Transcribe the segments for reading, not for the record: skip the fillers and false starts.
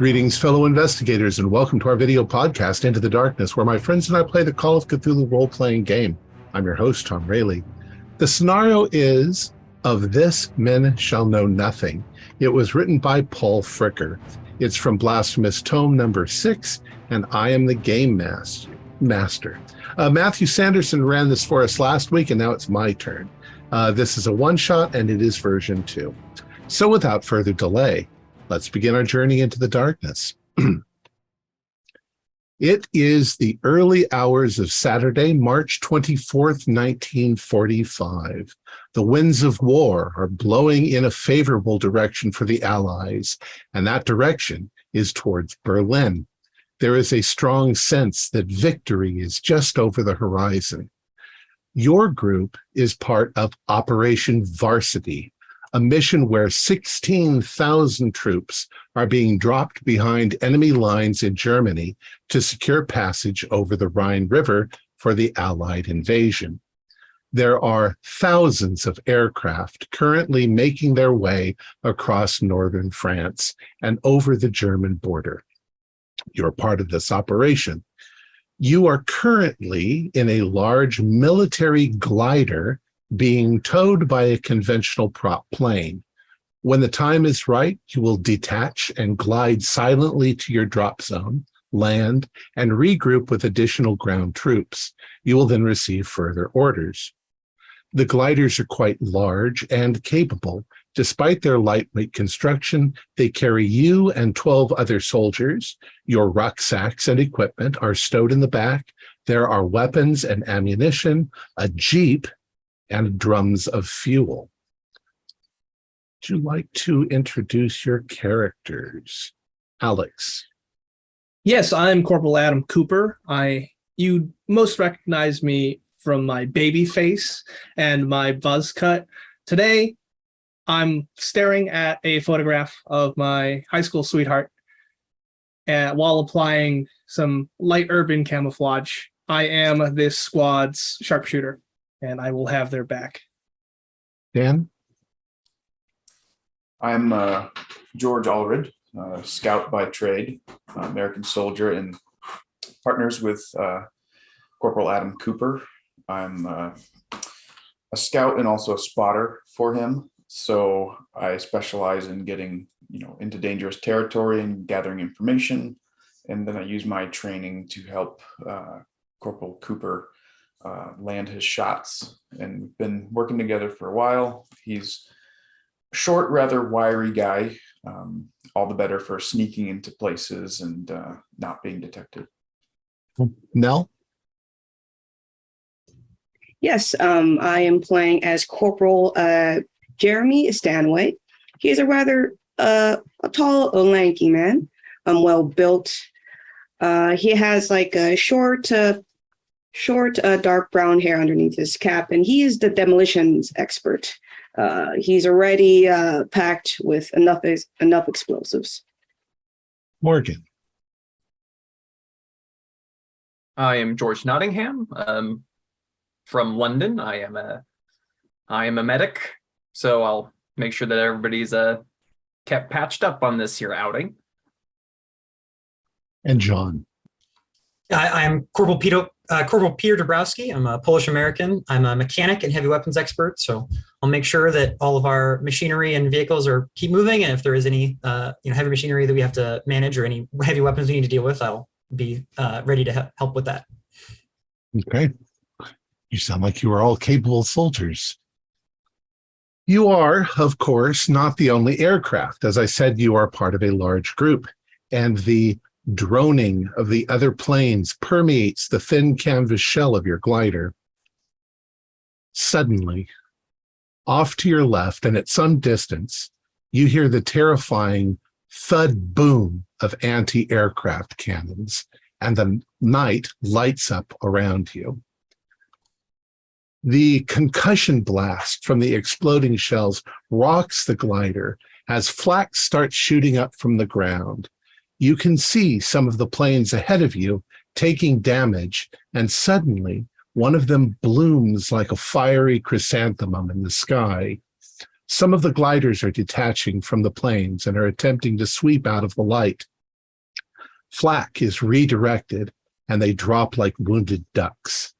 Greetings, fellow investigators, and welcome to our video podcast, Into the Darkness, where my friends and I play the Call of Cthulhu role-playing game. I'm your host, Thom Raley. The scenario is, Of This Men Shall Know Nothing. It was written by Paul Fricker. It's from Blasphemous Tome number 6, and I am the Game Master. Matthew Sanderson ran this for us last week, and now it's my turn. This is a one-shot, and it is version 2. So without further delay, let's begin our journey into the darkness. It is the early hours of Saturday, March 24th, 1945. The winds of war are blowing in a favorable direction for the Allies, and that direction is towards Berlin. There is a strong sense that victory is just over the horizon. Your group is part of Operation Varsity, a mission where 16,000 troops are being dropped behind enemy lines in Germany to secure passage over the Rhine River for the Allied invasion. There are thousands of aircraft currently making their way across northern France and over the German border. You're part of this operation. You are currently in a large military glider being towed by a conventional prop plane. When the time is right, you will detach and glide silently to your drop zone, land, and regroup with additional ground troops. You will then receive further orders. The gliders are quite large and capable. Despite their lightweight construction, they carry you and 12 other soldiers. Your rucksacks and equipment are stowed in the back. There are weapons and ammunition, a jeep, and drums of fuel. Would you like to introduce your characters? Alex. Yes, I'm Corporal Adam Cooper. You most recognize me from my baby face and my buzz cut. Today, I'm staring at a photograph of my high school sweetheart while applying some light urban camouflage. I am this squad's sharpshooter, and I will have their back. Dan? I'm George Allred, scout by trade, American soldier, and partners with Corporal Adam Cooper. I'm a scout and also a spotter for him. So I specialize in getting, into dangerous territory and gathering information. And then I use my training to help Corporal Cooper land his shots. And we've been working together for a while. He's a short, rather wiry guy, all the better for sneaking into places and not being detected. Nell? Yes, I am playing as Corporal Jeremy Stanway. He is a rather a tall, lanky man, well built. He has like a short, dark brown hair underneath his cap, and he is the demolitions expert. He's already packed with enough explosives. Morgan. I am George Nottingham. From London. I am a medic, so I'll make sure that everybody's kept patched up on this here outing. And John. I am Corporal Peter Dabrowski. I'm a Polish American. I'm a mechanic and heavy weapons expert, so I'll make sure that all of our machinery and vehicles keep moving. And if there is any heavy machinery that we have to manage or any heavy weapons we need to deal with, I'll be ready to help with that. Okay. You sound like you are all capable soldiers. You are, of course, not the only aircraft. As I said, you are part of a large group, and the droning of the other planes permeates the thin canvas shell of your glider. Suddenly, off to your left and at some distance, you hear the terrifying thud boom of anti-aircraft cannons, and the night lights up around you. The concussion blast from the exploding shells rocks the glider as flak starts shooting up from the ground. You can see some of the planes ahead of you taking damage, and suddenly one of them blooms like a fiery chrysanthemum in the sky. Some of the gliders are detaching from the planes and are attempting to sweep out of the light. Flak is redirected, and they drop like wounded ducks.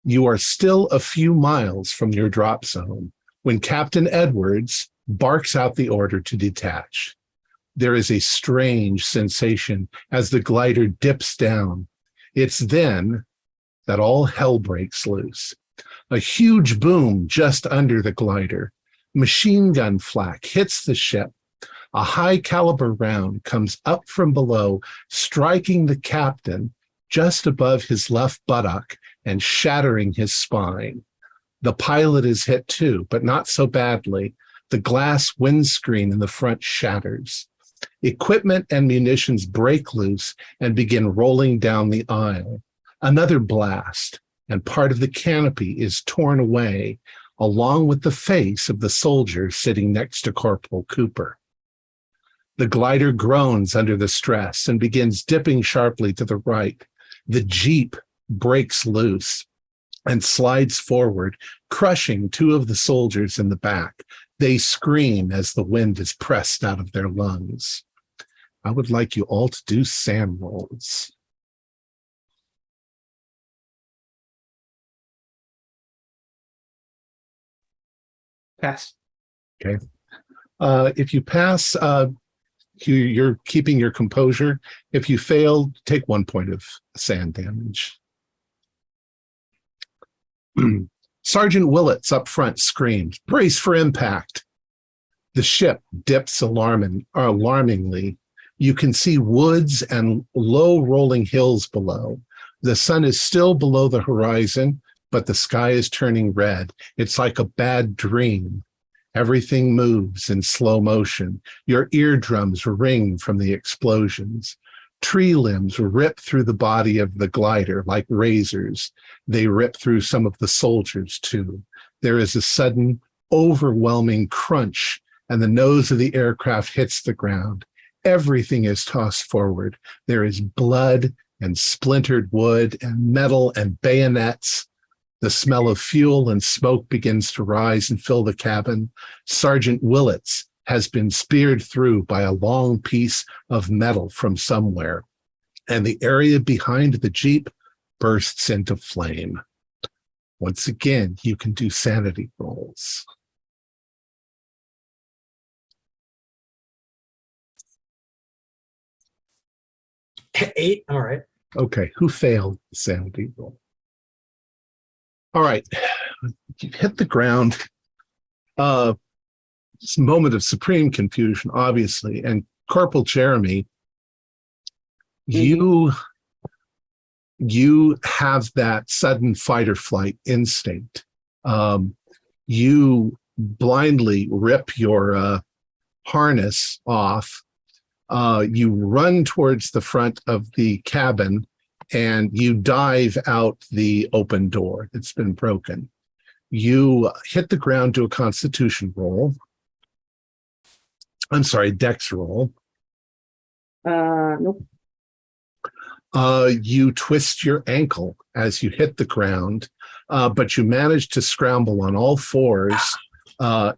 You are still a few miles from your drop zone when Captain Edwards barks out the order to detach. There is a strange sensation as the glider dips down. It's then that all hell breaks loose. A huge boom just under the glider. Machine gun flak hits the ship. A high caliber round comes up from below, striking the captain just above his left buttock and shattering his spine. The pilot is hit too, but not so badly. The glass windscreen in the front shatters. Equipment and munitions break loose and begin rolling down the aisle. Another blast, and part of the canopy is torn away, along with the face of the soldier sitting next to Corporal Cooper. The glider groans under the stress and begins dipping sharply to the right. The Jeep breaks loose and slides forward, crushing two of the soldiers in the back. They scream as the wind is pressed out of their lungs. I would like you all to do SAM rolls. Pass. Okay. If you pass, you're keeping your composure. If you fail, take 1 point of sand damage. Sergeant Willits up front screams, "Brace for impact." The ship dips alarmingly. You can see woods and low rolling hills below. The sun is still below the horizon, but the sky is turning red. It's like a bad dream. Everything moves in slow motion. Your eardrums ring from the explosions. Tree limbs rip through the body of the glider like razors. They rip through some of the soldiers too. There is a sudden, overwhelming crunch, and the nose of the aircraft hits the ground. Everything is tossed forward. There is blood and splintered wood and metal and bayonets. The smell of fuel and smoke begins to rise and fill the cabin. Sergeant Willits has been speared through by a long piece of metal from somewhere, and the area behind the Jeep bursts into flame. Once again, you can do sanity rolls. 8. All right. Okay, who failed the sanity roll? All right, you hit the ground. It's a moment of supreme confusion, obviously. And Corporal Jeremy, you have that sudden fight or flight instinct. You blindly rip your harness off. You run towards the front of the cabin and you dive out the open door that's been broken. You hit the ground, do a constitution roll. I'm sorry, dex roll. Nope. You twist your ankle as you hit the ground, but you manage to scramble on all fours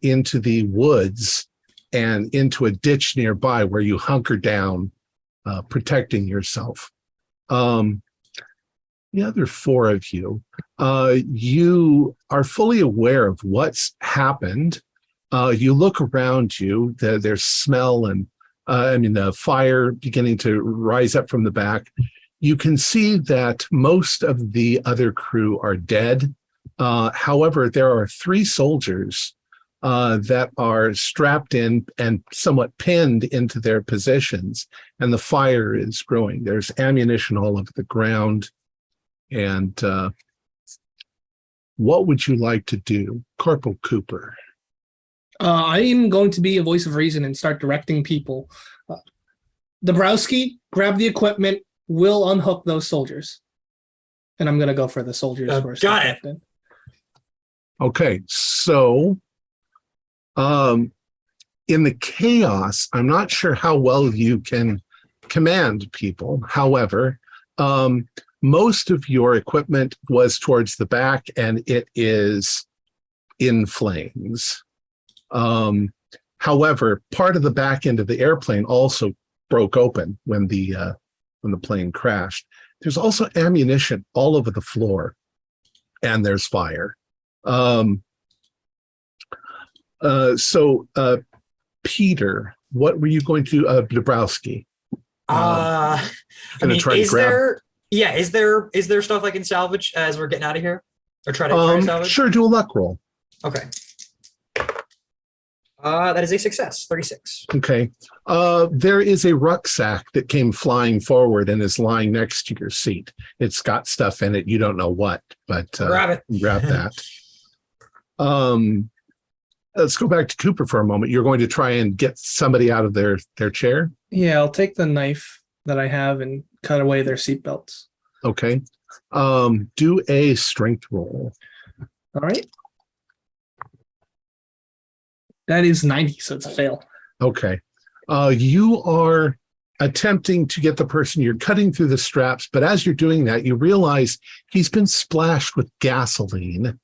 into the woods and into a ditch nearby where you hunker down, protecting yourself. The other four of you, you are fully aware of what's happened. You look around you, there's smell and the fire beginning to rise up from the back. You can see that most of the other crew are dead. However, there are 3 soldiers that are strapped in and somewhat pinned into their positions, and the fire is growing. There's ammunition all over the ground. And what would you like to do, Corporal Cooper? I am going to be a voice of reason and start directing people. Dabrowski, grab the equipment. We'll unhook those soldiers. And I'm going to go for the soldiers who are got it. in. Okay, so in the chaos, I'm not sure how well you can command people. However, most of your equipment was towards the back and it is in flames. However, part of the back end of the airplane also broke open when the when the plane crashed. There's also ammunition all over the floor, and there's fire. Peter, what were you going to, Dabrowski? I mean, try to grab. is there stuff I can salvage as we're getting out of here, or try to salvage? Sure, do a luck roll. Okay. That is a success. 36. Okay. There is a rucksack that came flying forward and is lying next to your seat. It's got stuff in it. You don't know what, but grab it. Grab that. Let's go back to Cooper for a moment. You're going to try and get somebody out of their chair? Yeah, I'll take the knife that I have and cut away their seatbelts. Okay. Do a strength roll. All right. That is 90, so it's a fail. Okay. You are attempting to get the person, you're cutting through the straps, but as you're doing that, you realize he's been splashed with gasoline,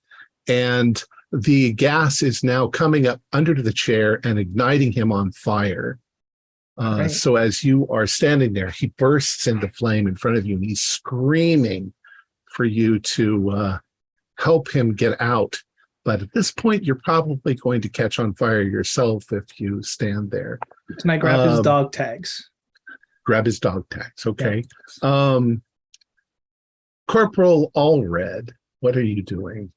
and the gas is now coming up under the chair and igniting him on fire. Right. So as you are standing there, he bursts into flame in front of you, and he's screaming for you to help him get out. But at this point, you're probably going to catch on fire yourself if you stand there. Can I grab his dog tags? Grab his dog tags. Okay. Yeah. Corporal Allred, what are you doing?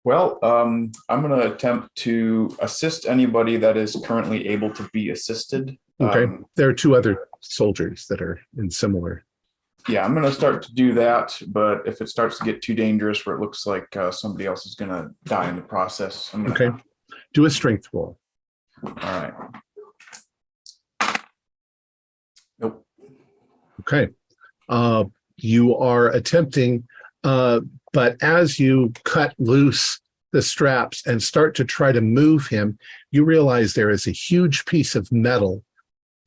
Well, I'm going to attempt to assist anybody that is currently able to be assisted. Okay. There are two other soldiers that are in similar. Yeah, I'm going to start to do that, but if it starts to get too dangerous where it looks like somebody else is going to die in the process, I'm going to do a strength roll. All right. Nope. Okay. You are attempting, but as you cut loose the straps and start to try to move him, you realize there is a huge piece of metal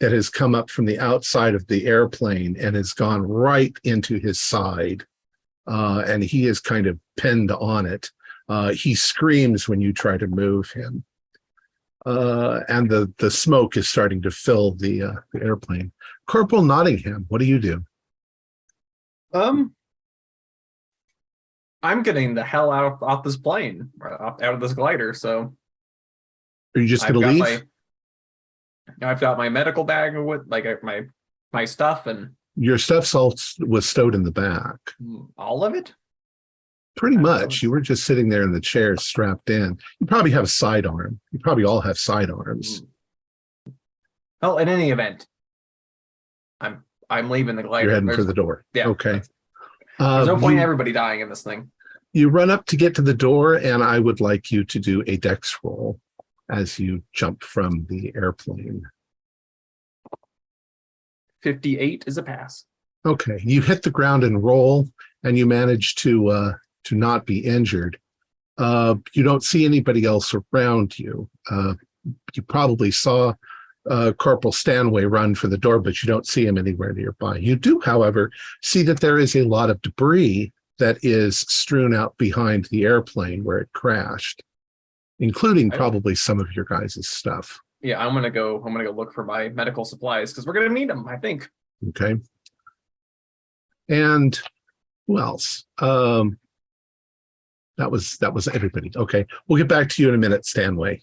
that has come up from the outside of the airplane and has gone right into his side. And he is kind of pinned on it. He screams when you try to move him. And the smoke is starting to fill the airplane. Corporal Nottingham, what do you do? I'm getting the hell off this plane, out of this glider. So are you just going to leave? I've got my medical bag with like my stuff, and your stuff's all was stowed in the back. All of it? Pretty much. You were just sitting there in the chair strapped in. You probably have a sidearm. You probably all have sidearms. Well, in any event, I'm leaving the glider. You're heading for the door. Yeah. Okay. There's no point in everybody dying in this thing. You run up to get to the door, and I would like you to do a dex roll as you jump from the airplane. 58 is a pass. Okay. You hit the ground and roll, and you manage to not be injured. You don't see anybody else around you. You probably saw Corporal Stanway run for the door, but you don't see him anywhere nearby. You do, however, see that there is a lot of debris that is strewn out behind the airplane where it crashed, including probably some of your guys' stuff. Yeah, I'm gonna go look for my medical supplies because we're gonna need them, I think. Okay. And who else? That was everybody. Okay, we'll get back to you in a minute, Stanway.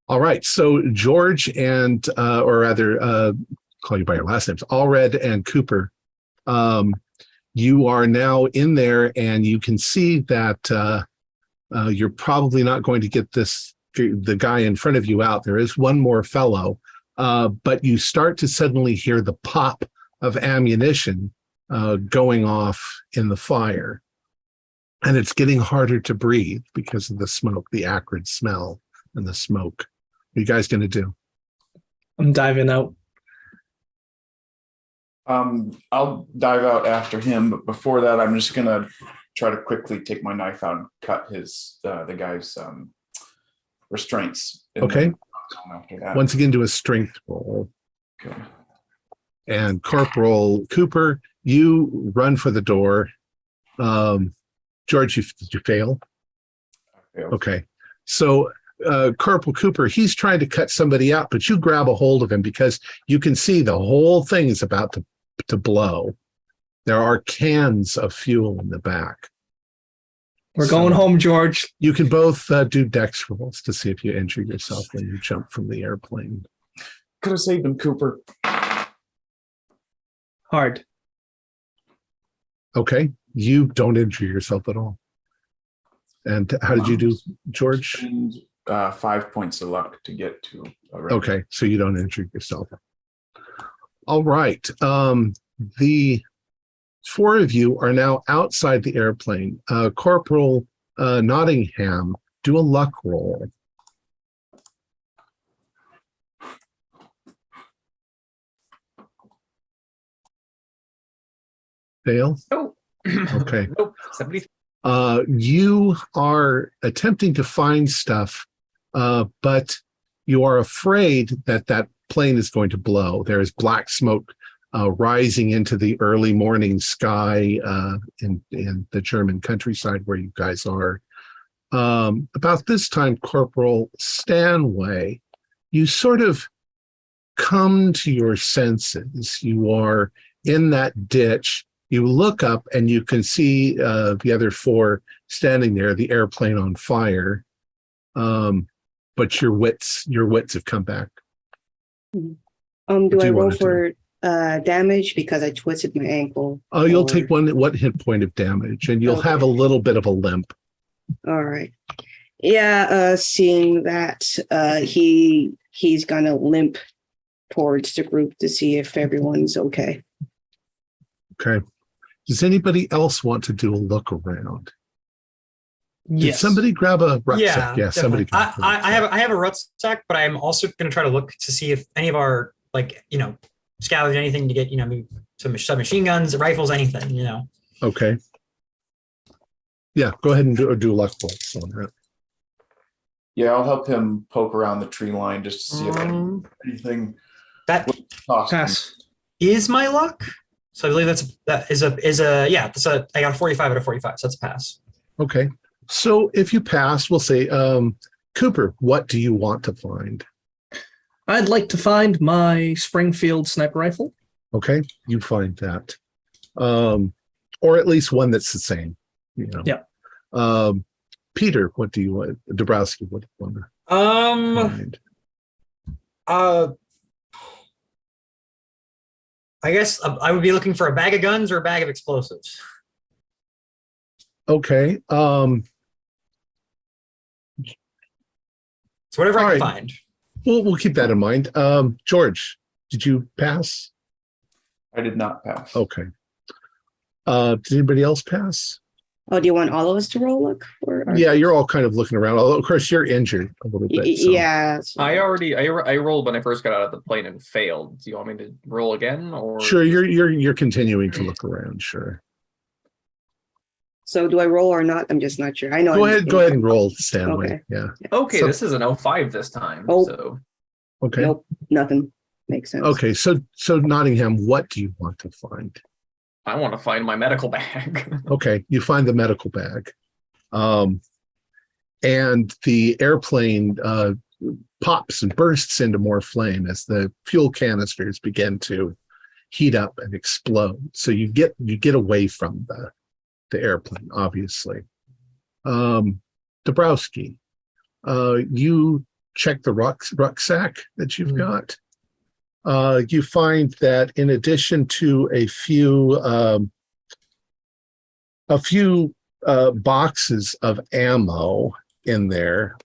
All right, so George and, or rather, call you by your last names, Allred and Cooper, you are now in there, and you can see that you're probably not going to get the guy in front of you out. There is one more fellow, but you start to suddenly hear the pop of ammunition going off in the fire, and it's getting harder to breathe because of the smoke, the acrid smell and the smoke. What are you guys going to do? I'm diving out. I'll dive out after him, but before that, I'm just going to try to quickly take my knife out and cut the guy's restraints. Okay. After that. Once again, do a strength roll. Okay. And Corporal Cooper, you run for the door. George, did you fail? I failed. Okay. So Corporal Cooper, he's trying to cut somebody out, but you grab a hold of him because you can see the whole thing is about to blow. There are cans of fuel in the back. We're going home, George. You can both do dex rolls to see if you injure yourself when you jump from the airplane. Could have saved him, Cooper. Hard. Okay, you don't injure yourself at all. And how did you do, George? And, 5 points of luck to get to a record. Okay, so you don't injure yourself. All right. The four of you are now outside the airplane. Corporal Nottingham, do a luck roll. Dale? Oh. Okay. Nope. 70. You are attempting to find stuff, but you are afraid that that plane is going to blow. There is black smoke rising into the early morning sky in the German countryside where you guys are. About this time, Corporal Stanway, you sort of come to your senses. You are in that ditch. You look up and you can see the other four standing there, the airplane on fire. But your wits have come back. Do I roll for damage because I twisted my ankle? Oh, you'll take one hit point of damage, and you'll have a little bit of a limp. All right. Yeah, seeing that he's gonna limp towards the group to see if everyone's okay. Okay. Does anybody else want to do a look around? Did Yes. somebody grab a rucksack? Yeah, Somebody. definitely. I have a rucksack, but I'm also going to try to look to see if any of our scavenge anything to get maybe some submachine guns, rifles, anything. Okay. Yeah, go ahead and do a luck roll on that. Yeah, I'll help him poke around the tree line just to see if anything. That Pass. is my luck. So I believe that is a I got a 45 out of 45, so that's a pass. Okay. So if you pass, we'll say, Cooper, what do you want to find? I'd like to find my Springfield sniper rifle. Okay, you find that. Or at least one that's the same. Yeah. Peter, what do you want? Dabrowski, what do you want to find? I guess I would be looking for a bag of guns or a bag of explosives. Okay. So whatever I can All right. find. We'll keep that in mind. George, did you pass? I did not pass. Okay. Did anybody else pass? Oh, do you want all of us to roll look? Yeah, you're all kind of looking around. Although, of course, you're injured a little bit. So. Yeah. I rolled when I first got out of the plane and failed. Do you want me to roll again, or Sure, you're continuing to look around. Sure. So do I roll or not? I'm just not sure. I know. Go ahead and roll, Stanley. Okay. Yeah. Okay, So- this is an 05 this time. Oh. So Okay. Nope, nothing makes sense. Okay. So Nottingham, what do you want to find? I want to find my medical bag. Okay, you find the medical bag, and the airplane pops and bursts into more flame as the fuel canisters begin to heat up and explode. So you get away from the airplane, obviously. Dabrowski, you check the rucksack that you've got. You find that in addition to a few boxes of ammo in there,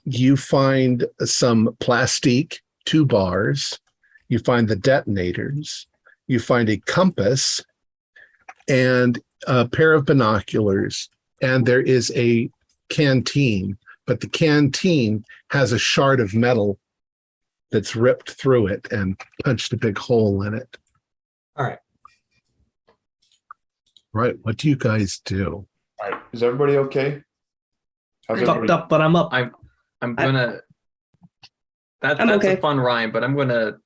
you find some plastique, 2 bars. You find the detonators. You find a compass and a pair of binoculars. And there is a canteen, but the canteen has a shard of metal that's ripped through it and punched a big hole in it. All right. Right. What do you guys do? All right. Is everybody okay? How's Fucked everybody? up, but I'm up. I'm gonna. That's okay. a fun rhyme, but I'm gonna.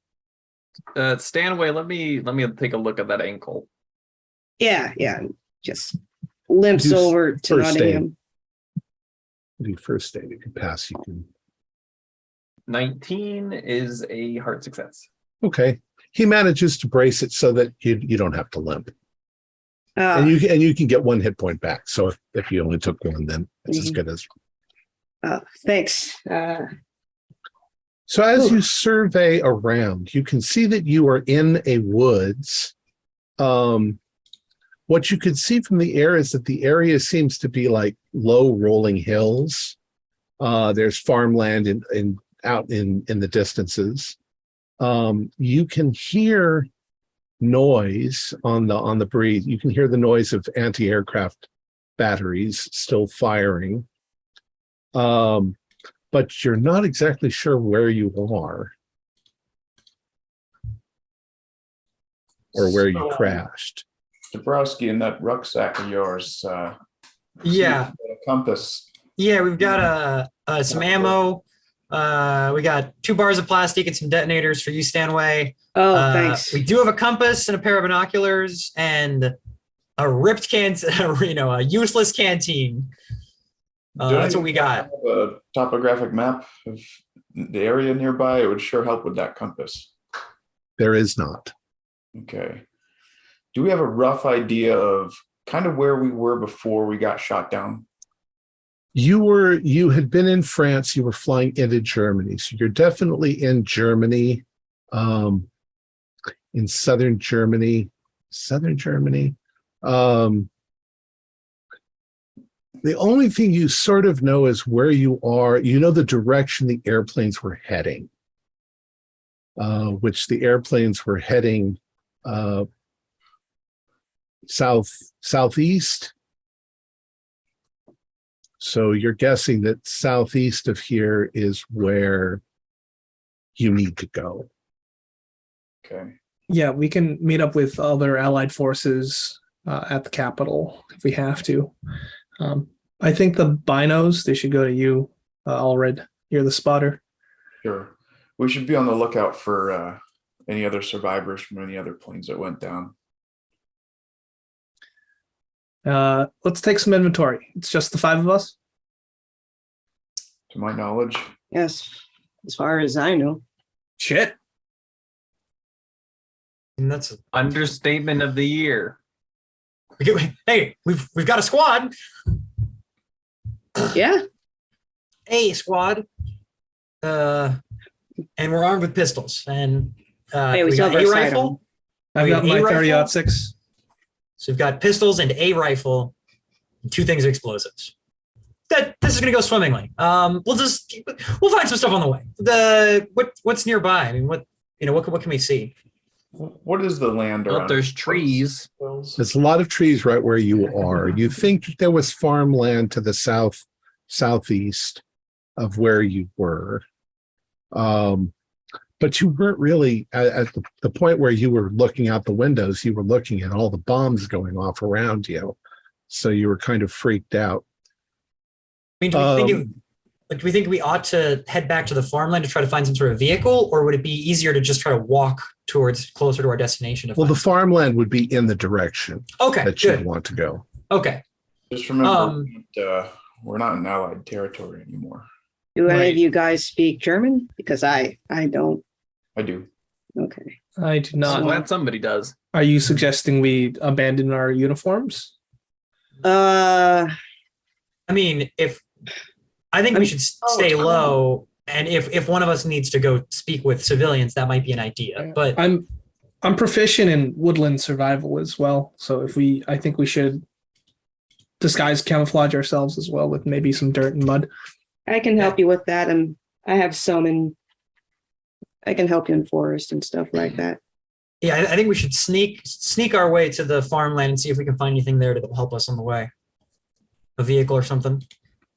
Stanway, let me take a look at that ankle. Yeah. Just limps Do over to first aid. Nottingham. Do first aid. You can pass. You can 19 is a hard success. Okay. He manages to brace it so that you don't have to limp. And you can get 1 hit point back. So if you only took 1, then it's as good as. Thanks. So as you survey around, you can see that you are in a woods. What you could see from the air is that the area seems to be like low rolling hills. There's farmland out in the distances. You can hear noise on the breeze. You can hear the noise of anti-aircraft batteries still firing. But you're not exactly sure where you are or where you crashed. Dabrowski, in that rucksack of yours, Yeah. a compass. Yeah, we've got some ammo. We got 2 bars of plastic and some detonators for you, Stanway. Thanks. We do have a compass and a pair of binoculars and a ripped a useless canteen. That's what we got. A topographic map of the area nearby. It would sure help with that compass. There is not. Okay. Do we have a rough idea of kind of where we were before we got shot down? You had been in France, you were flying into Germany. So you're definitely in Germany, in southern Germany. The only thing you sort of know is where you are. You know the direction the airplanes were heading, which the airplanes were heading southeast. So you're guessing that southeast of here is where you need to go. Okay. Yeah, we can meet up with other allied forces at the capital if we have to. I think the binos, they should go to you, Allred. You're the spotter. Sure. We should be on the lookout for any other survivors from any other planes that went down. Let's take some inventory. It's just the 5 of us? To my knowledge. Yes, as far as I know. Shit. And that's Understatement of the year. hey, we've got a squad. Yeah. A squad. And we're armed with pistols. And Hey, we we saw got a Versailles. rifle. I've We got got my a rifle? 30-06. So we've got pistols and a rifle, and 2 things of explosives. This is gonna go swimmingly. We'll find some stuff on the way. What's nearby? I mean, what can we see? What is the land Well, around? there's trees. There's a lot of trees right where you are. You think that there was farmland to the southeast of where you were. But you weren't really at the point where you were looking out the windows. You were looking at all the bombs going off around you. So you were kind of freaked out. I mean, do we think we ought to head back to the farmland to try to find some sort of vehicle, or would it be easier to just try to walk closer to our destination? Well, the farmland would be in the direction Okay, that you'd good. want to go. Okay. Just remember, we're not in Allied territory anymore. Do any Right. of you guys speak German? Because I don't. I do. Okay. I do I'm not. glad somebody does. Are you suggesting we abandon our uniforms? Uh, I mean, I think we should stay low, and if one of us needs to go speak with civilians, that might be an idea. But I'm proficient in woodland survival as well. So I think we should disguise camouflage ourselves as well with maybe some dirt and mud. I can help you with that, and I have some I can help you in forest and stuff like that. yeah, I think we should sneak our way to the farmland and see if we can find anything there that will help us on the way. A vehicle or something.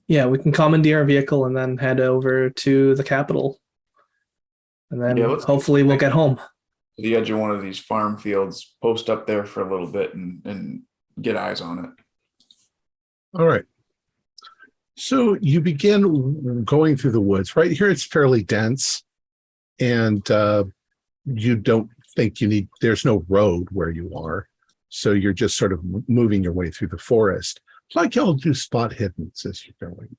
Yeah, we can commandeer a vehicle and then head over to the capital. And then Yeah, let's- hopefully we'll get home. To the edge of one of these farm fields, post up there for a little bit and get eyes on it. All right. So you begin going through the woods. Right here, it's fairly dense, and you don't think there's no road where you are. So you're just sort of moving your way through the forest. Like y'all do spot hiddens as you're going.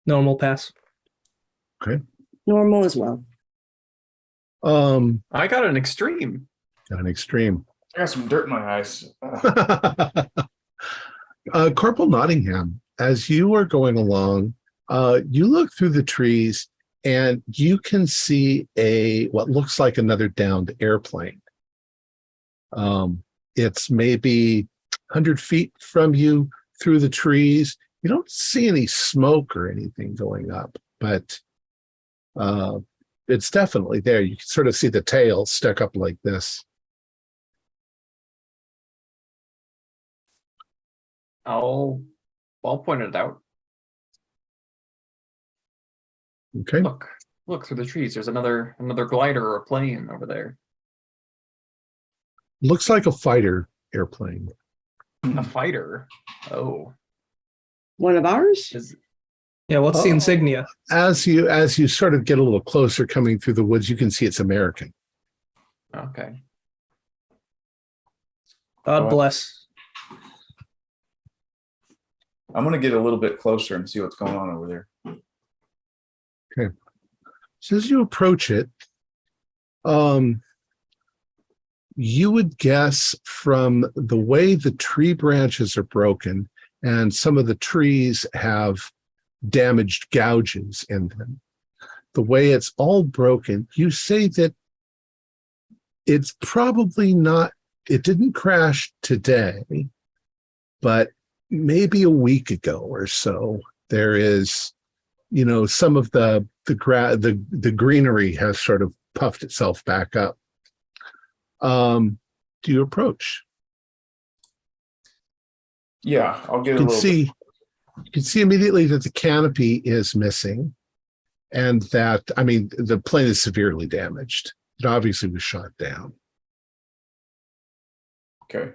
Normal pass. Normal as well. I got an extreme. Got an extreme. I got some dirt in my eyes. Corporal Nottingham, as you are going along, you look through the trees and you can see what looks like another downed airplane. It's maybe 100 feet from you through the trees. You don't see any smoke or anything going up, but it's definitely there. You can sort of see the tail stuck up like this. I'll point it out. Okay. Look through the trees. There's another glider or a plane over there. Looks like a fighter airplane. A fighter. Oh, One of ours? Yeah, what's the Oh. insignia? As you sort of get a little closer coming through the woods, you can see it's American. okay. God bless. I'm gonna get a little bit closer and see what's going on over there. So as you approach it, you would guess from the way the tree branches are broken, and some of the trees have damaged gouges in them. The way it's all broken, you say that it's probably not, it didn't crash today, but maybe a week ago or so. There is, some of the greenery has sort of puffed itself back up. Do you approach? Yeah, I'll get You a little bit. you can see immediately that the canopy is missing, and that, the plane is severely damaged. It obviously was shot down. Okay.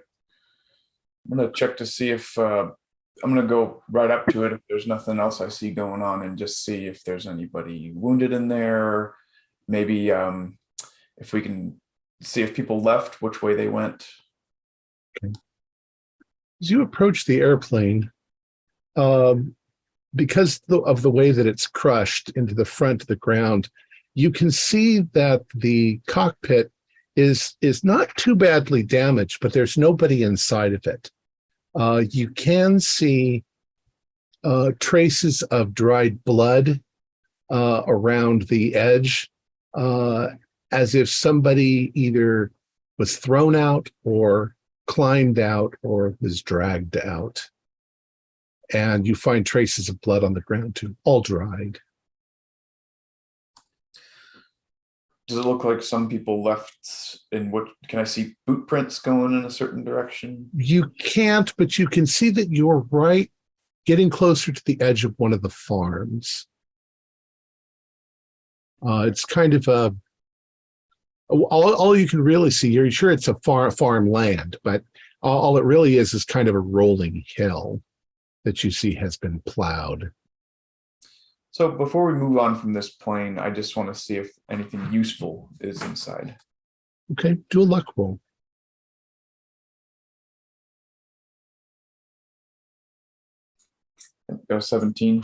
I'm gonna check to see if I'm gonna go right up to it if there's nothing else I see going on, and just see if there's anybody wounded in there. Maybe if we can see if people left, which way they went. As you approach the airplane, because of the way that it's crushed into the front of the ground, you can see that the cockpit is not too badly damaged, but there's nobody inside of it. You can see traces of dried blood around the edge, as if somebody either was thrown out or climbed out or was dragged out. And you find traces of blood on the ground too, all dried. Does it look like some people left in what, can I see boot prints going in a certain direction? You can't, but you can see that you're right, getting closer to the edge of one of the farms. It's kind of all you can really see. You're sure it's a farmland, but all it really is kind of a rolling hill that you see has been plowed. So before we move on from this plane, I just want to see if anything useful is inside. Okay, do a luck roll. 17.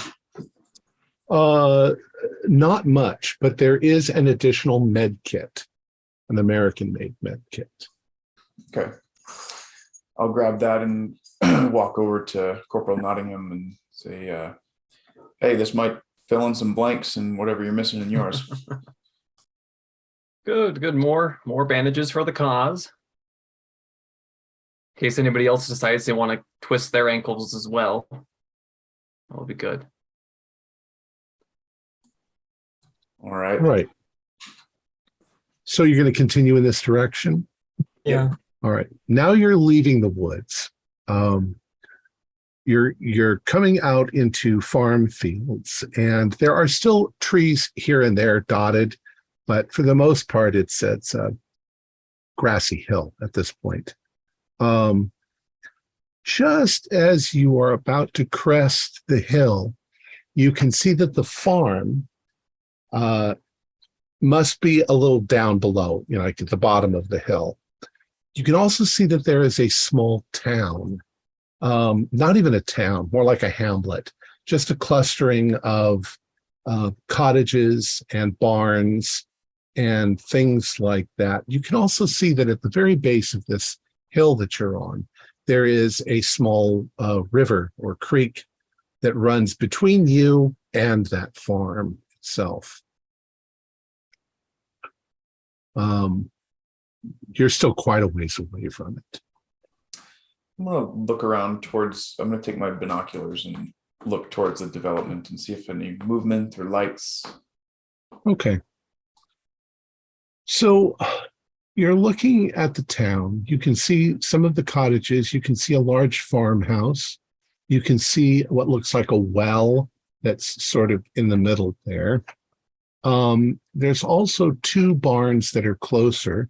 Not much, but there is an additional med kit, an American-made med kit. Okay. I'll grab that and walk over to Corporal Nottingham and say, hey, this might fill in some blanks and whatever you're missing in yours. Good. More bandages for the cause. In case anybody else decides they want to twist their ankles as well. That'll be good. All right. Right. So you're going to continue in this direction? Yeah. All right. Now you're leaving the woods. You're coming out into farm fields, and there are still trees here and there dotted, but for the most part, it's a grassy hill at this point. Just as you are about to crest the hill, you can see that the farm must be a little down below, like at the bottom of the hill. You can also see that there is a small town, not even a town, more like a hamlet, just a clustering of cottages and barns and things like that. You can also see that at the very base of this hill that you're on, there is a small river or creek that runs between you and that farm itself. You're still quite a ways away from it. I'm gonna look around towards, I'm gonna take my binoculars and look towards the development and see if any movement or lights. Okay. So you're looking at the town. You can see some of the cottages. You can see a large farmhouse. You can see what looks like a well that's sort of in the middle there. There's also two barns that are closer.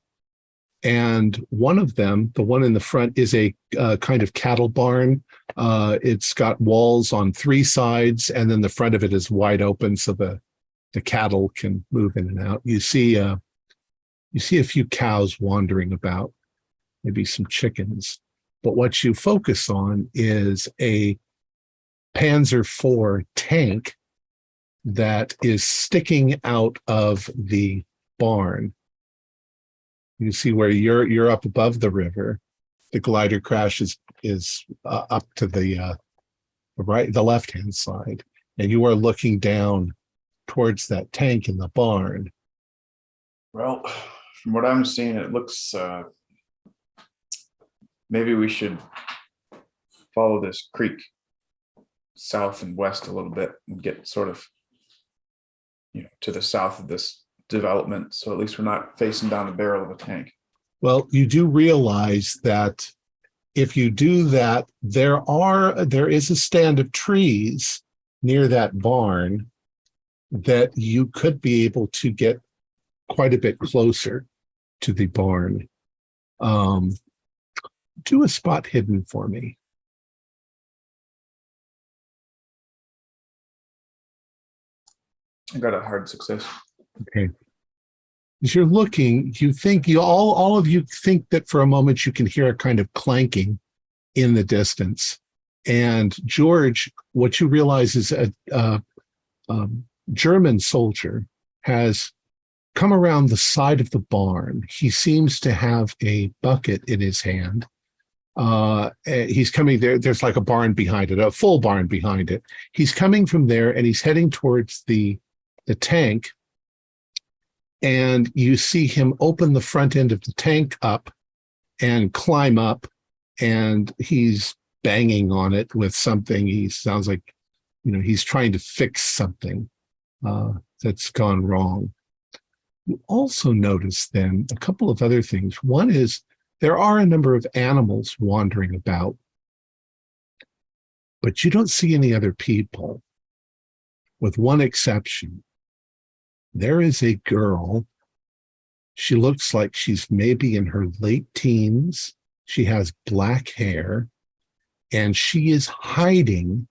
And one of them, the one in the front, is a kind of cattle barn. It's got walls on three sides, and then the front of it is wide open so the cattle can move in and out. You see a few cows wandering about, maybe some chickens. But what you focus on is a Panzer IV tank that is sticking out of the barn. You see where you're up above the river. The glider crash is up to the left-hand side, and you are looking down towards that tank in the barn. Well, from what I'm seeing, it looks maybe we should follow this creek south and west a little bit and get sort of, to the south of this development, so at least we're not facing down the barrel of a tank. Well, you do realize that if you do that, there is a stand of trees near that barn that you could be able to get quite a bit closer to the barn. Do a spot hidden for me. I got a hard success. Okay. As you're looking, you think all of you think that for a moment you can hear a kind of clanking in the distance. And George, what you realize is a German soldier has come around the side of the barn. He seems to have a bucket in his hand. He's coming there. There's like a barn behind it, a full barn behind it. He's coming from there and he's heading towards the tank. And you see him open the front end of the tank up and climb up, and he's banging on it with something. He sounds like, he's trying to fix something that's gone wrong. You also notice then a couple of other things. One is there are a number of animals wandering about, but you don't see any other people, with one exception. There is a girl. She looks like she's maybe in her late teens. She has black hair, and she is hiding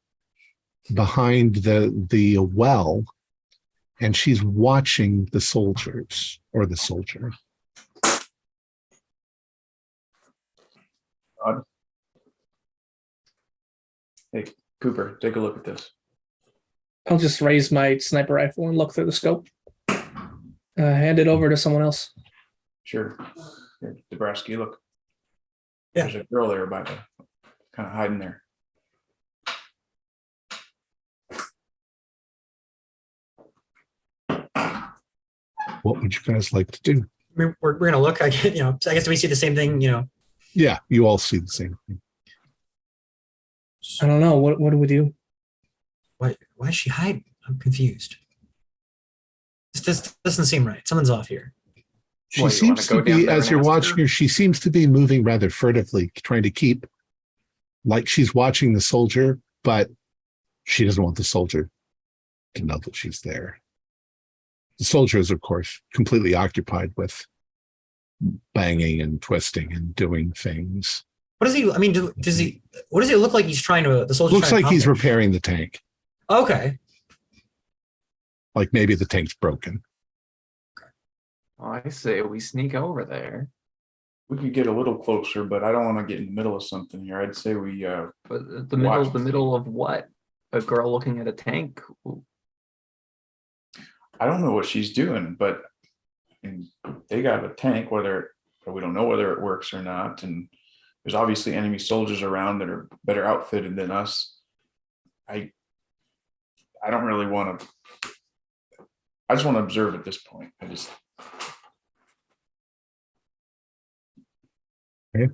behind the well, and she's watching the soldiers, or the soldier. Hey, Cooper, take a look at this. I'll just raise my sniper rifle and look through the scope. Hand it over to someone else. Sure. Here, Dabrowski, look. Yeah. There's a girl there kind of hiding there. What would you guys like to do? We're going to look. I guess we see the same thing. Yeah, you all see the same thing. I don't know. What do we do? Why is she hiding? I'm confused. This doesn't seem right. Someone's off here. She seems to be, as you're watching her, she seems to be moving rather furtively, trying to keep, like she's watching the soldier, but she doesn't want the soldier to know that she's there. The soldier is, of course, completely occupied with banging and twisting and doing things. What does he? I mean, what does he look like? He's trying to. The soldier looks like he's repairing the tank. Okay. Like maybe the tank's broken. I say we sneak over there. We could get a little closer, but I don't want to get in the middle of something here. I'd say we But the middle of what? a girl looking at a tank. I don't know what she's doing, but they got a tank, we don't know whether it works or not. And there's obviously enemy soldiers around that are better outfitted than us. I don't really want to. I just want to observe at this point. Okay.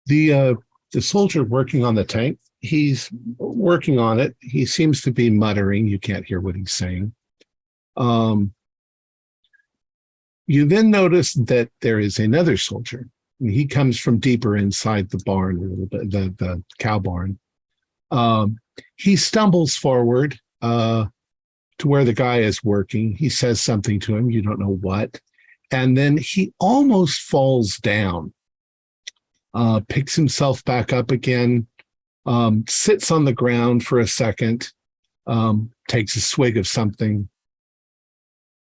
The soldier working on the tank, he's working on it. He seems to be muttering. You can't hear what he's saying. You then notice that there is another soldier. He comes from deeper inside the barn, a little bit, the cow barn. He stumbles forward to where the guy is working. He says something to him. You don't know what. And then he almost falls down, picks himself back up again, sits on the ground for a second, takes a swig of something,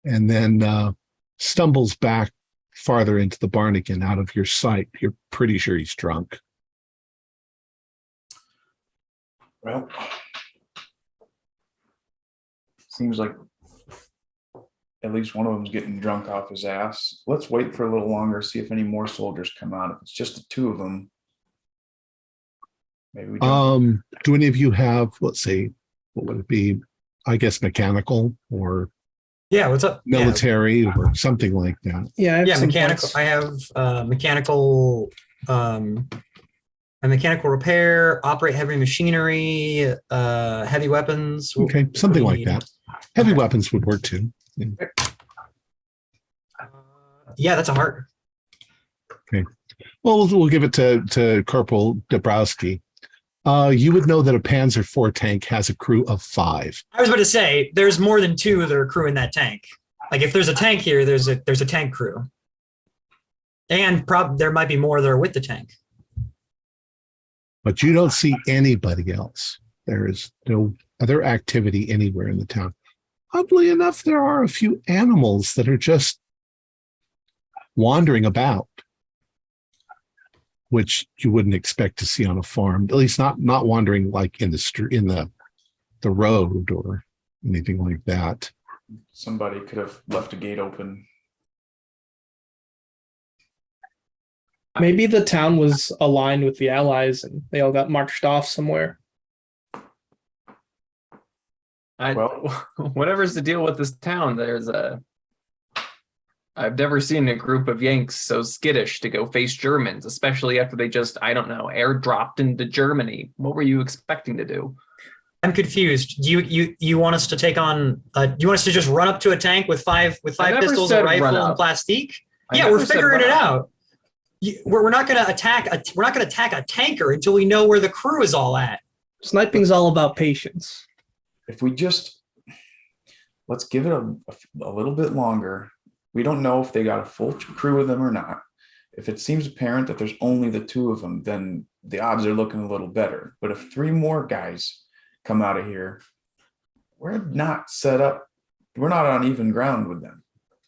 and then stumbles back farther into the barn again, out of your sight. You're pretty sure he's drunk. Well, seems like at least one of them's getting drunk off his ass. Let's wait for a little longer, see if any more soldiers come out. If it's just the two of them, maybe we jump. Do any of you have, let's say, what would it be? I guess mechanical or Yeah, what's up? military or something like that. Yeah, I have some Mechanical. points. I have mechanical, a mechanical repair, operate heavy machinery, heavy weapons. Okay, something like need? that. Heavy Okay. weapons would work too. Yeah, that's a heart. Well, we'll give it to Corporal Dabrowski. You would know that a Panzer IV tank has a crew of 5. I was about to say there's more than 2 that are crewing that tank. Like if there's a tank here, there's a tank crew, and there might be more that are with the tank. But you don't see anybody else. There is no other activity anywhere in the town. Oddly enough, there are a few animals that are just wandering about, which you wouldn't expect to see on a farm. At least not wandering like in the street, in the road or anything like that. Somebody could have left a gate open. Maybe the town was aligned with the Allies and they all got marched off somewhere. Well- Whatever's the deal with this town, I've never seen a group of Yanks so skittish to go face Germans, especially after they just, I don't know, airdropped into Germany. What were you expecting to do? I'm confused. You want us to take on? You want us to just run up to a tank with five I never pistols, said a rifle, run and up. plastique? I Yeah, never we're said figuring run it up. out. We're not going to attack. We're not going to attack a tanker until we know where the crew is all at. Sniping's all about patience. If we just let's give it a little bit longer. We don't know if they got a full crew with them or not. If it seems apparent that there's only the 2 of them, then the odds are looking a little better. But if 3 more guys come out of here, we're not set up. We're not on even ground with them.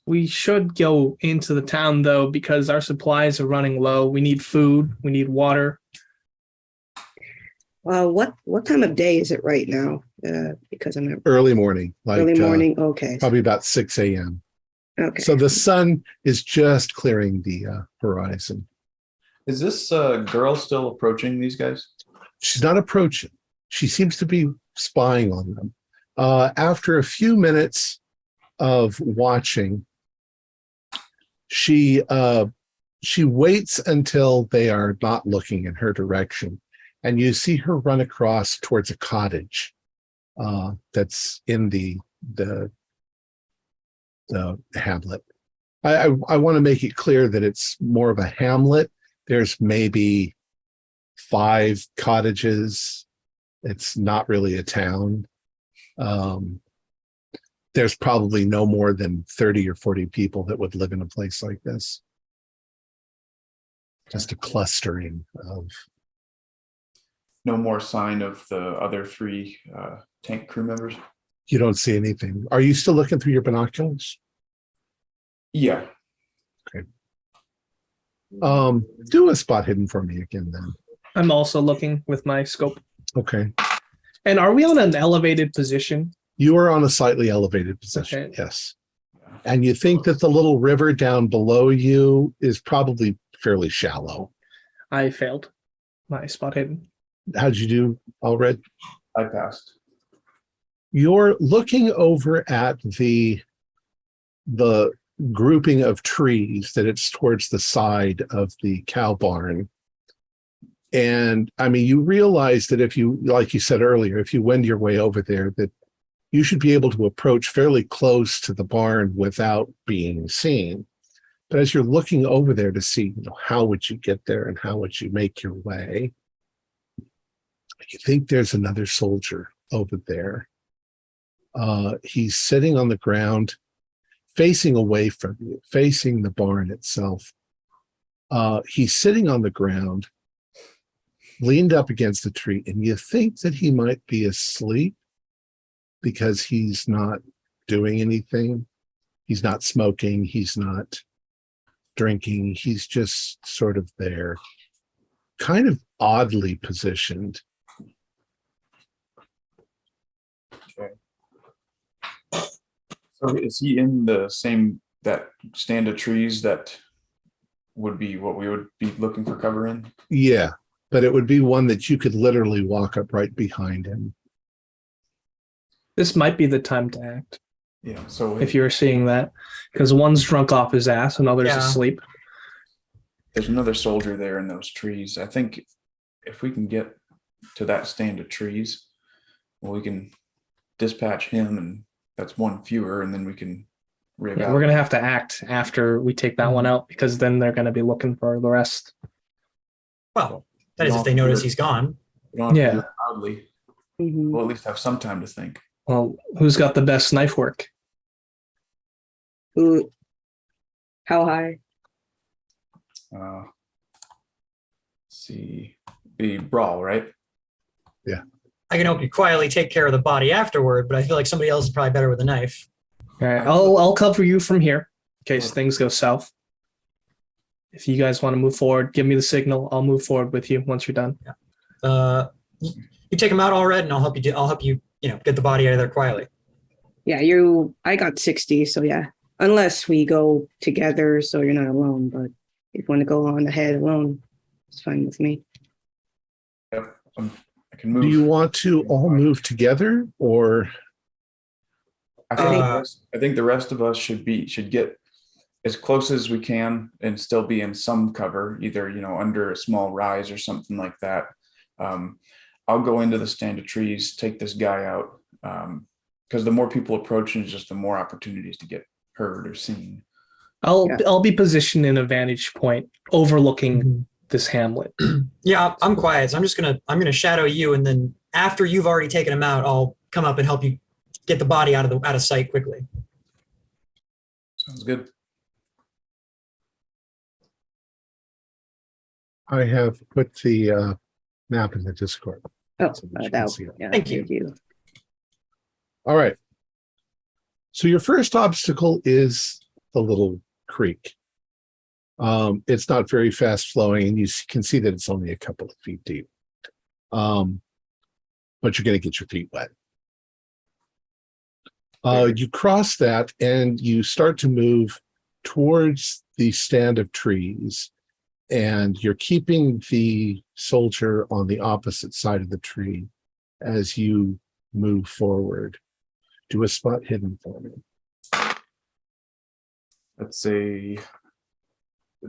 We should go into the town though, because our supplies are running low. We need food. We need water. What time of day is it right now? Because I'm at Early morning, like early morning. Okay. probably about 6 a.m. Okay. So the sun is just clearing the horizon. Is this girl still approaching these guys? She's not approaching. She seems to be spying on them. After a few minutes of watching, she waits until they are not looking in her direction, and you see her run across towards a cottage that's in the hamlet. I want to make it clear that it's more of a hamlet. There's maybe 5 cottages. It's not really a town. There's probably no more than 30 or 40 people that would live in a place like this. Just a clustering of. No more sign of the other 3 tank crew members? You don't see anything. Are you still looking through your binoculars? Yeah. Do a spot hidden for me again then. I'm also looking with my scope. Okay. And are we on an elevated position? You are on a slightly elevated position. Okay. Yes. And you think that the little river down below you is probably fairly shallow. I failed my spot hidden. How'd you do, Allred? I passed. You're looking over at the grouping of trees that it's towards the side of the cow barn. And I mean, you realize that if you, like you said earlier, if you wend your way over there, that you should be able to approach fairly close to the barn without being seen. But as you're looking over there to see, how would you get there and how would you make your way, you think there's another soldier over there. He's sitting on the ground, facing away from you, facing the barn itself. He's sitting on the ground, leaned up against a tree, and you think that he might be asleep because he's not doing anything. He's not smoking. He's not drinking. He's just sort of there, kind of oddly positioned. So is he in the same, that stand of trees that would be what we would be looking for cover in? Yeah, but it would be one that you could literally walk up right behind him. This might be the time to act. Yeah, so If you're seeing that, because one's drunk off his ass and others Yeah. asleep. there's another soldier there in those trees. I think if we can get to that stand of trees, we can dispatch him, and that's one fewer, and then we can reevaluate. Yeah, we're gonna have to act after we take that one out, because then they're gonna be looking for the rest. Well, that is if they notice he's gone. We don't have to Yeah. do it loudly. Mhm. We'll at least have some time to think. Well, who's got the best knife work? Who? How high? Let's see, the brawl, right? I can help you quietly take care of the body afterward, but I feel like somebody else is probably better with a knife. All right, I'll cover you from here in case things go south. If you guys want to move forward, give me the signal. I'll move forward with you once you're done. You take him out all red, and I'll help you. I'll help you. Get the body out of there quietly. Yeah, I got 60, so yeah. Unless we go together, so you're not alone. But if you want to go on ahead alone, it's fine with me. Yep. I can move. Do you want to all move together, or I think the rest of us should get as close as we can and still be in some cover, either under a small rise or something like that. I'll go into the stand of trees, take this guy out, because the more people approaching, just the more opportunities to get heard or seen. I'll be positioned in a vantage point overlooking this hamlet. Yeah, I'm quiet, so I'm gonna shadow you, and then after you've already taken him out, I'll come up and help you get the body out of sight quickly. Sounds good. I have put the map in the Discord. Oh, so that you can see it. yeah, Thank you. All right. So your first obstacle is the little creek. It's not very fast flowing, and you can see that it's only a couple of feet deep. But you're going to get your feet wet. You cross that, and you start to move towards the stand of trees, and you're keeping the soldier on the opposite side of the tree as you move forward. Do a spot hidden for me. Let's say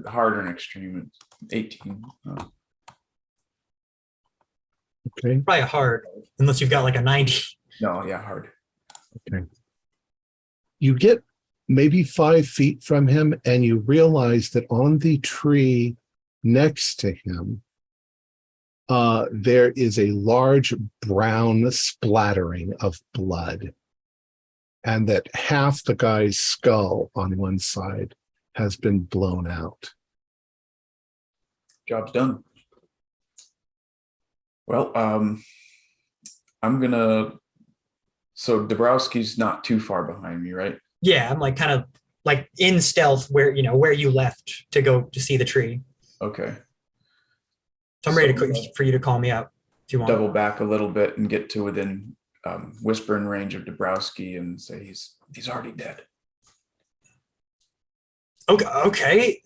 harder and extreme. 18. Okay. Probably hard, unless you've got like a 90. No, yeah, hard. Okay. You get maybe 5 feet from him, and you realize that on the tree next to him, there is a large brown splattering of blood, and that half the guy's skull on one side has been blown out. Job's done. Well, so Dabrowski's not too far behind me, right? Yeah, I'm like kind of like in stealth where you left to go to see the tree. Okay. So I'm ready So, for you to call me out if you want. double back a little bit and get to within whispering range of Dabrowski and say he's already dead. Okay.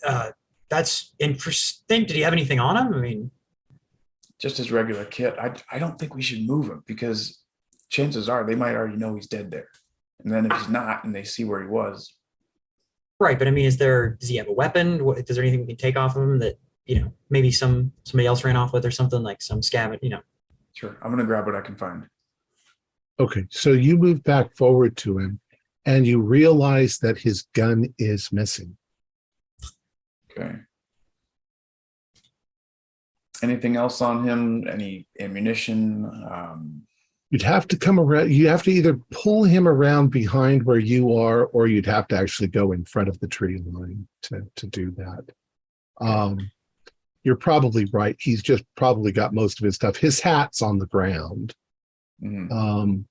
That's interesting. Did he have anything on him? I mean, Just his regular kit. I don't think we should move him because chances are they might already know he's dead there. And then if he's not and they see where he was. right. But I mean, does he have a weapon? Is there anything we can take off of him that, maybe somebody else ran off with or something, like some scavenge, Sure. I'm going to grab what I can find. Okay, so you move back forward to him and you realize that his gun is missing. Okay. Anything else on him? Any ammunition? You'd have to come around. You have to either pull him around behind where you are, or you'd have to actually go in front of the tree line to do that. You're probably right. He's just probably got most of his stuff. His hat's on the ground. Mhm.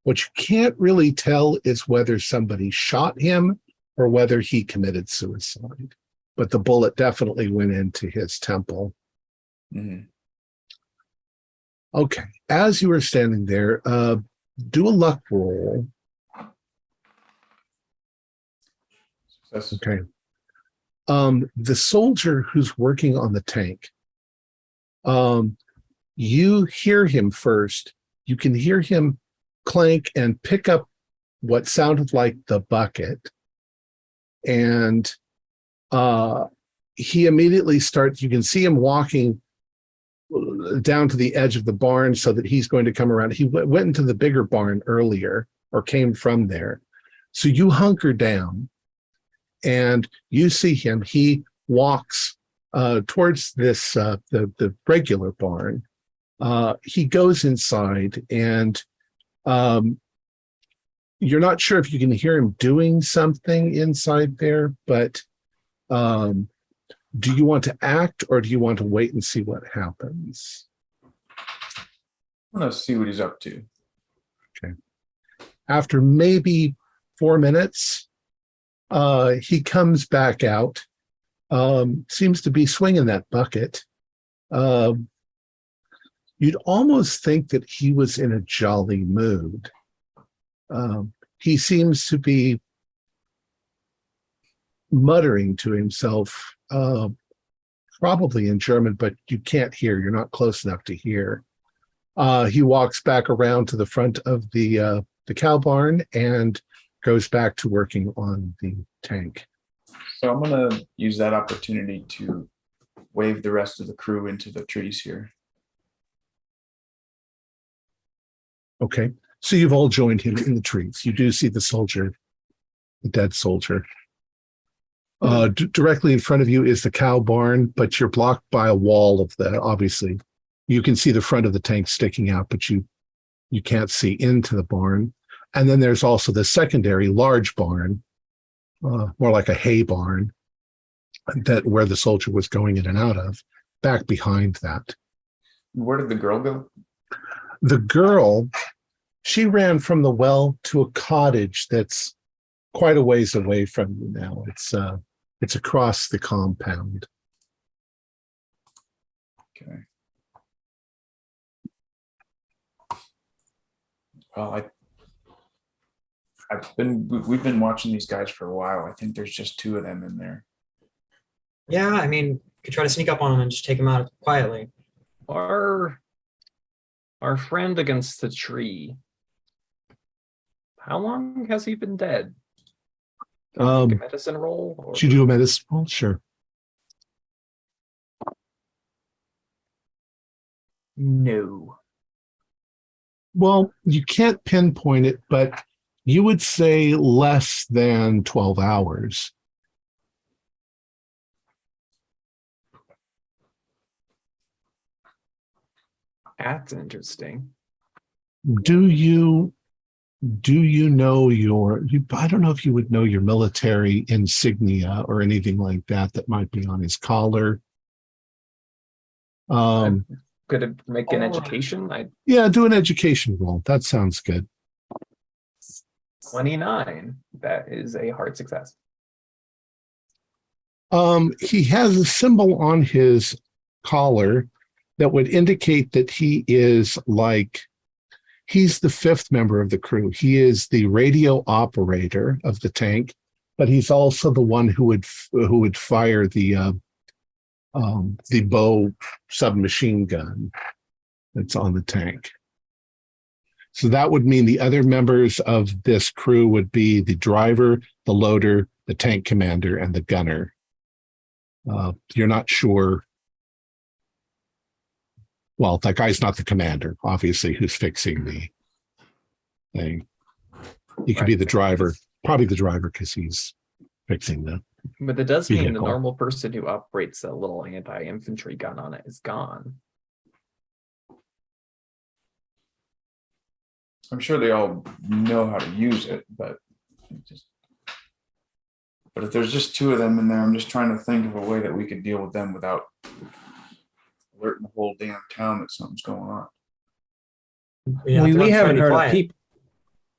What you can't really tell is whether somebody shot him or whether he committed suicide. But the bullet definitely went into his temple. Mhm. Okay, as you were standing there, do a luck roll. Success. Okay. The soldier who's working on the tank, you hear him first. You can hear him clank and pick up what sounded like the bucket. And he immediately starts, you can see him walking down to the edge of the barn so that he's going to come around. He went into the bigger barn earlier or came from there. So you hunker down and you see him. He walks towards this, the regular barn. He goes inside and you're not sure if you can hear him doing something inside there, but do you want to act or do you want to wait and see what happens? I'm going to see what he's up to. Okay. After maybe 4 minutes, he comes back out, seems to be swinging that bucket. You'd almost think that he was in a jolly mood. He seems to be muttering to himself, probably in German, but you can't hear. You're not close enough to hear. He walks back around to the front of the cow barn and goes back to working on the tank. So I'm going to use that opportunity to wave the rest of the crew into the trees here. Okay, so you've all joined him in the trees. You do see the soldier, the dead soldier. Directly in front of you is the cow barn, but you're blocked by a wall of that. Obviously, you can see the front of the tank sticking out, but you can't see into the barn. And then there's also the secondary large barn, more like a hay barn, that where the soldier was going in and out of. Back behind that, Where did the girl go? the girl, she ran from the well to a cottage that's quite a ways away from you now. It's across the compound. Okay. Well, we've been watching these guys for a while. I think there's just two of them in there. Yeah, I mean, you could try to sneak up on him and just take him out quietly. Our friend against the tree. How long has he been dead? Can I make a medicine roll? Or... Should you do a medicine roll? Sure. No. Well, you can't pinpoint it, but you would say less than 12 hours. That's interesting. Do you know I don't know if you would know your military insignia or anything like that might be on his collar. Could it make an education? Yeah, do an education roll. That sounds good. 29. That is a hard success. He has a symbol on his collar that would indicate that he is like, he's the fifth member of the crew. He is the radio operator of the tank, but he's also the one who would fire the bow submachine gun that's on the tank. So that would mean the other members of this crew would be the driver, the loader, the tank commander, and the gunner. You're not sure. Well, that guy's not the commander, obviously, who's fixing the thing. He could be the driver, probably the driver, because he's fixing the. But it does mean the vehicle. normal person who operates a little anti-infantry gun on it is gone. I'm sure they all know how to use it, but if there's just two of them in there, I'm just trying to think of a way that we could deal with them without alerting the whole damn town that something's going on. You know, we everyone's trying to haven't be heard a quiet. peep.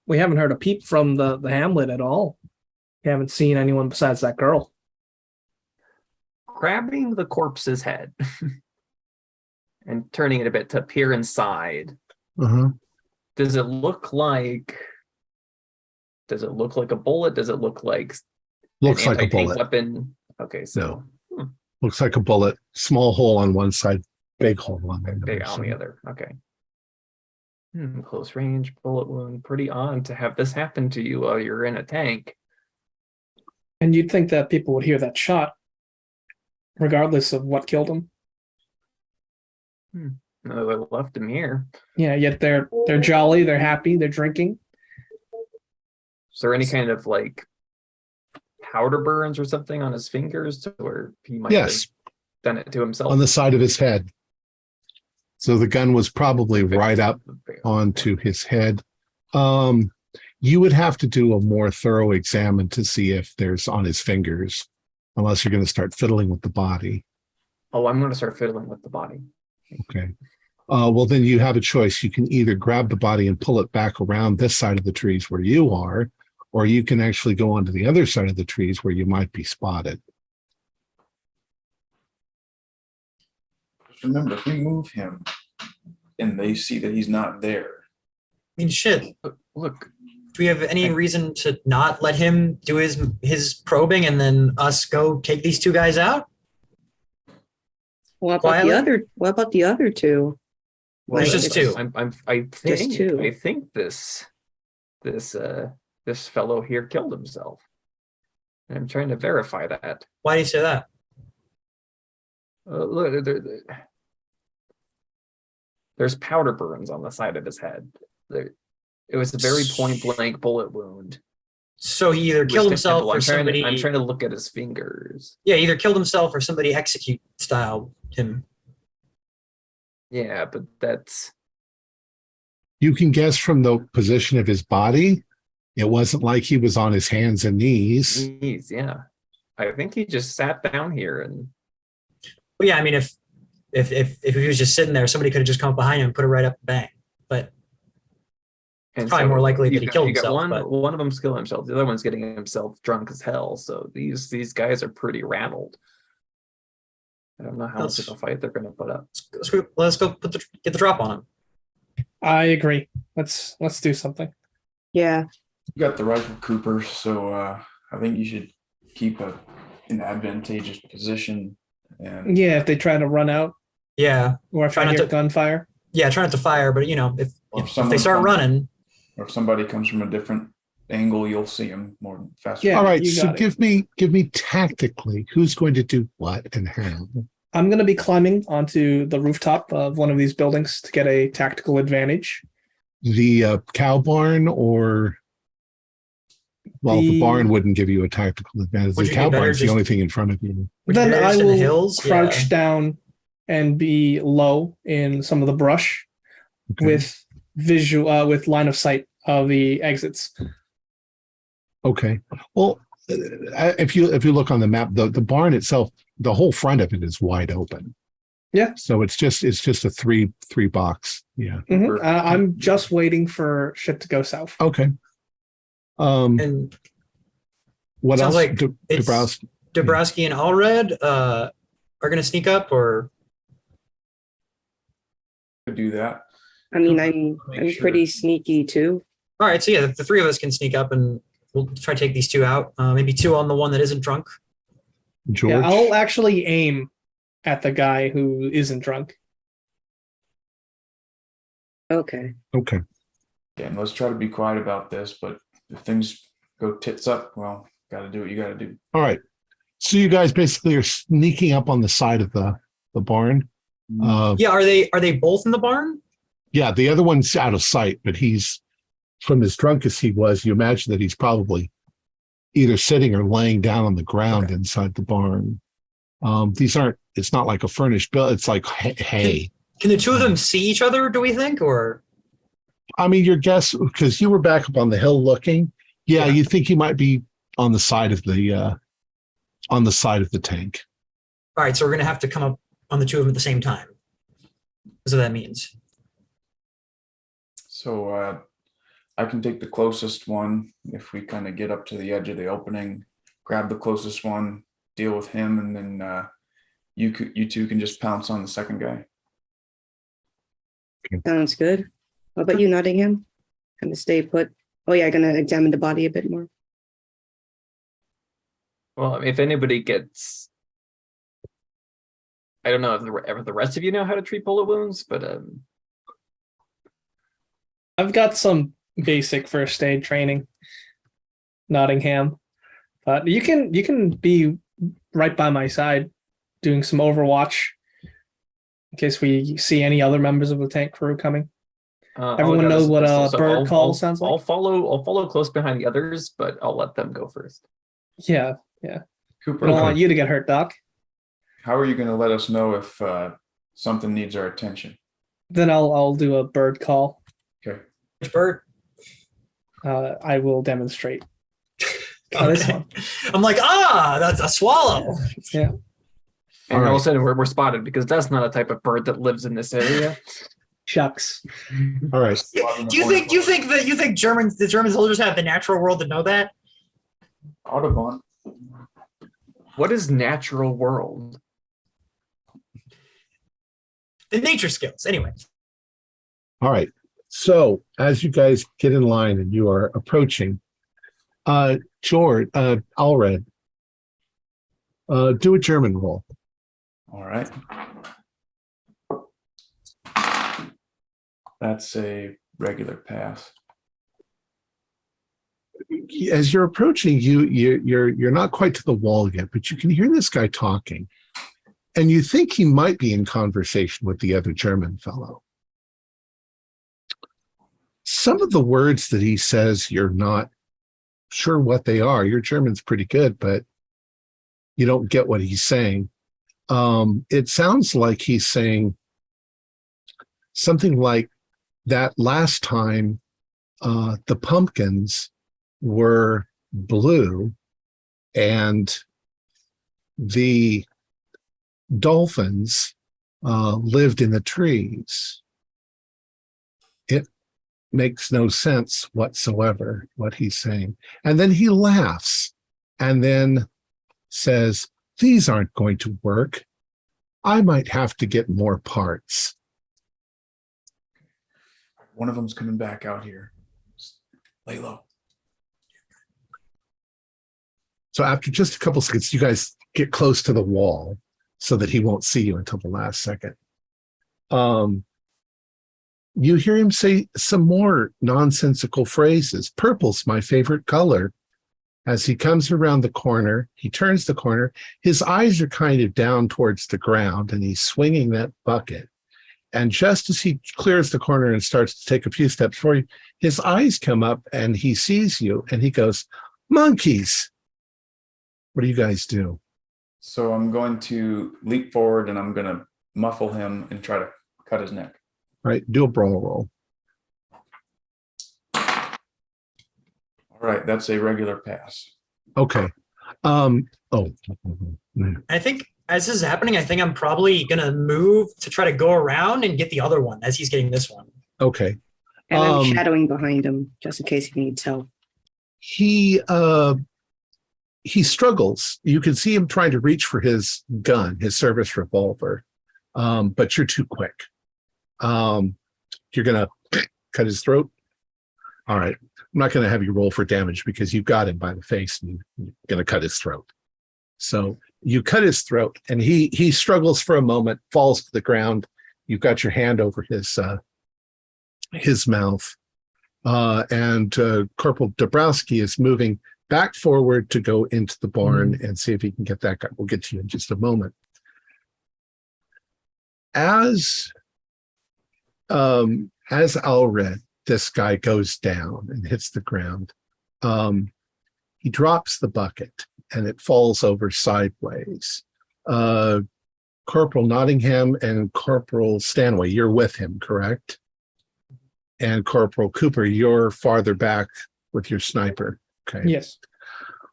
We haven't heard a peep from the hamlet at all. We haven't seen anyone besides that girl. Grabbing the corpse's head and turning it a bit to peer inside. Uh-huh. Does it look like a bullet? Does it look like Looks an like a anti-tank bullet. weapon? Okay, so Looks like a bullet. Small hole on one side, big hole on the big other. on the other. Okay. Close range bullet wound. Pretty odd to have this happen to you while you're in a tank. And you'd think that people would hear that shot, regardless of what killed him. No, they left him here. Yeah, yet they're jolly, they're happy, they're drinking. Is there any kind of like powder burns or something on his fingers to where he might Yes, have done it to himself? on the side of his head. So the gun was probably right up onto his head. You would have to do a more thorough examine to see if there's on his fingers, unless you're going to start fiddling with the body. Oh, I'm going to start fiddling with the body. Okay. Well, then you have a choice. You can either grab the body and pull it back around this side of the trees where you are, or you can actually go onto the other side of the trees where you might be spotted. Just remember, if we move him and they see that he's not there, I mean, shit. Look, Do we have any reason to not let him do his probing and then us go take these two guys out? What about Quietly? What about the other two? well, There's just two. I think two. I think this fellow here killed himself. And I'm trying to verify that. Why do you say that? Look, there's powder burns on the side of his head. It was a very point blank bullet wound. So he either It was killed himself simple. or somebody. I'm trying to look at his fingers. Yeah, either killed himself or somebody execute style him. Yeah, but that's You can guess from the position of his body, it wasn't like he was on his hands and knees. knees. Yeah, I think he just sat down here and Well, yeah, I mean, if he was just sitting there, somebody could have just come up behind him and put it right up the bang. But probably more likely that he killed himself, but- One of them's killing himself. The other one's getting himself drunk as hell. So these guys are pretty rattled. I don't know how much of a fight they're going to put up. let's go get the drop on him. I agree. Let's do something. Yeah. you got the rifle, Cooper. So I think you should keep an advantageous position. And Yeah, if they try to run out Yeah, or if Try I not hear to- gunfire. yeah, try not to fire, but if Or if someone they start comes- running, or if somebody comes from a different angle, you'll see him more faster. Yeah. All right, you so got it. give me tactically who's going to do what and how. I'm going to be climbing onto the rooftop of one of these buildings to get a tactical advantage. The cow barn, or the The- barn wouldn't give you a tactical advantage. Would The you cow be better barn's the just- only thing in front of you. would you Then better I just in will the hills, crouch yeah. down and be low in some of the brush Okay. with with line of sight of the exits. Okay. Well, if you look on the map, the barn itself, the whole front of it is wide open. Yeah. So it's just a three box. Yeah. Mhm. I'm just waiting for shit to go south. Okay. And What sounds else? like it's- Dabrowski. Dabrowski and Allred are going to sneak up, or Could do that. I mean, I'm Make sure. pretty sneaky too. All right, so yeah, the three of us can sneak up and we'll try to take these two out. Maybe two on the one that isn't drunk. George. Yeah, I'll actually aim at the guy who isn't drunk. Okay. Okay. Yeah, and let's try to be quiet about this. But if things go tits up, well, got to do what you got to do. All right. So you guys basically are sneaking up on the side of the barn. Yeah, are they both in the barn? Yeah, the other one's out of sight, but he's, from as drunk as he was, you imagine that he's probably either sitting or laying down on the ground inside the barn. It's not like a furnished bill. It's like hay. Can the two of them see each other, do we think? Or I mean, your guess, because you were back up on the hill looking. Yeah, you think he might be on the side of the tank. all right, so we're gonna have to come up on the two of them at the same time. That's what that means. So I can take the closest one if we kind of get up to the edge of the opening, grab the closest one, deal with him, and then you two can just pounce on the second guy. Sounds good. What about you, Nottingham? Gonna stay put. Oh yeah, gonna examine the body a bit more. Well, if anybody gets, I don't know if the rest of you know how to treat bullet wounds, but I've got some basic first aid training, Nottingham, but you can be right by my side doing some overwatch in case we see any other members of the tank crew coming. Everyone knows what a bird call sounds like. I'll follow close behind the others, but I'll let them go first. Yeah. Cooper, I don't want you to get hurt, Doc. how are you going to let us know if something needs our attention? Then I'll do a bird call. Okay. Which bird? I will demonstrate. This one. I'm like, that's a swallow. Yeah. And All right. all of a sudden we're spotted because that's not a type of bird that lives in this area. Shucks. All right. Do you think the German soldiers have the natural world to know that? Audubon. What is natural world? The nature skills. Anyway. All right. So as you guys get in line and you are approaching, George, Alred, do a German roll. All right. That's a regular pass. As you're approaching, you're not quite to the wall yet, but you can hear this guy talking, and you think he might be in conversation with the other German fellow. Some of the words that he says, you're not sure what they are. Your German's pretty good, but you don't get what he's saying. It sounds like he's saying something like that last time the pumpkins were blue and the dolphins lived in the trees. It makes no sense whatsoever what he's saying. And then he laughs and then says, "These aren't going to work. I might have to get more parts." One of them's coming back out here. Just lay low. So after just a couple seconds, you guys get close to the wall so that he won't see you until the last second. You hear him say some more nonsensical phrases. "Purple's my favorite color." As he comes around the corner, he turns the corner. His eyes are kind of down towards the ground, and he's swinging that bucket. And just as he clears the corner and starts to take a few steps forward, his eyes come up, and he sees you, and he goes, "Monkeys!" What do you guys do? So I'm going to leap forward and I'm going to muffle him and try to cut his neck. All right, do a brawl roll. All right, that's a regular pass. Okay. I think as this is happening, I think I'm probably gonna move to try to go around and get the other one as he's getting this one. Okay. And I'm shadowing behind him just in case he needs help. He struggles. You can see him trying to reach for his gun, his service revolver, but you're too quick. You're going to cut his throat. All right. I'm not going to have you roll for damage because you've got him by the face and you're going to cut his throat. So you cut his throat and he struggles for a moment, falls to the ground. You've got your hand over his mouth. And Corporal Dabrowski is moving back forward to go into the barn and see if he can get that guy. We'll get to you in just a moment. As Alred, this guy goes down and hits the ground, he drops the bucket and it falls over sideways. Corporal Nottingham and Corporal Stanway, you're with him, correct? And Corporal Cooper, you're farther back with your sniper. Okay. Yes.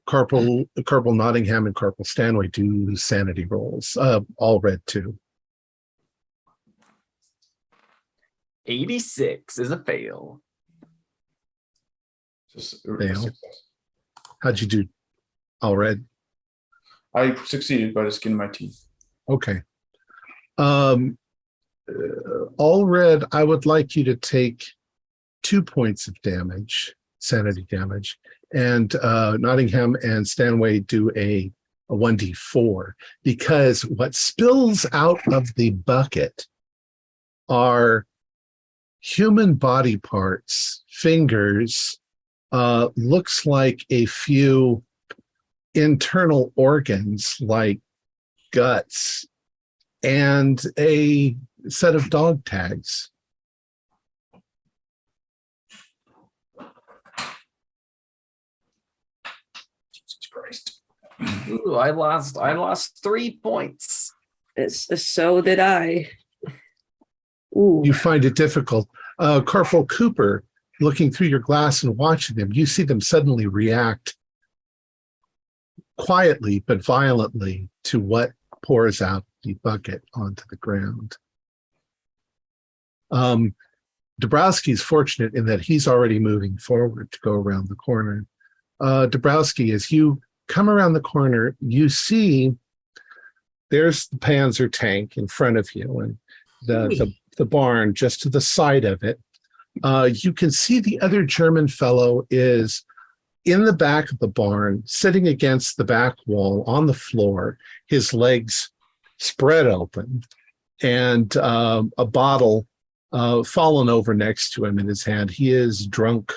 Corporal Nottingham and Corporal Stanway do sanity rolls. All red too. 86 is a fail. Fail. How'd you do? All red. I succeeded by the skin of my teeth. Okay. All red, I would like you to take 2 points of damage, sanity damage, and Nottingham and Stanway do a 1d4, because what spills out of the bucket are human body parts, fingers, looks like a few internal organs like guts, and a set of dog tags. Jesus Christ. Ooh, I lost 3 points. So did I. Ooh. You find it difficult. Corporal Cooper, looking through your glass and watching them, you see them suddenly react quietly but violently to what pours out the bucket onto the ground. Dabrowski's fortunate in that he's already moving forward to go around the corner. Dabrowski, as you come around the corner, you see there's the Panzer tank in front of you and the barn just to the side of it. You can see the other German fellow is in the back of the barn, sitting against the back wall on the floor, his legs spread open, and a bottle fallen over next to him in his hand. He is drunk,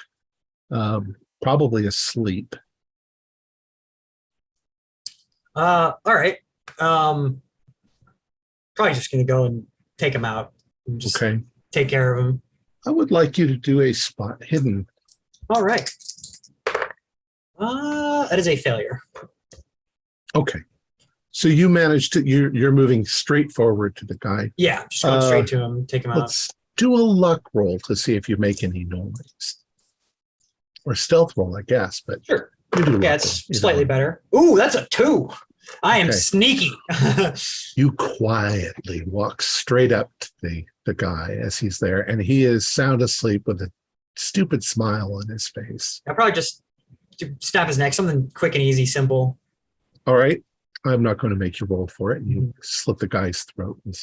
probably asleep. All right. Probably just going to go and take him out and just Okay. take care of him. I would like you to do a spot hidden. All right. That is a failure. Okay. So you managed to, you're moving straight forward to the guy. Yeah, just going straight to him, take him out. Let's do a luck roll to see if you make any noise. Or stealth roll, I guess, but Sure. you do Yeah, luck it's roll. slightly better. Ooh, that's a 2. I am Okay. sneaky. You quietly walk straight up to the guy as he's there, and he is sound asleep with a stupid smile on his face. I'll probably just snap his neck, something quick and easy, simple. All right. I'm not going to make you roll for it. You slit the guy's throat. And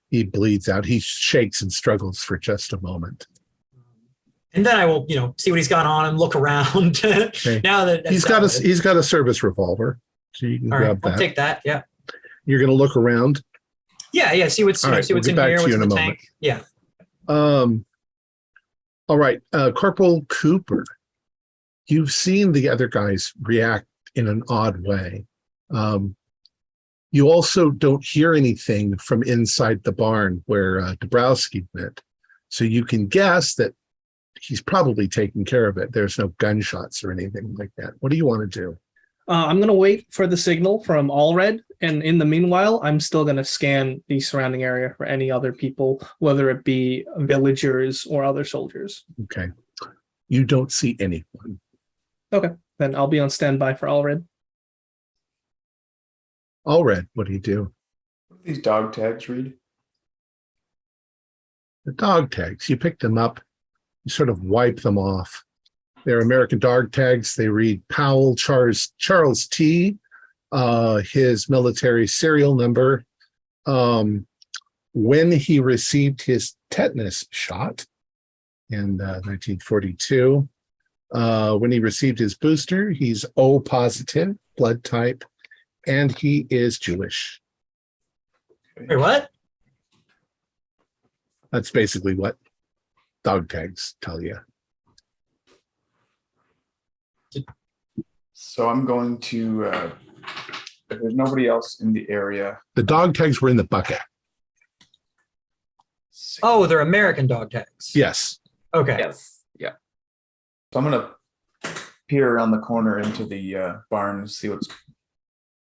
he bleeds out. He shakes and struggles for just a moment. And then I will, see what he's got on and look around. Okay. Now that He's got a service revolver. So you can all right, grab that. I'll take that. Yeah. You're going to look around. Yeah. See what's, All right, see what's we'll in get back here. to What's you in in the a tank. Yeah. All right. Corporal Cooper, you've seen the other guys react in an odd way. You also don't hear anything from inside the barn where Dabrowski went. So you can guess that he's probably taking care of it. There's no gunshots or anything like that. What do you want to do? I'm going to wait for the signal from All Red. And in the meanwhile, I'm still going to scan the surrounding area for any other people, whether it be villagers or other soldiers. Okay. You don't see anyone. Okay. Then I'll be on standby for All Red. All red, what do you do? What do these dog tags read? The dog tags, you pick them up, you sort of wipe them off. They're American dog tags. They read Powell Charles T, his military serial number, when he received his tetanus shot in 1942. When he received his booster, he's O positive blood type, and he is Jewish. Wait, what? That's basically what dog tags tell you. So I'm going to, if there's nobody else in the area. The dog tags were in the bucket. Oh, they're American dog tags. Yes. Okay. Yes. Yeah. So I'm going to peer around the corner into the barn and see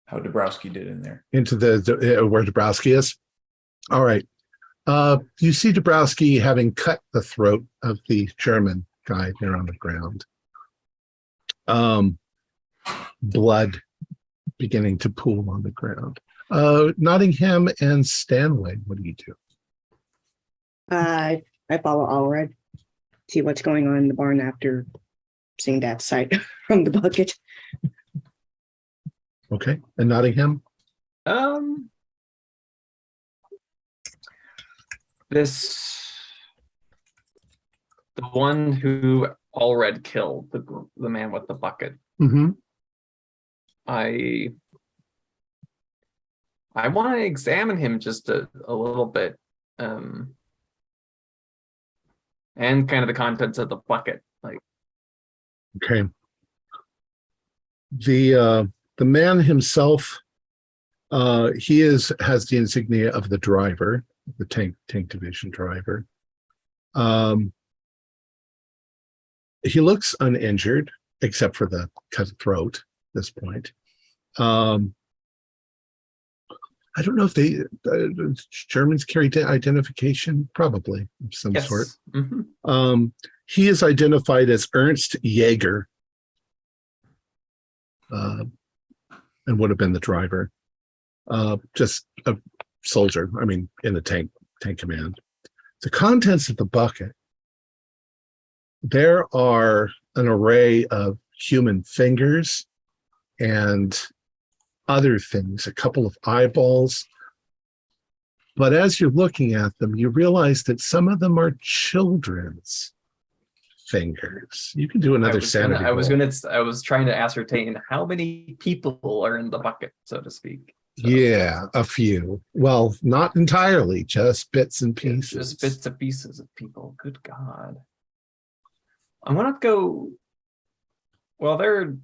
how Dabrowski did in there. Into the where Dabrowski is. All right. You see Dabrowski having cut the throat of the German guy there on the ground. Blood beginning to pool on the ground. Nottingham and Stanway, what do you do? I follow Allred, see what's going on in the barn after seeing that sight from the bucket. Okay. And Nottingham? The one who Allred killed, the man with the bucket. Mm-hmm. I want to examine him just a little bit, and kind of the contents of the bucket. Like, Okay. The man himself, he has the insignia of the driver, the tank division driver. He looks uninjured, except for the cut throat at this point. I don't know if Germans carry identification, probably of some yes. sort. Mm-hmm. He is identified as Ernst Jaeger, and would have been the driver. Just a soldier, in the tank command. The contents of the bucket, there are an array of human fingers and other things, a couple of eyeballs. But as you're looking at them, you realize that some of them are children's fingers. You can do another sanity roll. I was trying to ascertain how many people are in the bucket, so to speak. So, yeah, a few. Well, not entirely, just bits and pieces. Just bits and pieces of people. Good God. I want to go. Well, they're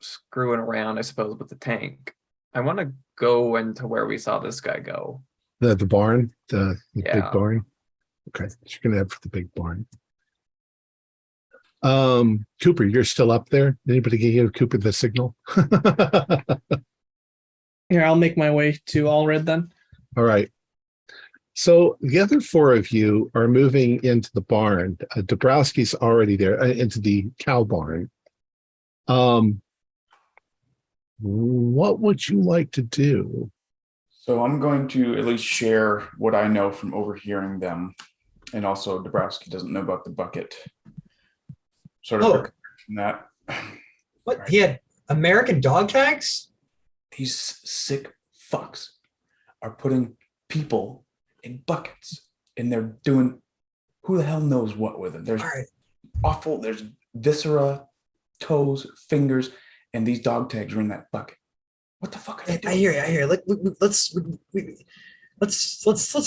screwing around, I suppose, with the tank. I want to go into where we saw this guy go. The barn, the Yeah. big barn. Okay, you're gonna have the big barn. Cooper, you're still up there. Anybody give Cooper the signal? Here, I'll make my way to Allred then. All right. So the other four of you are moving into the barn. Dabrowski's already there, into the cow barn. What would you like to do? So I'm going to at least share what I know from overhearing them. And also Dabrowski doesn't know about the bucket. Sort of from that. What? He had American dog tags? These sick fucks are putting people in buckets and they're doing who the hell knows what with them. There's awful, there's viscera, toes, fingers, and these dog tags are in that bucket. What the fuck are they doing? I hear. Let's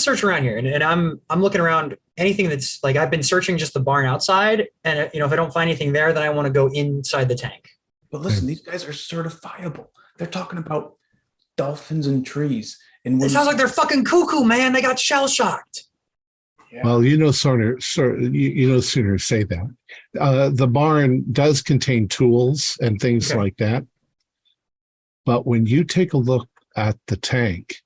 search around here, and I'm looking around anything that's like I've been searching just the barn outside, and if I don't find anything there, then I want to go inside the tank. But listen, these guys are certifiable. They're talking about dolphins and trees. And it sounds like they're fucking cuckoo, man. They got shell shocked. Yeah. Well, sooner say that. The barn does contain tools and things like that. But when you take a look at the tank,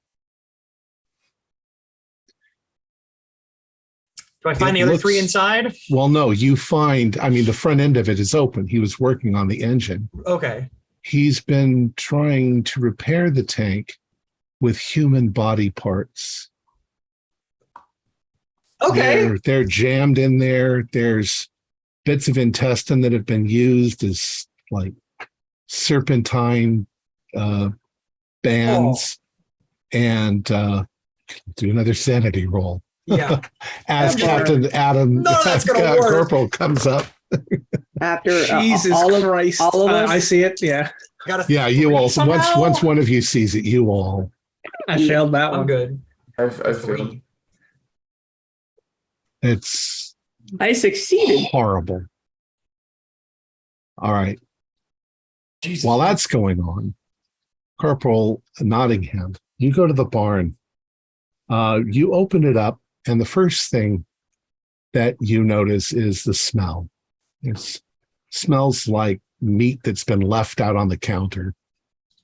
do I find the other three inside? Well, no, you find, the front end of it is open. He was working on the engine. Okay. He's been trying to repair the tank with human body parts. Okay. They're jammed in there. There's bits of intestine that have been used as like serpentine bands and Do another sanity roll. Yeah. As After- Captain Adam, None of that's gonna as work. Corporal comes up. After Jesus all of Christ. all of us? I see it. Yeah. Got a Yeah, you three all. somehow? Once one of you sees it, you all. I Yeah, failed that I'm one. good. I've failed. Three. It's I succeeded. horrible. All right. Jesus. While that's going on, Corporal Nottingham, you go to the barn. You open it up, and the first thing that you notice is the smell. It smells like meat that's been left out on the counter.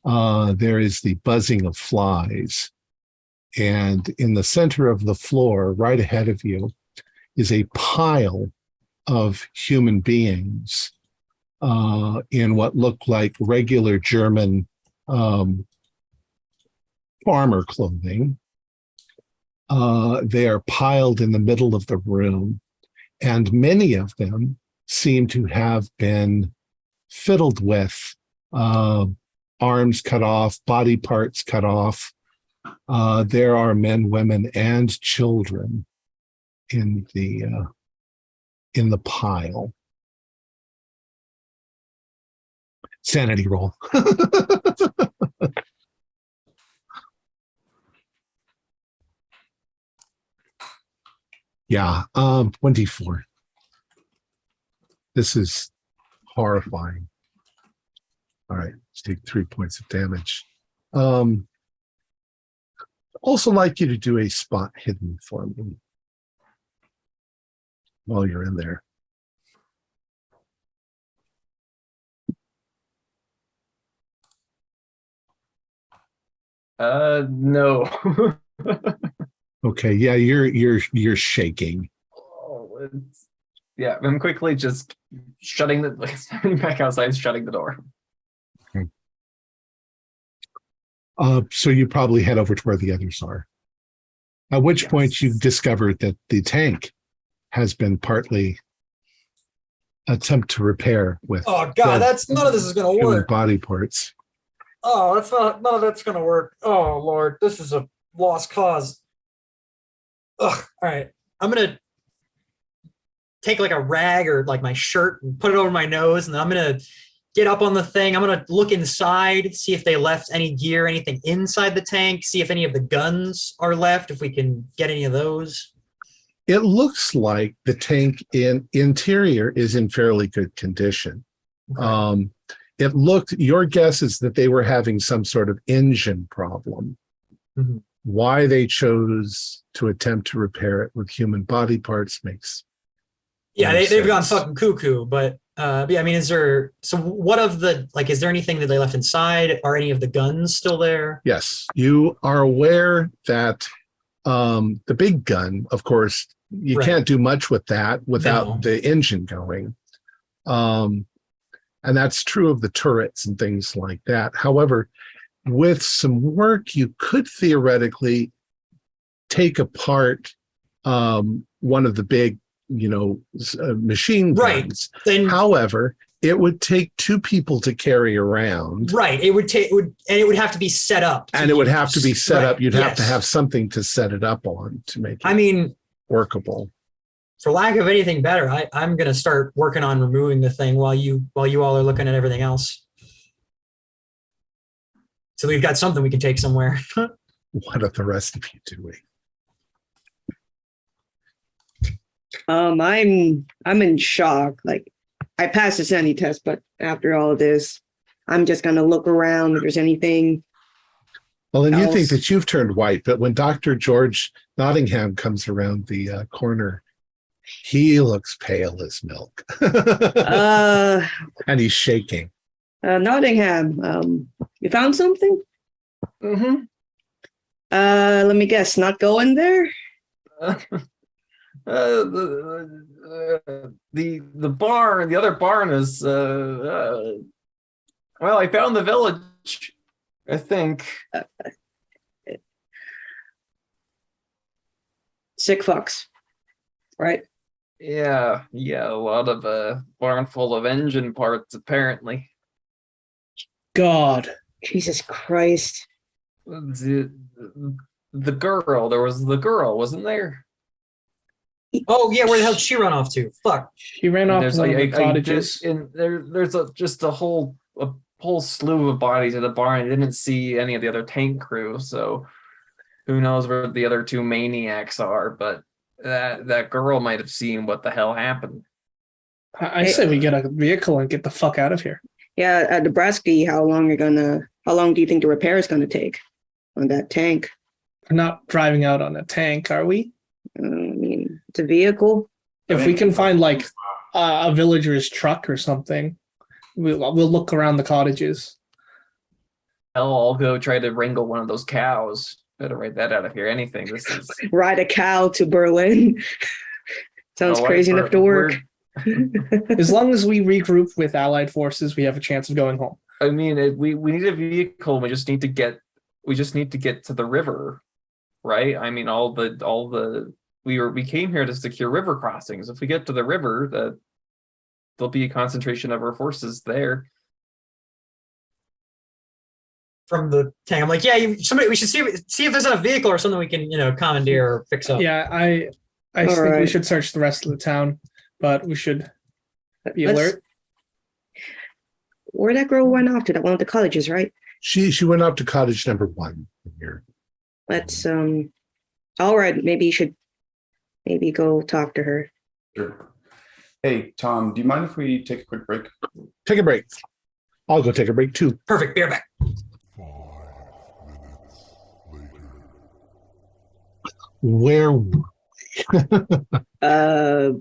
There is the buzzing of flies. And in the center of the floor, right ahead of you, is a pile of human beings in what look like regular German farmer clothing. They are piled in the middle of the room, and many of them seem to have been fiddled with, arms cut off, body parts cut off. There are men, women, and children in the pile. Sanity roll. Yeah, 24. This is horrifying. All right, let's take 3 points of damage. Also like you to do a spot hidden for me while you're in there. No. Okay, yeah, you're shaking. Oh, yeah, I'm quickly just shutting stepping back outside, shutting the door. So you probably head over to where the others are. At which Yes. point you've discovered that the tank has been partly attempt to repair with Oh God, that's none of this is gonna human work. body parts. Oh, that's not none of that's gonna work. Oh Lord, this is a lost cause. Ugh. All right, I'm gonna take like a rag or like my shirt and put it over my nose, and then I'm gonna get up on the thing. I'm gonna look inside, see if they left any gear, anything inside the tank, see if any of the guns are left, if we can get any of those. It looks like the tank interior is in fairly good condition. Okay. Your guess is that they were having some sort of engine problem. Mhm. Why they chose to attempt to repair it with human body parts makes Yeah, no they've gone sense. fucking cuckoo, but yeah, I mean, is there is there anything that they left inside? Are any of the guns still there? Yes, you are aware that the big gun, of course, you Right. can't do much with that without No. the engine going. And that's true of the turrets and things like that. However, with some work, you could theoretically take apart one of the big, machine Right. guns. Then However, it would take two people to carry around. right, it would have to be set up. And it would have to be set up. Right, You'd have to yes. have something to set it up on to make it I mean, workable. for lack of anything better, I'm gonna start working on removing the thing while you all are looking at everything else. So we've got something we can take somewhere. What are the rest of you doing? I'm in shock. Like, I passed the sanity test, but after all of this, I'm just gonna look around if there's anything. Well, then you think else. that you've turned white, but when Dr. George Nottingham comes around the corner, he looks pale as milk. And he's shaking. Nottingham, you found something? Mm-hmm. Let me guess, not going there? The barn, the other barn is well, I found the village, I think. Sick fucks. Right? Yeah, a lot of barn full of engine parts apparently. God. Jesus Christ. the girl. There was the girl, wasn't there? Oh yeah, where the hell did she run off to? Fuck. She ran off There's to one of the cottages. there's just a whole slew of bodies at the barn. I didn't see any of the other tank crew, so who knows where the other two maniacs are? But that girl might have seen what the hell happened. I say we get a vehicle and get the fuck out of here. Yeah, at Nebraska, how long do you think the repair is gonna take on that tank? We're not driving out on a tank, are we? I mean, it's a vehicle. If we can find like a villager's truck or something, we'll look around the cottages. Hell, I'll go try to wrangle one of those cows. Better write that out of here. Anything. This is Ride a cow to Berlin. Sounds crazy enough to work. As long as we regroup with allied forces, we have a chance of going home. I mean, we need a vehicle. We just need to get to the river, right? I mean, we came here to secure river crossings. If we get to the river, there'll be a concentration of our forces there. From the tank, I'm like, yeah, we should see if there's a vehicle or something we can, commandeer or fix up. Yeah, I think we should search the rest of the town, but we should be alert. Where that girl went off to? That one of the colleges, right? She went up to cottage number 1 here. Let's all right, maybe you should go talk to her. Sure. Hey, Tom, do you mind if we take a quick break? Take a break. I'll go take a break too. Perfect. Be right back. 5 minutes later. Where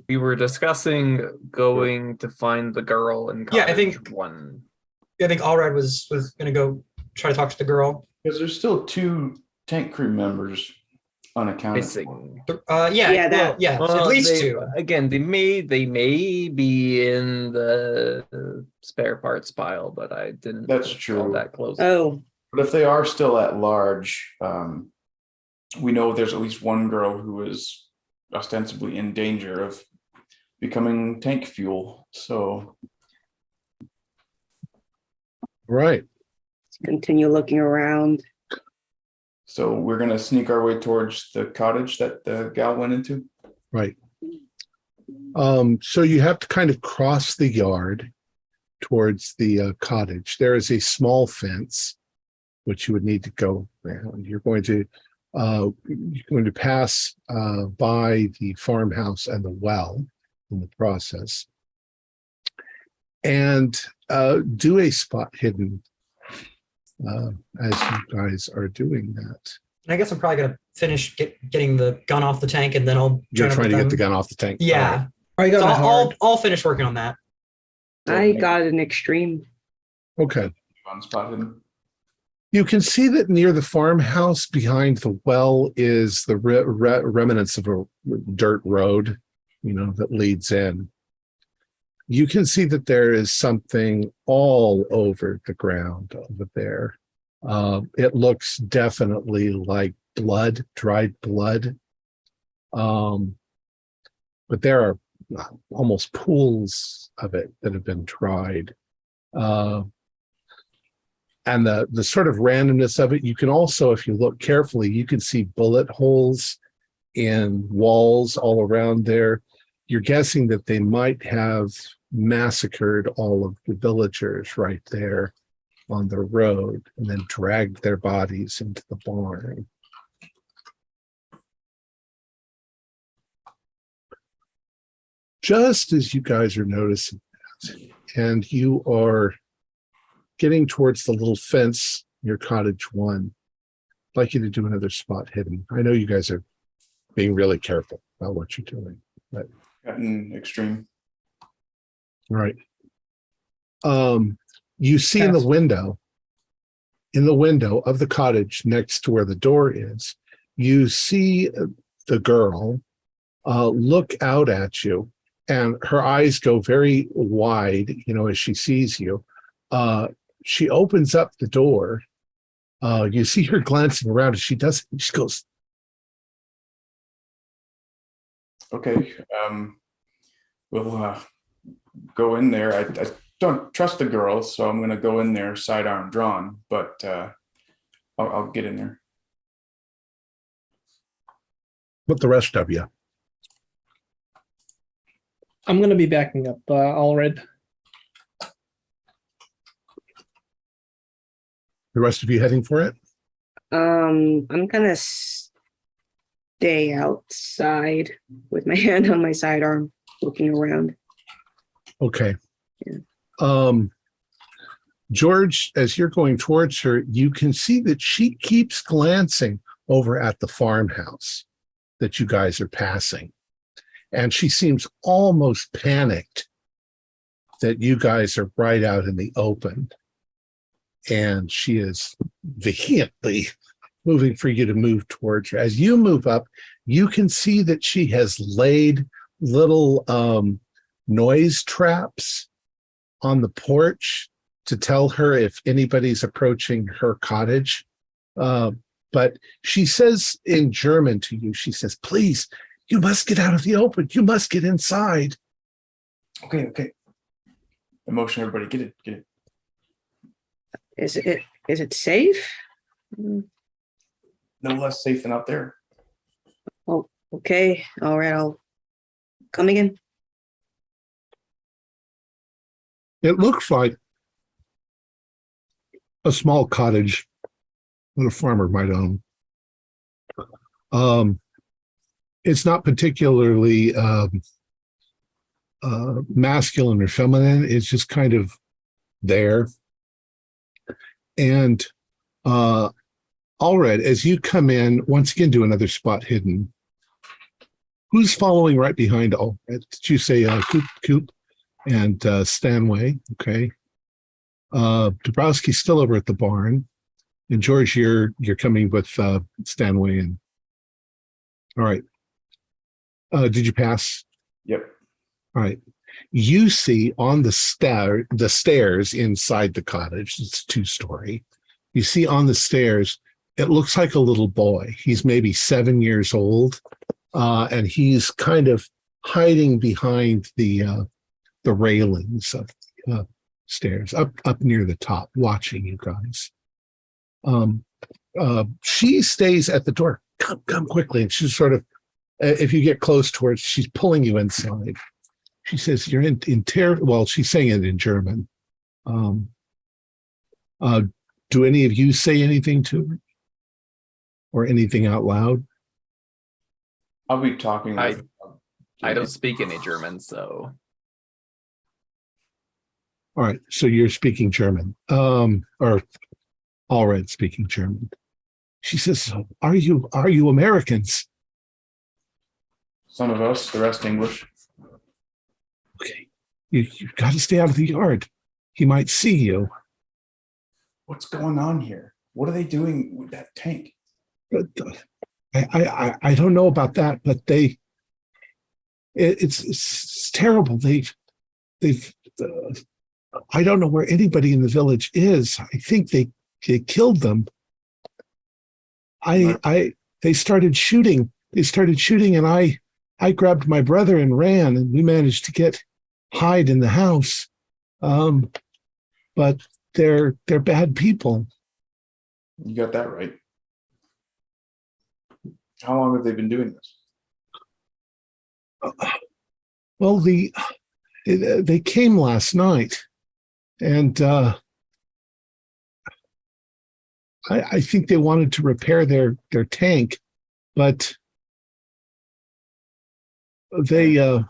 We were discussing going to find the girl in cottage Yeah, I think- 1. I think Allred was gonna go try to talk to the girl. Because there's still 2 tank crew members unaccounted for. Missing. Yeah, Well, at least they- 2. Again, they may be in the spare parts pile, but I didn't. That's look true. all that close. Oh, But if they are still at large, we know there's at least one girl who is ostensibly in danger of becoming tank fuel. So right. let's continue looking around. we're gonna sneak our way towards the cottage that the gal went into. Right. So you have to kind of cross the yard towards the cottage. There is a small fence which you would need to go around. You're going to pass by the farmhouse and the well in the process, and do a spot hidden as you guys are doing that. And I guess I'm probably gonna finish getting the gun off the tank, and then I'll You're join up trying with to get them. the gun off the tank. Yeah, I so got I'll finish working on that. I got an extreme. Okay. On spot hidden. You can see that near the farmhouse behind the well is the remnants of a dirt road, that leads in. You can see that there is something all over the ground over there. It looks definitely like blood, dried blood. But there are almost pools of it that have been dried. And the sort of randomness of it, you can also, if you look carefully, you can see bullet holes in walls all around there. You're guessing that they might have massacred all of the villagers right there on the road and then dragged their bodies into the barn. Just as you guys are noticing that, and you are getting towards the little fence near cottage 1, I'd like you to do another spot hidden. I know you guys are being really careful about what you're doing, but Gotten extreme. right. You see in the window of the cottage next to where the door is, you see the girl look out at you, and her eyes go very wide, as she sees you. She opens up the door. You see her glancing around, and she goes, Okay. We'll go in there. I don't trust the girl, so I'm going to go in there sidearm drawn, but I'll get in there. But the rest of you, I'm going to be backing up Allred. the rest of you heading for it? I'm gonna stay outside with my hand on my sidearm, looking around. Okay. Yeah. George, as you're going towards her, you can see that she keeps glancing over at the farmhouse that you guys are passing. And she seems almost panicked that you guys are right out in the open. And she is vehemently moving for you to move towards her. As you move up, you can see that she has laid little noise traps on the porch to tell her if anybody's approaching her cottage. But she says in German to you, she says, please, you must get out of the open. You must get inside. Okay. Emotion, everybody, get it. Is it safe? No less safe than out there. Oh, okay. All right, I'll come again. It looks like a small cottage that a farmer might own. It's not particularly masculine or feminine. It's just kind of there. And Allred, as you come in, once again, do another spot hidden. Who's following right behind Allred? Did you say Coop and Stanway? Okay. Dabrowski's still over at the barn. And George, you're coming with Stanway. And all right. Did you pass? Yep. All right. You see on the stairs inside the cottage, it's 2-story. You see on the stairs, it looks like a little boy. He's maybe 7 years old, and he's kind of hiding behind the railings of the stairs, up near the top, watching you guys. She stays at the door. Come quickly, and she's sort of, if you get close towards, she's pulling you inside. She says, you're in terror. Well, she's saying it in German. Do any of you say anything to her? Or anything out loud? I'll be talking with I don't speak any German, so. All right, so you're speaking German. Or Allred speaking German. She says, are you Americans? Some of us, the rest English. Okay, you've got to stay out of the yard. He might see you. What's going on here? What are they doing with that tank? I don't know about that, but it's terrible. They've I don't know where anybody in the village is. I think they killed them. They started shooting. And I grabbed my brother and ran, and we managed to hide in the house. But they're bad people. You got that right. How long have they been doing this? Well, they came last night, and I think they wanted to repair their tank, but they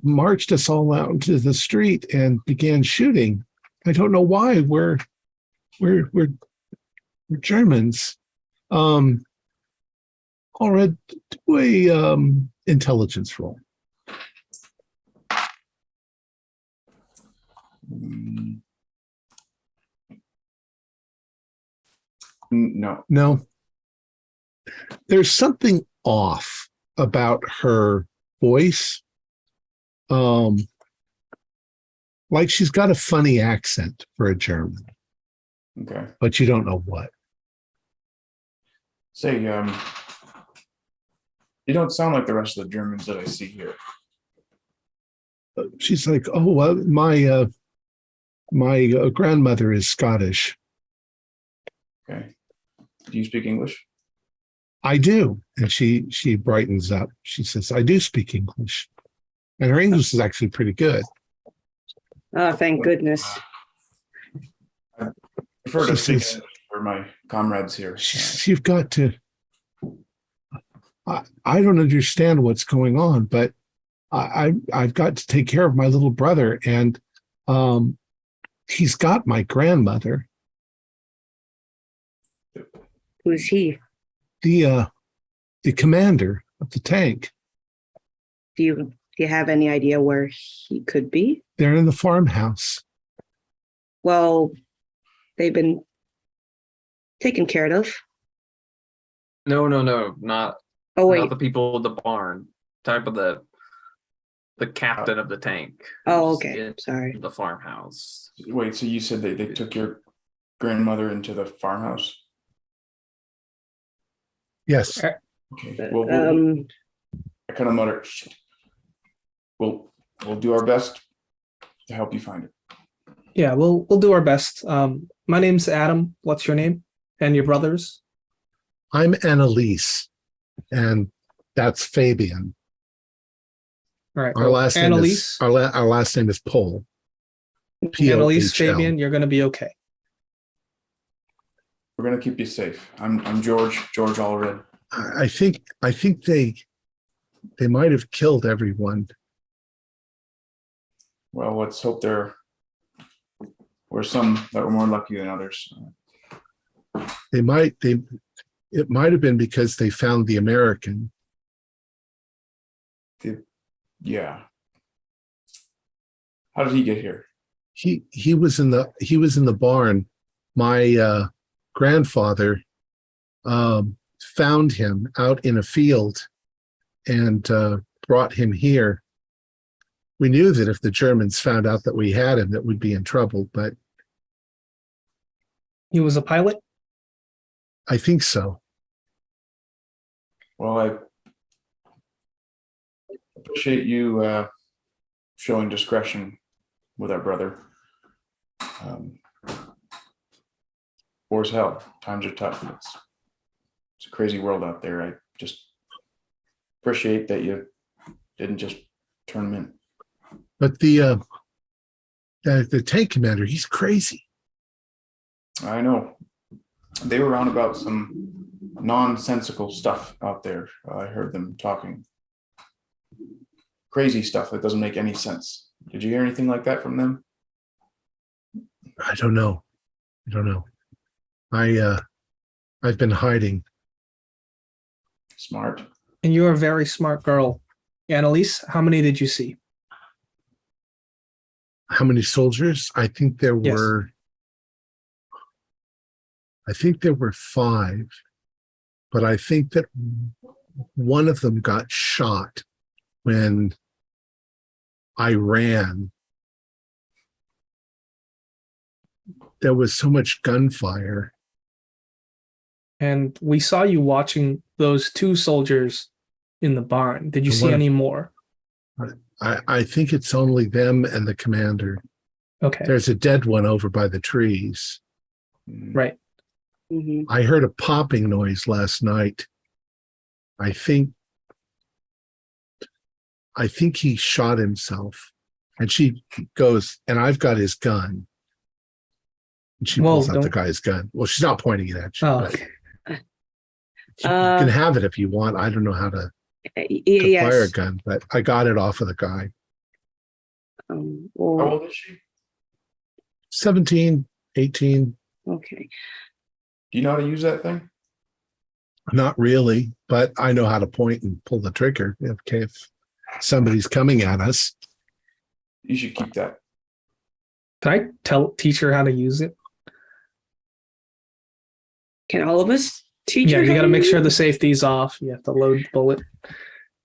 marched us all out into the street and began shooting. I don't know why. We're Germans. Allred, do a intelligence roll. No. There's something off about her voice. Like she's got a funny accent for a German. Okay. But you don't know what. Say, you don't sound like the rest of the Germans that I see here. She's like, oh, well, my grandmother is Scottish. Okay. Do you speak English? I do. And she brightens up. She says, I do speak English. And her English is actually pretty good. Oh, thank goodness. I prefer to She speak says- English for my comrades here. You've got to, I don't understand what's going on, but I've got to take care of my little brother, and he's got my grandmother, Who's he? the commander of the tank. Do you have any idea where he could be? They're in the farmhouse. Well, they've been taken care of. No, not Oh wait. not the people at the barn. Type of the captain of the tank. Oh, who's okay. in Sorry. the farmhouse. Wait, so you said they took your grandmother into the farmhouse? Yes. Okay. Well, I kind of mutter, shit. We'll do our best to help you find it. Yeah, we'll do our best. My name's Adam. What's your name? And your brother's? I'm Annalise, and that's Fabian. All right. Our last name is Annalise. our last name is Pole. Annalise, POHL. Fabian, you're gonna be okay. We're gonna keep you safe. I'm George Allred. I think they might have killed everyone. Well, let's hope there were some that were more lucky than others. It might have been because they found the American. Yeah. How did he get here? He was in the barn. My grandfather found him out in a field and brought him here. We knew that if the Germans found out that we had him, that we'd be in trouble, but He was a pilot? I think so. Well, I appreciate you showing discretion with our brother. War's hell. Times are tough. It's a crazy world out there. I just appreciate that you didn't just turn him in. But the tank commander, he's crazy. I know. They were on about some nonsensical stuff out there. I heard them talking. Crazy stuff that doesn't make any sense. Did you hear anything like that from them? I don't know. I've been hiding. Smart. And you're a very smart girl. Annalise, how many did you see? How many soldiers? I think there Yes. were 5, but I think that one of them got shot when I ran. There was so much gunfire. And we saw you watching those 2 soldiers in the barn. Did you The see one- any more? I think it's only them and the commander. Okay. There's a dead one over by the trees. Right. Mhm. I heard a popping noise last night. I think he shot himself. And she goes, and I've got his gun. And she Whoa, pulls out the don't- guy's gun. Well, she's not pointing it at you. Oh, but okay. you can have it if you want. I don't know how to fire a Yes. gun, but I got it off of the guy. How Well, old is she? 17, 18, okay. Do you know how to use that thing? not really, but I know how to point and pull the trigger. Okay, if somebody's coming at us. You should keep that. Can I teach her how to use it? Can all of us teach Yeah, her you how got to to make use sure it? the safety's off. You have to load the bullet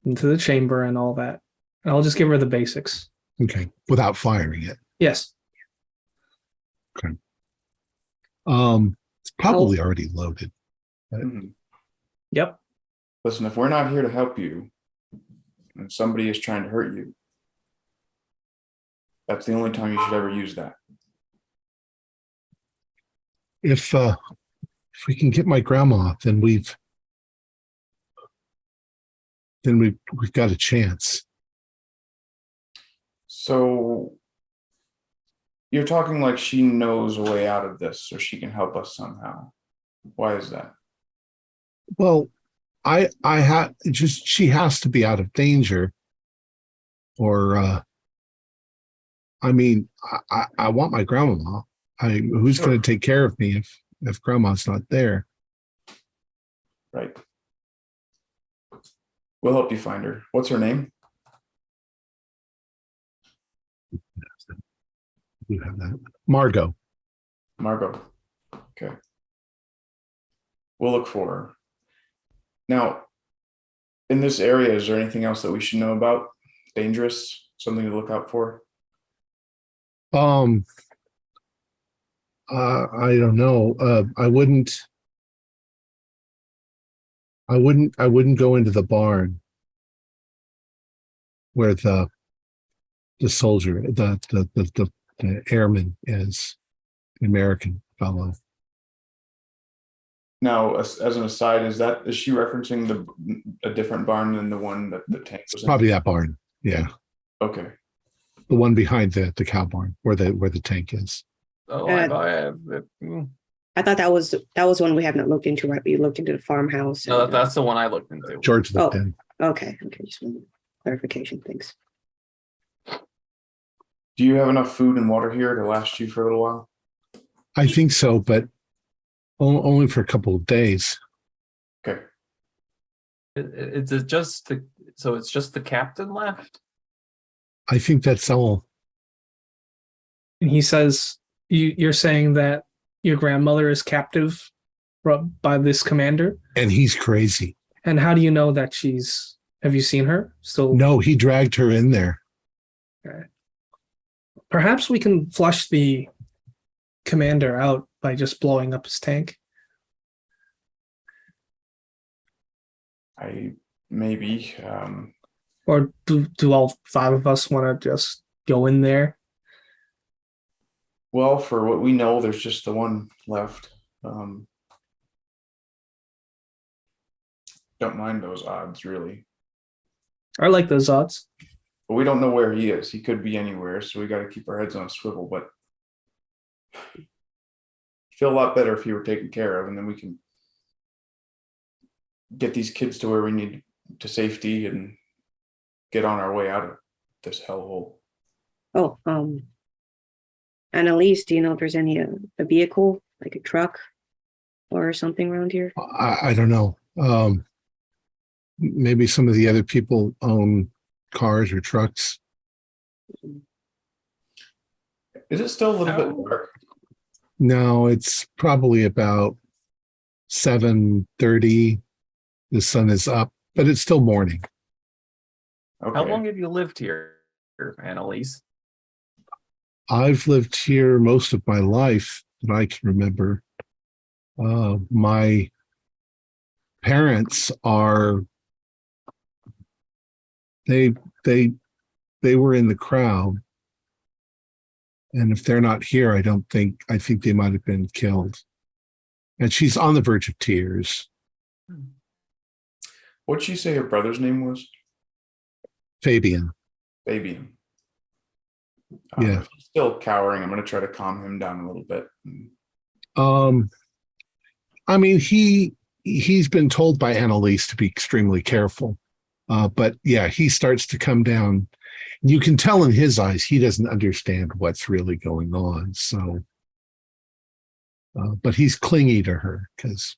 into the chamber and all that. I'll just give her the basics. Okay, without firing it. Yes. It's probably already loaded. Mhm. Yep. Listen, if we're not here to help you and somebody is trying to hurt you, that's the only time you should ever use that. If we can get my grandma, then we've then we've got a chance. So you're talking like she knows a way out of this, or she can help us somehow. Why is that? Well, she has to be out of danger, or I mean, I want my grandma. Who's Sure. going to take care of me if grandma's not there? Right. We'll help you find her. What's her name? You have that, Margot. Margot. Okay. We'll look for her. Now, in this area, is there anything else that we should know about? Dangerous? Something to look out for? I don't know. I wouldn't go into the barn where the soldier, the airman is, the American fellow. Now, as an aside, is she referencing a different barn than the one that the tank was in? Probably that barn. Yeah. Okay. The one behind the cow barn where the tank is. Oh, I thought that was one we haven't looked into, right? We looked into the farmhouse. no, and, that's the one I looked into. George looked in. okay. Just one clarification. Thanks. Do you have enough food and water here to last you for a little while? I think so, but only for a couple of days. Okay. It's just the captain left? I think that's all. And he says, you're saying that your grandmother is captive by this commander? And he's crazy. And how do you know that have you seen her? Still? No, he dragged her in there. Okay. Perhaps we can flush the commander out by just blowing up his tank. Maybe. Or do all five of us want to just go in there? Well, for what we know, there's just the one left. Don't mind those odds, really. I like those odds. But we don't know where he is. He could be anywhere, so we got to keep our heads on a swivel. But feel a lot better if he were taken care of, and then we can get these kids to where we need to safety and get on our way out of this hellhole. Oh, Annalise, do you know if there's any a vehicle, like a truck or something around here? I don't know. Maybe some of the other people own cars or trucks. Is it still a little bit dark? No, it's probably about 7:30. The sun is up, but it's still morning. Okay. How long have you lived here, Annalise? I've lived here most of my life that I can remember. My parents they were in the crowd, and if they're not here, I think they might have been killed. And she's on the verge of tears. What'd she say her brother's name was? Fabian. Fabian. Yeah. If he's still cowering, I'm going to try to calm him down a little bit. I mean, he's been told by Annalise to be extremely careful. But yeah, he starts to come down. You can tell in his eyes he doesn't understand what's really going on. So, but he's clingy to her because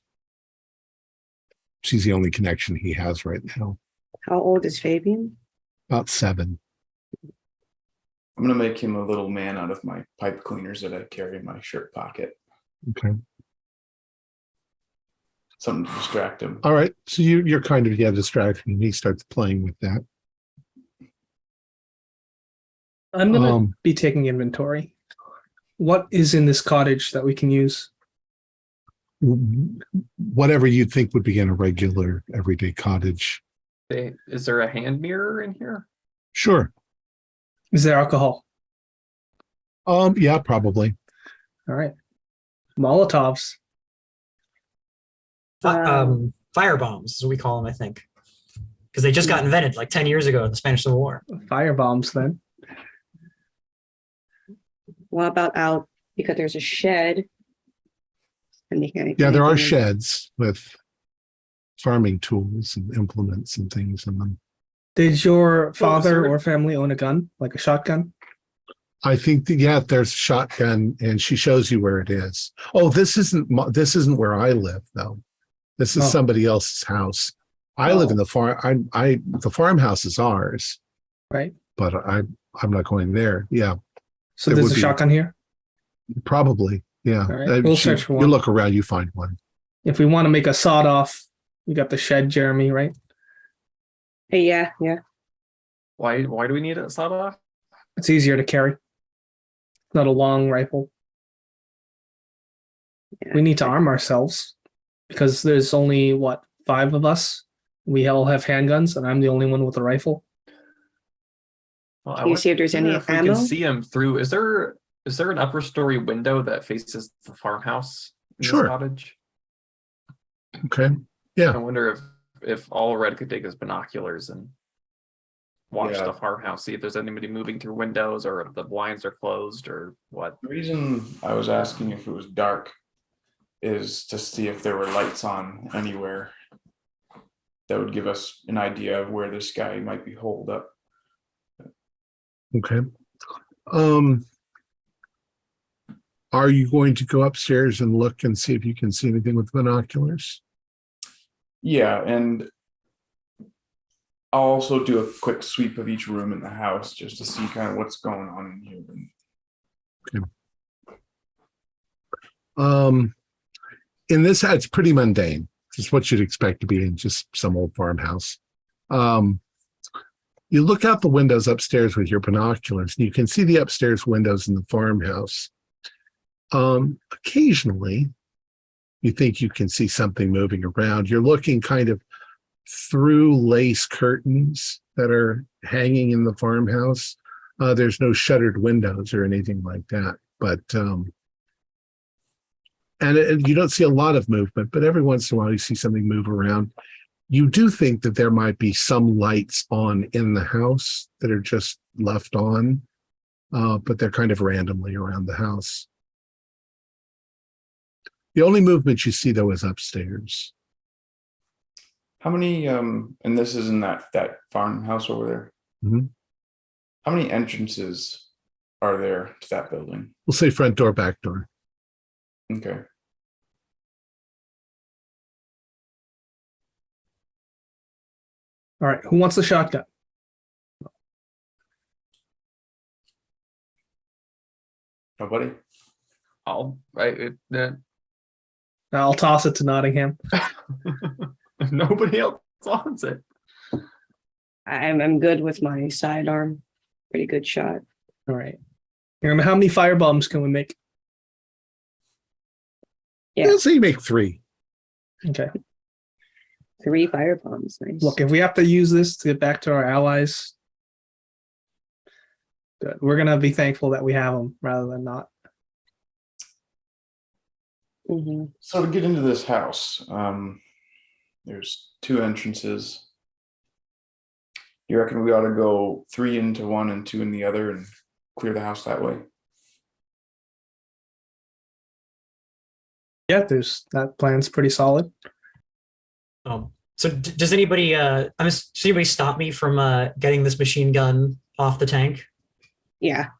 she's the only connection he has right now. How old is Fabian? About 7. I'm going to make him a little man out of my pipe cleaners that I carry in my shirt pocket. Okay. Something to distract him. All right. So you're kind of distracting, and he starts playing with that. I'm going to be taking inventory. What is in this cottage that we can use? Whatever you'd think would be in a regular everyday cottage. Is there a hand mirror in here? Sure. Is there alcohol? Yeah, probably. All right. Molotovs. Fire bombs, as we call them, I think. because they just got invented like 10 years ago in the Spanish Civil War. Fire bombs then. What about out? Because there's a shed. Yeah, there are sheds with farming tools and implements and things in them. Did your father sir. or family own a gun, like a shotgun? I think there's a shotgun, and she shows you where it is. Oh, this isn't where I live though. This is Oh. somebody else's house. I live in the farm. The farmhouse is ours, Right. but I'm not going there. Yeah, So There there's would a be. shotgun here. probably. Yeah, All right, we'll search for you one. look around, you find one. If we want to make a sawed off, we got the shed, Jeremy, right? Hey, yeah. Why do we need it sawed off? It's easier to carry. Not a long rifle. We need to arm ourselves because there's only 5 of us. We all have handguns, and I'm the only one with a rifle. Well, Can you see if there's any wonder if we ammo? can see him through. Is there an upper story window that faces the farmhouse in Sure. this cottage? Okay. I wonder if Allred could take his binoculars and watch Yeah. the farmhouse, see if there's anybody moving through windows or if the blinds are closed or what. The reason I was asking if it was dark is to see if there were lights on anywhere that would give us an idea of where this guy might be holed up. Okay. Are you going to go upstairs and look and see if you can see anything with binoculars? Yeah, and I'll also do a quick sweep of each room in the house just to see kind of what's going on in here. In this house, it's pretty mundane. It's what you'd expect to be in just some old farmhouse. You look out the windows upstairs with your binoculars, and you can see the upstairs windows in the farmhouse. Occasionally, you think you can see something moving around. You're looking kind of through lace curtains that are hanging in the farmhouse. There's no shuttered windows or anything like that, but and you don't see a lot of movement, but every once in a while you see something move around. You do think that there might be some lights on in the house that are just left on, but they're kind of randomly around the house. The only movement you see, though, is upstairs. How many, and this is in that farmhouse over there. Mhm. How many entrances are there to that building? We'll say front door, back door. Okay. All right, who wants the shotgun? Nobody? I'll I'll toss it to Nottingham. if nobody else wants it. I'm good with my sidearm. Pretty good shot. All right. How many fire bombs can we make? Yeah. Let's say you make 3. Okay. 3 fire bombs. Nice. Look, if we have to use this to get back to our allies, good. We're gonna be thankful that we have them rather than not. Mhm. So to get into this house, there's 2 entrances. You reckon we ought to go 3 into one and 2 in the other and clear the house that way? Yeah, that plan's pretty solid. So does anybody does anybody stop me from getting this machine gun off the tank? Yeah.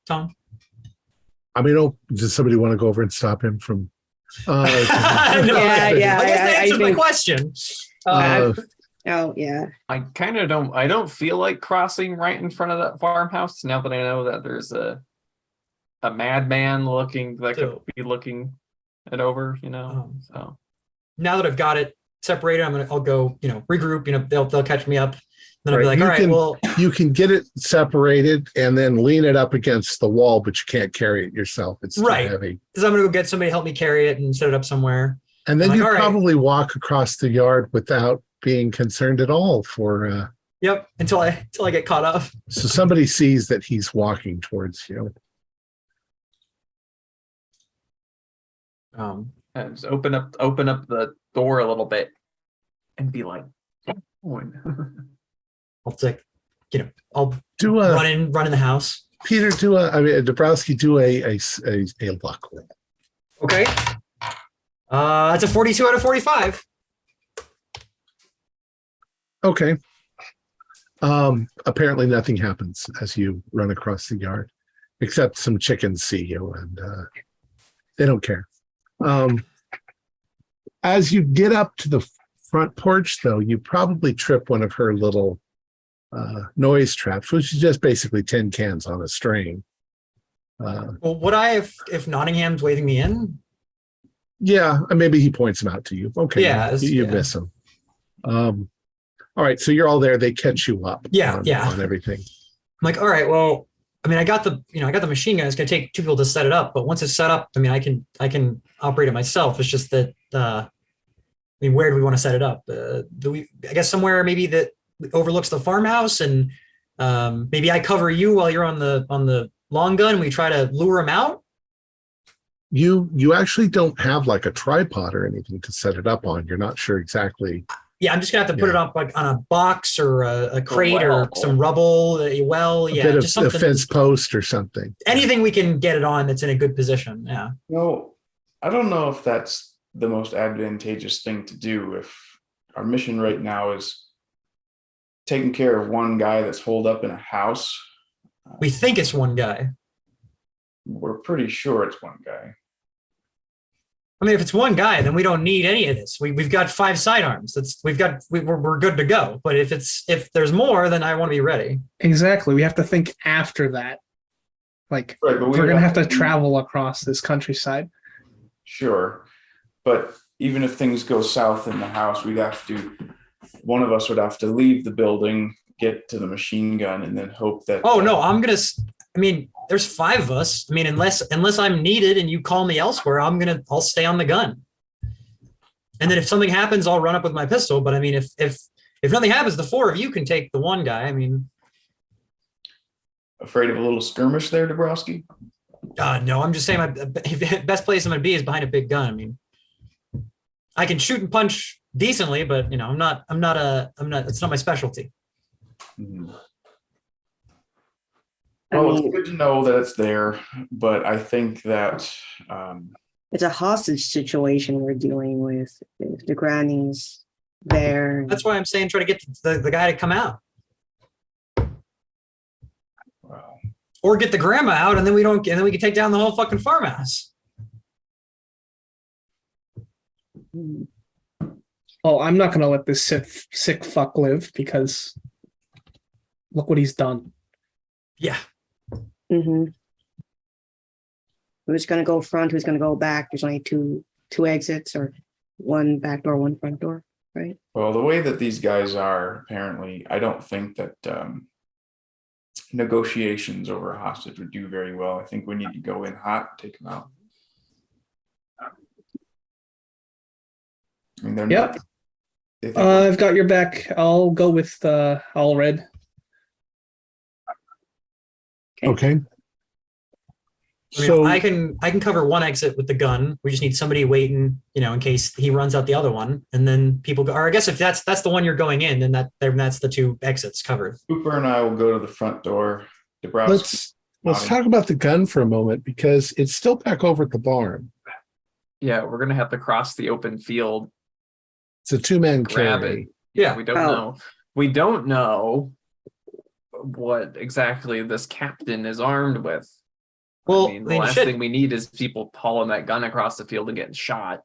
Tom? I mean, does somebody want to go over and stop him from? No, Yeah, I guess that I answers my think- question. Oh, yeah. I kind of don't feel like crossing right in front of that farmhouse now that I know that there's a madman could be looking it over, so. Now that I've got it separated, I'll go, regroup, they'll catch me up. Then I'll be Right, like, you all right, can- well, You can get it separated and then lean it up against the wall, but you can't carry it yourself. It's too Right. heavy. because I'm gonna go get somebody to help me carry it and set it up somewhere. And then I'm like, you all right. probably walk across the yard without being concerned at all for Yep, until I get caught up. so somebody sees that he's walking towards you. And just open up the door a little bit and be like, I'll take, I'll Do run in the house. Peter, Dabrowski, do a luck roll. Okay. That's a 42 out of 45. Okay. Apparently nothing happens as you run across the yard, except some chickens see you and they don't care. As you get up to the front porch, though, you probably trip one of her little noise traps, which is just basically tin cans on a string. Well, would I if Nottingham's waving me in? Yeah, and maybe he points them out to you. Okay, Yeah, you miss him. All right, so you're all there. They catch you up. On everything. I'm like, all right, well, I mean, I got the machine gun. It's gonna take 2 people to set it up, but once it's set up, I mean, I can operate it myself. It's just that, I mean, where do we want to set it up? I guess somewhere maybe that overlooks the farmhouse, and maybe I cover you while you're on the long gun. And we try to lure him out. You actually don't have like a tripod or anything to set it up on. You're not sure exactly. Yeah, I'm just gonna have to put it up like on a box or a crate or some rubble. A bit of just something, a fence post or something. Anything we can get it on that's in a good position. Yeah. No, I don't know if that's the most advantageous thing to do. If our mission right now is taking care of one guy that's holed up in a house. We think it's one guy. We're pretty sure it's one guy. I mean, if it's one guy, then we don't need any of this. We've got 5 sidearms. We're good to go. But if there's more, then I want to be ready. Exactly. We have to think after that. Like, right, but we're going to have to travel across this countryside. Sure. But even if things go south in the house, one of us would have to leave the building, get to the machine gun, and then hope that. Oh, no, there's 5 of us. I mean, unless I'm needed and you call me elsewhere, I'll stay on the gun. And then if something happens, I'll run up with my pistol. But I mean, if nothing happens, the 4 of you can take the one guy. I mean, afraid of a little skirmish there, Dabrowski? No, I'm just saying my best place I'm gonna be is behind a big gun. I mean, I can shoot and punch decently, but I'm not. It's not my specialty. Mm-hmm. Well, it's good to know that it's there, but I think that it's a hostage situation we're dealing with. If the granny's there. That's why I'm saying try to get the guy to come out. Wow. Or get the grandma out, and then we can take down the whole fucking farmhouse. Well, I'm not going to let this sick fuck live, because look what he's done. Yeah. Mm-hmm. Who's going to go front? Who's going to go back? There's only two exits, or one back door, one front door, right? Well, the way that these guys are, apparently, I don't think that negotiations over a hostage would do very well. I think we need to go in hot, take them out. I mean, they're Yep. Not. I've got your back. I'll go with Allred. Okay. I can cover one exit with the gun. We just need somebody waiting, in case he runs out the other one, and then people go. Or I guess if that's the one you're going in, then that's the 2 exits covered. Cooper and I will go to the front door. Dabrowski. Let's talk about the gun for a moment, because it's still back over at the barn. Yeah, we're gonna have to cross the open field. It's a 2-man Grab carry. it. Yeah, we don't know. We don't know what exactly this captain is armed with. Well, I mean, the last thing we need is people hauling that gun across the field and getting shot.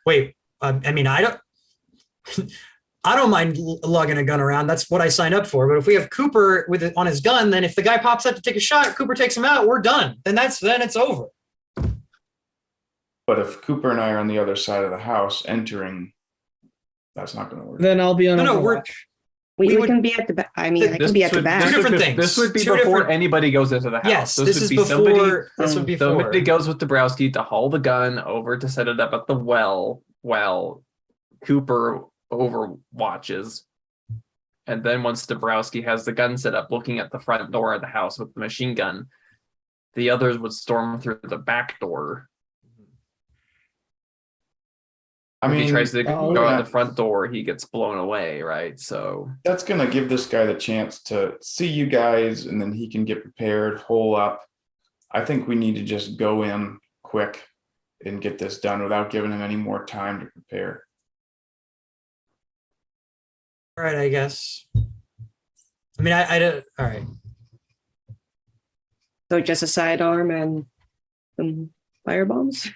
Wait, I don't mind lugging a gun around. That's what I signed up for. But if we have Cooper with it on his gun, then if the guy pops up to take a shot, Cooper takes him out. We're done. Then it's over. But if Cooper and I are on the other side of the house entering, that's not going to work. Then I'll be on Overwatch. We can be at the back. I mean, I can be at the back. Two different things. This would be before anybody goes into the house. Yes, this would be before. Somebody goes with Dabrowski to haul the gun over to set it up at the well while Cooper overwatches. And then once Dabrowski has the gun set up looking at the front door of the house with the machine gun, the others would storm through the back door. I If mean, he tries to oh, go out yeah. the front door, he gets blown away, right? So that's gonna give this guy the chance to see you guys, and then he can get prepared, hole up. I think we need to just go in quick and get this done without giving him any more time to prepare. All right, I guess. I mean, I don't. All right. So just a sidearm and some fire bombs.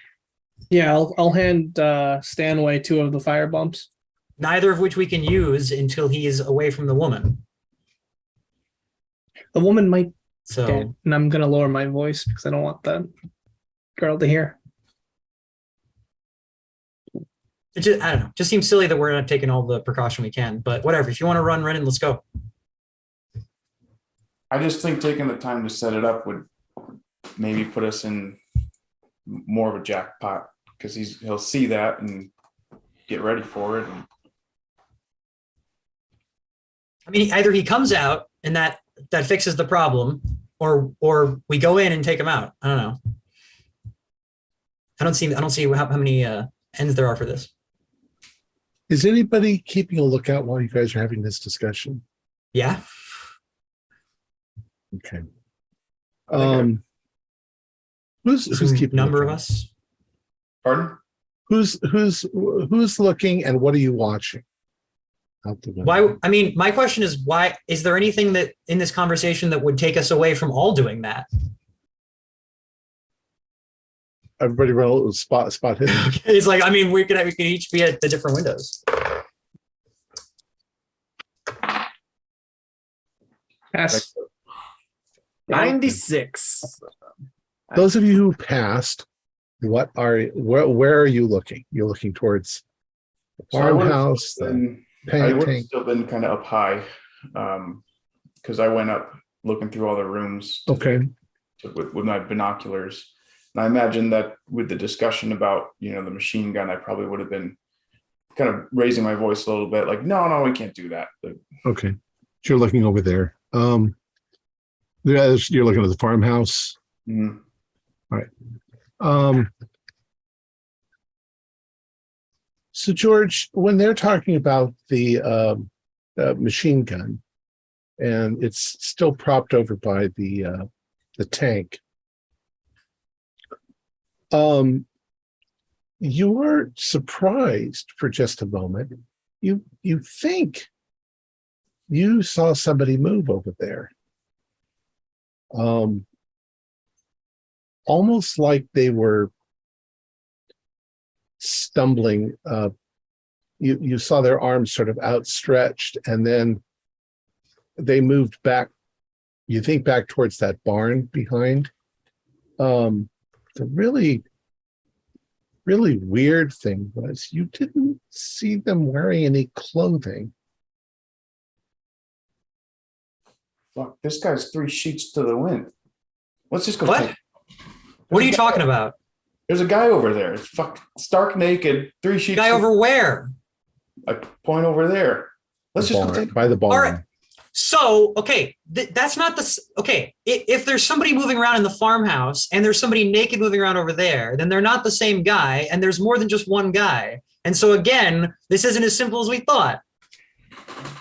Yeah, I'll hand Stanway 2 of the fire bombs. Neither of which we can use until he is away from the woman. The woman might So get, and I'm gonna lower my voice because I don't want that girl to hear. it just, I don't know. Just seems silly that we're not taking all the precaution we can. But whatever. If you want to run in, let's go. I just think taking the time to set it up would maybe put us in more of a jackpot, because he'll see that and get ready for it. I mean, either he comes out and that fixes the problem, or we go in and take him out. I don't know. I don't see how many ends there are for this. Is anybody keeping a lookout while you guys are having this discussion? Yeah. Okay. Who's keeping number of lookout? us? Pardon? Who's looking, and what are you watching? Out the window? Why? I mean, my question is, why is there anything that in this conversation that would take us away from all doing that? Everybody roll spot hit. It's like, I mean, we can each be at the different windows. Pass. 96. Those of you who passed, where are you looking? You're looking towards the So I would've farmhouse, still the been- I paint would have tank. still been kind of up high, because I went up looking through all the rooms Okay. with my binoculars. And I imagine that with the discussion about, the machine gun, I probably would have been kind of raising my voice a little bit, like, no, we can't do that. Okay. So you're looking over there. You're looking at the farmhouse. Mhm. So George, when they're talking about the machine gun, and it's still propped over by the tank, you are surprised for just a moment. You think you saw somebody move over there. Almost like they were stumbling. You saw their arms sort of outstretched, and then they moved back. You think back towards that barn behind. The really weird thing was you didn't see them wearing any clothing. Fuck, this guy's 3 sheets to the wind. Let's just go. What? What are you talking about? There's a guy over there. It's stark naked, 3 sheets. Guy over where? I point over there. Let's The just go barn, take. by the barn. All right. So, okay, that's not the okay. If there's somebody moving around in the farmhouse and there's somebody naked moving around over there, then they're not the same guy, and there's more than just one guy. And so again, this isn't as simple as we thought.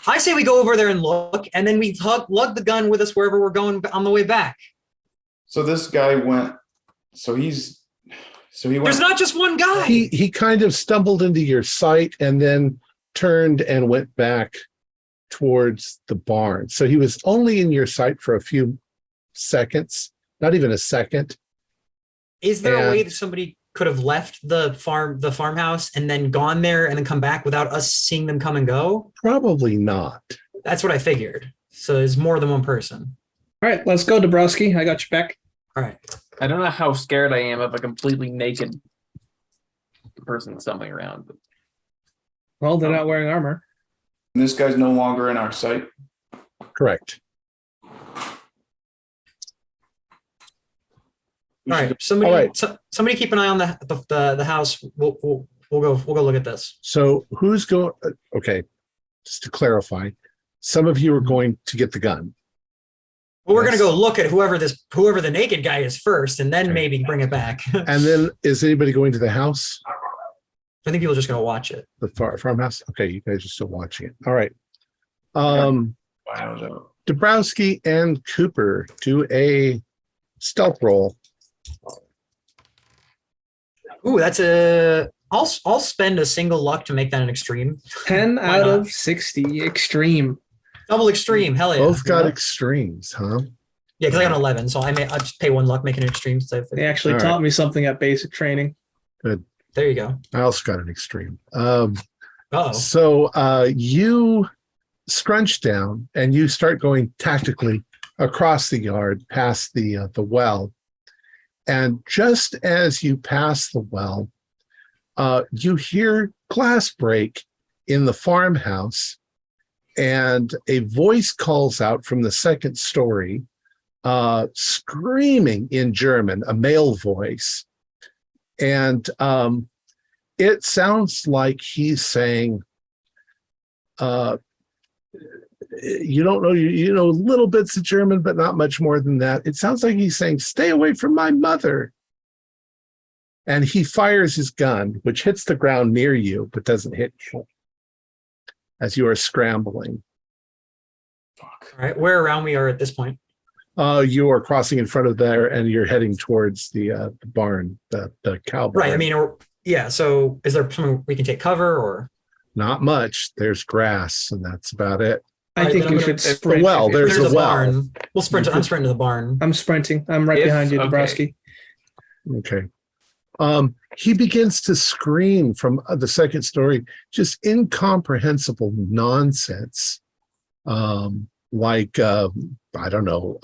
I say we go over there and look, and then we lug the gun with us wherever we're going on the way back. So this guy went. So he went. There's not just one guy. He kind of stumbled into your sight and then turned and went back towards the barn. So he was only in your sight for a few seconds, not even a second. Is there a And- way that somebody could have left the farmhouse and then gone there and then come back without us seeing them come and go? Probably not. That's what I figured. So there's more than one person. All right, let's go, Dabrowski. I got you back. All right. I don't know how scared I am of a completely naked person stumbling around. But Well, they're not wearing armor. And this guy's no longer in our sight. Correct. We All should- right. Somebody, All right. somebody keep an eye on the house. We'll go look at this. So who's going? Okay, just to clarify, some of you are going to get the gun. Well, we're Yes. gonna go look at whoever the naked guy is first, and then Okay. maybe bring it back. And then is anybody going to the house? I think people are just going to watch it. The farmhouse. Okay, you guys are still watching it. All right. Wow. Dabrowski and Cooper do a stealth roll. Ooh, that's I'll spend a single luck to make that an extreme. 10 Why out not? of 60 extreme. Double extreme. Hell yeah. Both got Yeah. extremes, huh? Yeah, because I got an 11, so I'll just pay 1 luck making an extreme. They actually All right. taught me something at basic training. There you go. I also got an extreme. Uh-oh. So you scrunch down and you start going tactically across the yard past the well. And just as you pass the well, you hear glass break in the farmhouse, and a voice calls out from the second story, screaming in German, a male voice. And it sounds like he's saying, you don't know, you know little bits of German, but not much more than that. It sounds like he's saying, stay away from my mother. And he fires his gun, which hits the ground near you, but doesn't hit you as you are scrambling. Fuck. All right, where around we are at this point? You are crossing in front of there, and you're heading towards the barn, the cow barn. Right, I mean, yeah, so is there something we can take cover or? Not much. There's grass, and that's about it. I Alright, think then you I'm should gonna- sprint. Well, if- there's There's a a well. barn. We'll sprint. I'm sprinting to the barn. I'm sprinting. I'm right If- behind you, okay. Dabrowski. Okay. He begins to scream from the second story, just incomprehensible nonsense. Like, I don't know,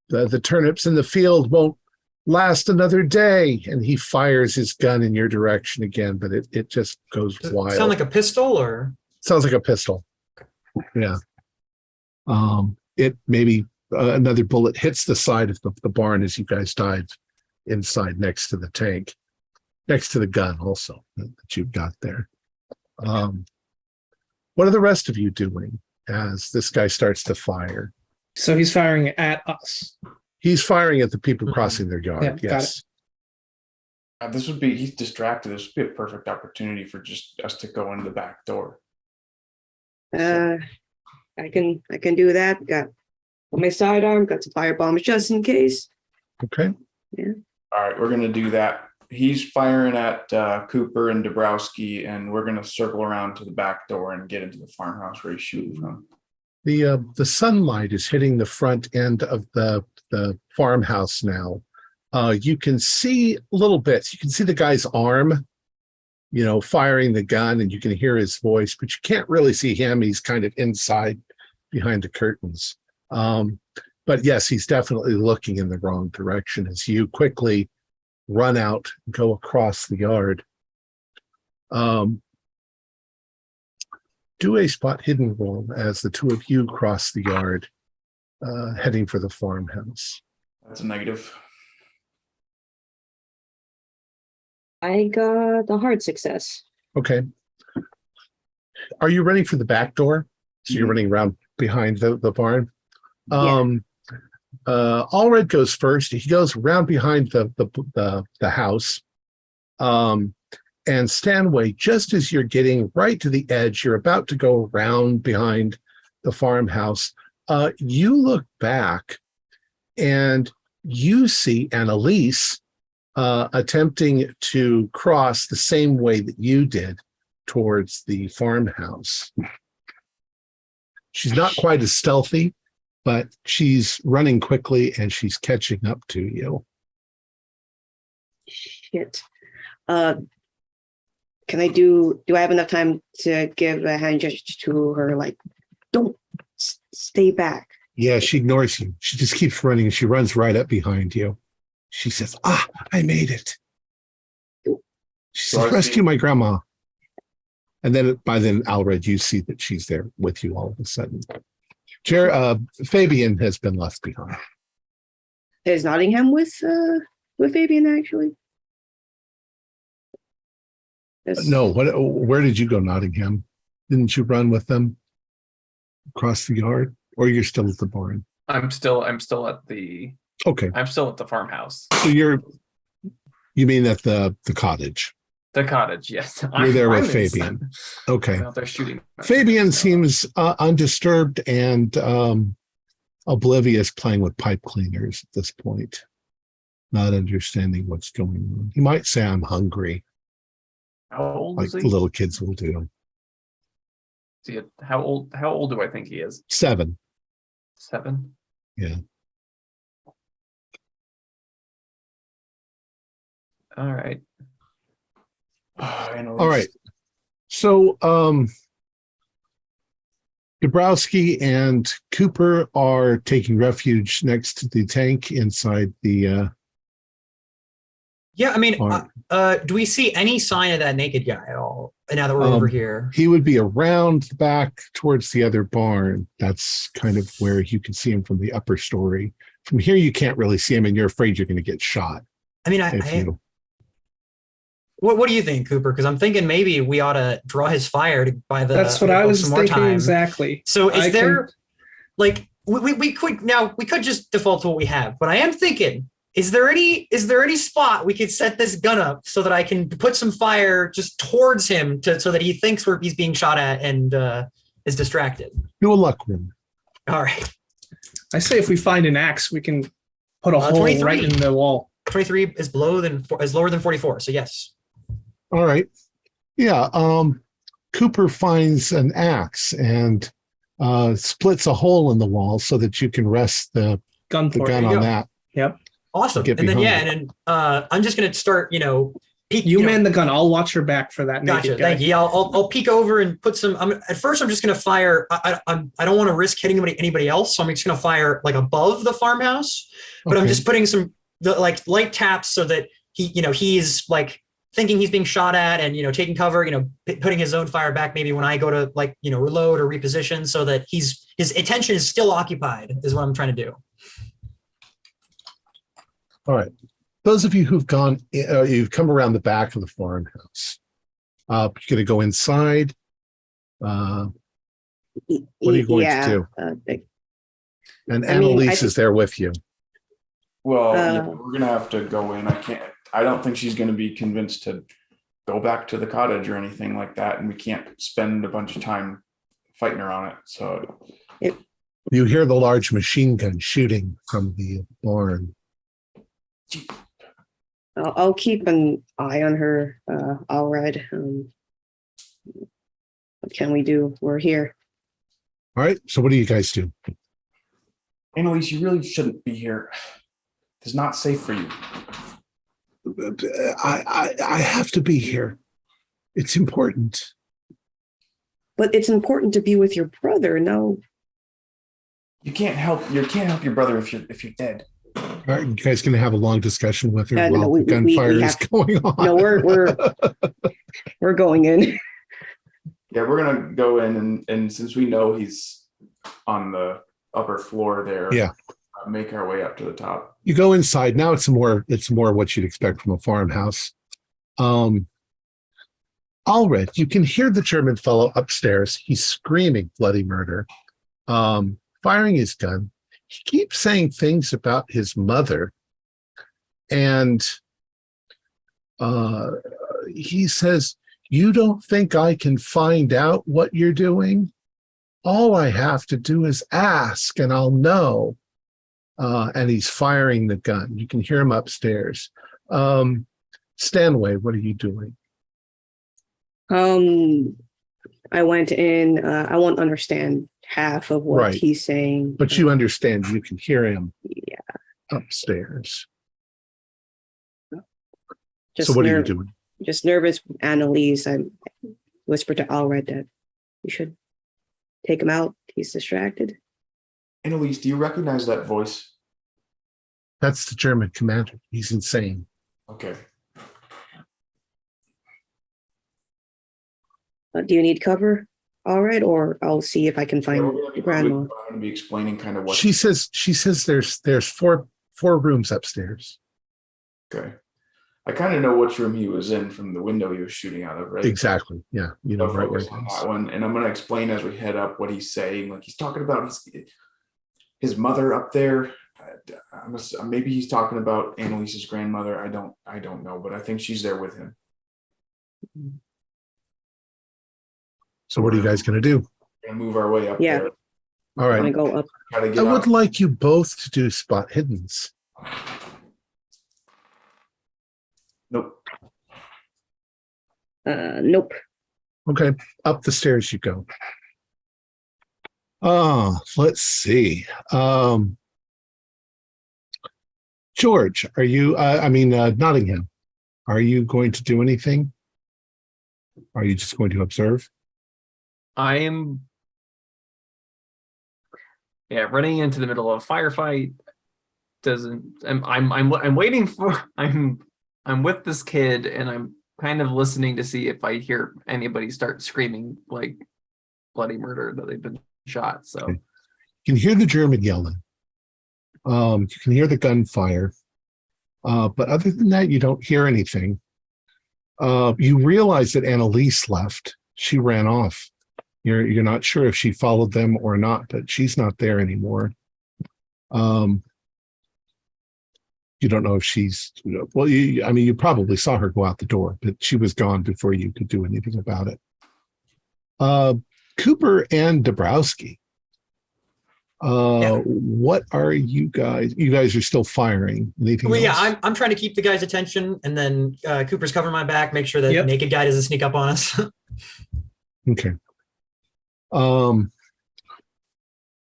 the turnips in the field won't last another day. And he fires his gun in your direction again, but it just goes Does it wild. sound like a pistol or? Sounds like a pistol. Yeah. It maybe another bullet hits the side of the barn as you guys dive inside next to the tank, next to the gun also that you've got there. What are the rest of you doing as this guy starts to fire? So he's firing at us. He's firing at the people crossing their yard. Yeah, got Yes. He's distracted. This would be a perfect opportunity for just us to go into the back door. I can do that. Got my sidearm, got some fire bombs just in case. Okay. All right, we're gonna do that. He's firing at Cooper and Dabrowski, and we're gonna circle around to the back door and get into the farmhouse where he's shooting from. The sunlight is hitting the front end of the farmhouse now. You can see little bits. You can see the guy's arm, firing the gun, and you can hear his voice, but you can't really see him. He's kind of inside behind the curtains. But yes, he's definitely looking in the wrong direction as you quickly run out and go across the yard. Do a spot hidden roll as the two of you cross the yard, heading for the farmhouse. That's a negative. I got a hard success. Okay. Are you running for the back door? So you're running around behind the barn? Allred goes first. He goes around behind the house. And Stanway, just as you're getting right to the edge, you're about to go around behind the farmhouse. You look back and you see Annalise attempting to cross the same way that you did towards the farmhouse. She's not quite as stealthy, but she's running quickly and she's catching up to you. Shit. Can I do I have enough time to give a hand gesture to her, like, don't stay back? Yeah, she ignores you. She just keeps running and she runs right up behind you. She says, I made it. She says, rescue my grandma. And then by then, Allred, you see that she's there with you all of a sudden. Fabian has been left behind. Is Nottingham with Fabian actually? No, where did you go, Nottingham? Didn't you run with them across the yard? Or you're still at the barn? I'm still at the Okay. farmhouse. So you mean at the cottage? The cottage, yes. You're there with I'm Fabian. inside. Okay. I'm out there shooting. Fabian seems undisturbed and oblivious, playing with pipe cleaners at this point, not understanding what's going on. He might say, I'm hungry, How old like is he? the little kids will do. How old do I think he is? 7. 7? Yeah. All right. All right. So Dabrowski and Cooper are taking refuge next to the tank inside the Yeah, I mean, barn. do we see any sign of that naked guy at all? Now that we're over here, He would be around the back towards the other barn. That's kind of where you can see him from the upper story. From here, you can't really see him, and you're afraid you're going to get shot. I mean, what do you think, Cooper? Because I'm thinking maybe we ought to draw his fire by the. That's what I was some more thinking time. exactly. So is there like we could just default to what we have, but I am thinking, is there any spot we could set this gun up so that I can put some fire just towards him so that he thinks he's being shot at and is distracted? Do a luck roll. All right. I say if we find an axe, we can put a hole 23. right in the wall. 23 is lower than 44, so yes. All right. Yeah. Cooper finds an axe and splits a hole in the wall so that you can rest the Gun gun port. on that. Yep. Awesome. Get And then behind I'm just gonna start, peek. You man the gun. I'll watch your back for that Gotcha. naked guy. Thank you. Yeah, I'll peek over and put some. At first, I'm just gonna fire. I don't want to risk hitting anybody else, so I'm just gonna fire like above the farmhouse. But I'm Okay. just putting some light taps so that he's like thinking he's being shot at and taking cover. Putting his own fire back maybe when I go to reload or reposition so that his attention is still occupied is what I'm trying to do. All right. Those of you who've you've come around the back of the farmhouse. You're going to go inside. What are you going to do? And Annalise is there with you. Well, we're gonna have to go in. I don't think she's gonna be convinced to go back to the cottage or anything like that, and we can't spend a bunch of time fighting her on it. So You hear the large machine gun shooting from the barn. I'll keep an eye on her, Alred. What can we do? We're here. All right. So what do you guys do? Annalise, you really shouldn't be here. It's not safe for you. I have to be here. It's important. But it's important to be with your brother. No. You can't help your brother if you're dead. All right, you guys going to have a long discussion with her while we the gunfire is going on? No, we're going in. Yeah, we're gonna go in and since we know he's on the upper floor there, make our way up to the top. You go inside. Now it's more what you'd expect from a farmhouse. Allred, you can hear the German fellow upstairs. He's screaming bloody murder, firing his gun. He keeps saying things about his mother. And he says, "You don't think I can find out what you're doing? All I have to do is ask and I'll know." And he's firing the gun. You can hear him upstairs. Stanway, what are you doing? I went in. I won't understand half of what he's saying. But you understand. You can hear him upstairs. So what are you doing? Just nervous, Annalise. I whispered to Alred that we should take him out. He's distracted. Annalise, do you recognize that voice? That's the German commander. He's insane. Okay. Do you need cover? All right, or I'll see if I can find Grandma. I'm going to be explaining kind of what she says. She says there's four rooms upstairs. Okay. I kind of know which room he was in from the window he was shooting out of, right? Exactly. Yeah. You know right where it is. That one, and I'm going to explain as we head up what he's saying. Like he's talking about his mother up there. Maybe he's talking about Annalise's grandmother. I don't know, but I think she's there with him. So what are you guys going to do? We're gonna move our way up Yeah. there. All I'm right. gonna go up. Try to I get would out. like you both to do spot hiddens. Nope. Nope. Okay, up the stairs you go. Let's see. George, are you, Nottingham, are you going to do anything? Are you just going to observe? I am, running into the middle of a firefight doesn't. I'm waiting for. I'm with this kid, and I'm kind of listening to see if I hear anybody start screaming like bloody murder that they've been shot. So Okay. You can hear the German yelling. You can hear the gunfire. But other than that, you don't hear anything. You realize that Annalise left. She ran off. You're not sure if she followed them or not, but she's not there anymore. You don't know if she's, well, you probably saw her go out the door, but she was gone before you could do anything about it. Cooper and Dabrowski. What are you guys? You guys are still firing. Anything Well, else? I'm trying to keep the guy's attention, and then Cooper's covering my back, make sure that Yep. naked guy doesn't sneak up on us. Okay.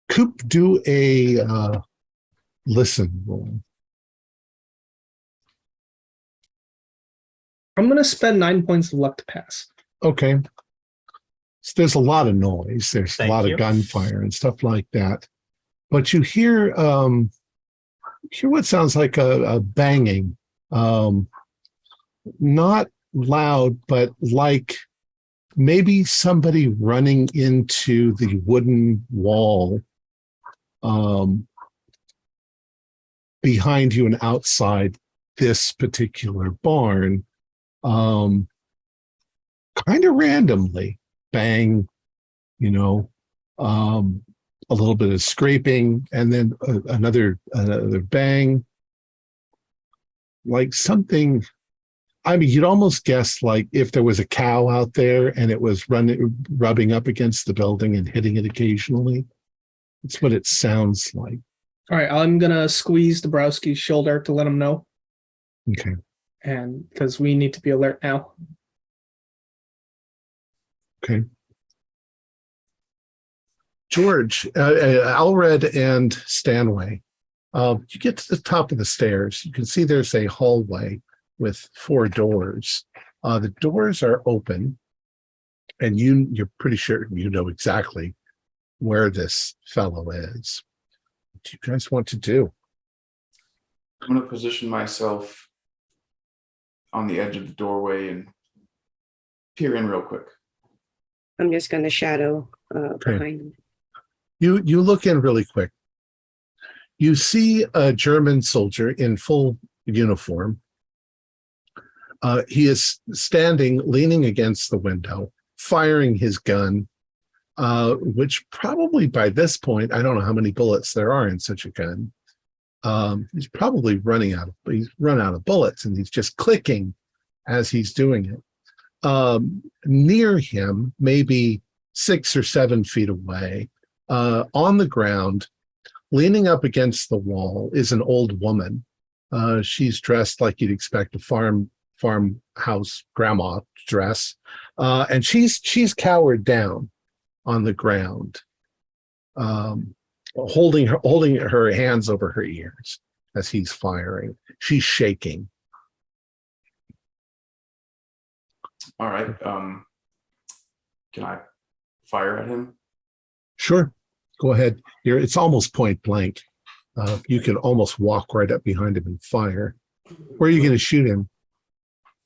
Coop, do a listen roll. I'm going to spend 9 points of luck to pass. Okay. So there's a lot of noise. There's Thank a lot you. of gunfire and stuff like that. But you hear what sounds like a banging. Not loud, but like maybe somebody running into the wooden wall behind you and outside this particular barn. Kind of randomly, bang, a little bit of scraping, and then another bang, like something. I mean, you'd almost guess like if there was a cow out there and it was rubbing up against the building and hitting it occasionally. It's what it sounds like. All right, I'm going to squeeze Dabrowski's shoulder to let him know. Okay. And because we need to be alert now. Okay. George, Alred and Stanway, you get to the top of the stairs. You can see there's a hallway with 4 doors. The doors are open, and you're pretty sure you know exactly where this fellow is. What do you guys want to do? I'm going to position myself on the edge of the doorway and peer in real quick. I'm just gonna shadow behind him. You look in really quick. You see a German soldier in full uniform. He is standing, leaning against the window, firing his gun, which probably by this point, I don't know how many bullets there are in such a gun. He's probably he's run out of bullets, and he's just clicking as he's doing it. Near him, maybe 6 or 7 feet away, on the ground, leaning up against the wall, is an old woman. She's dressed like you'd expect a farmhouse grandma dress, and she's cowered down on the ground, holding her hands over her ears as he's firing. She's shaking. All right. Can I fire at him? Sure, go ahead. It's almost point blank. You could almost walk right up behind him and fire. Where are you going to shoot him?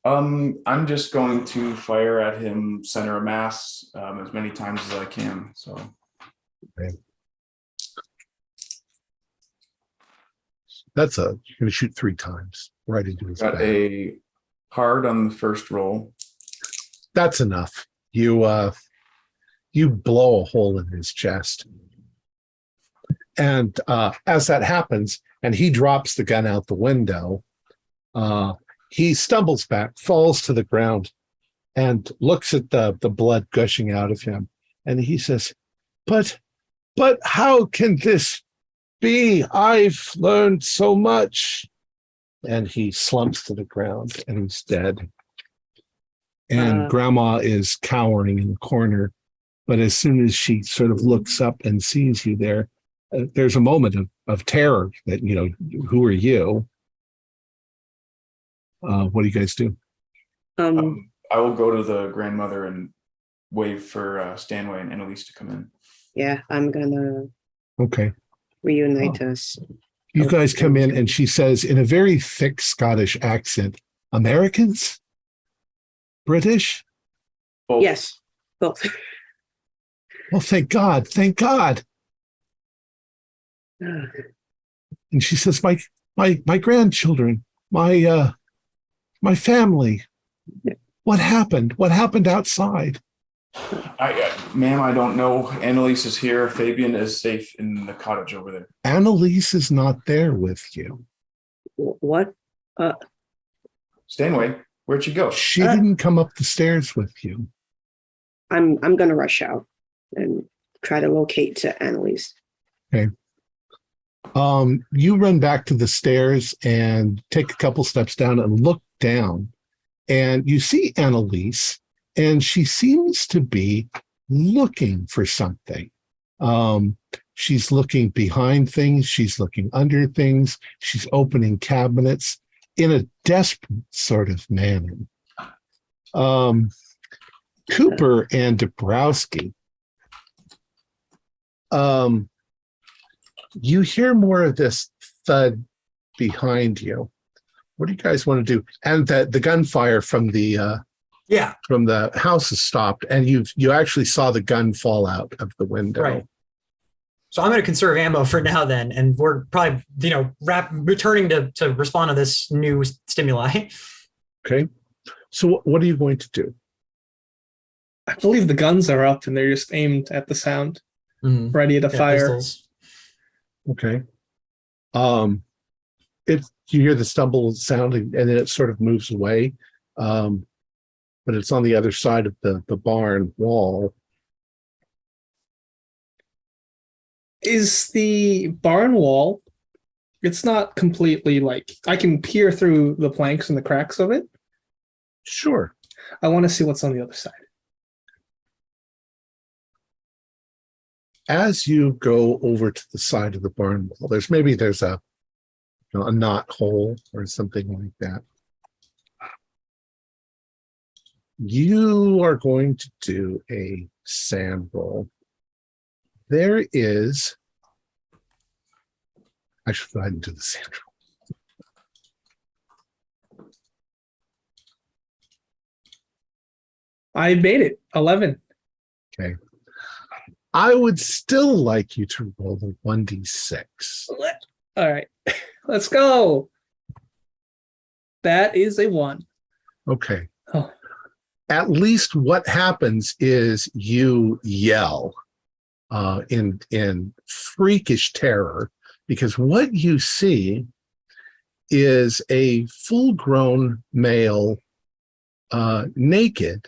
I'm just going to fire at him center of mass as many times as I can. So. Okay. You're going to shoot 3 times right into his Got back. a hard on the first roll. That's enough. You blow a hole in his chest. And as that happens, and he drops the gun out the window, he stumbles back, falls to the ground, and looks at the blood gushing out of him. And he says, but how can this be? I've learned so much. And he slumps to the ground and he's dead. And Grandma is cowering in the corner. But as soon as she sort of looks up and sees you there, there's a moment of terror that, who are you? What do you guys do? I will go to the grandmother and wave for Stanway and Annalise to come in. Yeah, I'm gonna Oh. reunite us. You guys come in and she says in a very thick Scottish accent, Americans? British? Both. Yes, both. Well, thank God. Thank God. And she says, my grandchildren, my family. What happened? What happened outside? Ma'am, I don't know. Annalise is here. Fabian is safe in the cottage over there. Annalise is not there with you. What? Stanway, where'd you go? She didn't come up the stairs with you. I'm gonna rush out and try to locate to Annalise. Okay. You run back to the stairs and take a couple steps down and look down, and you see Annalise, and she seems to be looking for something. She's looking behind things. She's looking under things. She's opening cabinets in a desperate sort of manner. Cooper and Dabrowski, you hear more of this thud behind you. What do you guys want to do? And the gunfire from the house has stopped, and you actually saw the gun fall out of the window. Right. So I'm going to conserve ammo for now then, and we're probably, returning to respond to this new stimuli. Okay. So what are you going to do? I believe the guns are up and they're just aimed at the sound, ready to fire. Pistols. Okay. You hear the stumble sound and then it sort of moves away. But it's on the other side of the barn wall. Is the barn wall, it's not completely I can peer through the planks and the cracks of it? Sure. I want to see what's on the other side. As you go over to the side of the barn wall, there's a knot hole or something like that. You are going to do a sand roll. There is, I should go ahead and do the sand roll. I made it. 11. Okay. I would still like you to roll the 1d6. All right. Let's go. That is a 1. Okay. Oh. At least what happens is you yell in freakish terror, because what you see is a full-grown male naked.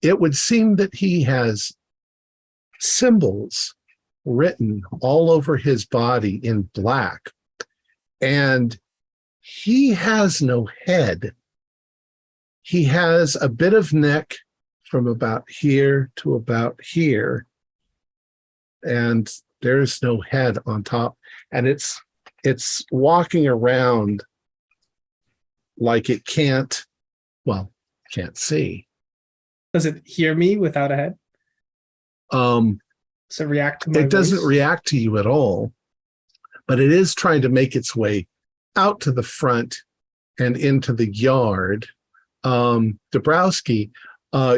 It would seem that he has symbols written all over his body in black, and he has no head. He has a bit of neck from about here to about here, and there's no head on top, and it's walking around like it can't see. Does it hear me without a head? Does it react to my It doesn't voice? react to you at all, but it is trying to make its way out to the front and into the yard. Dabrowski,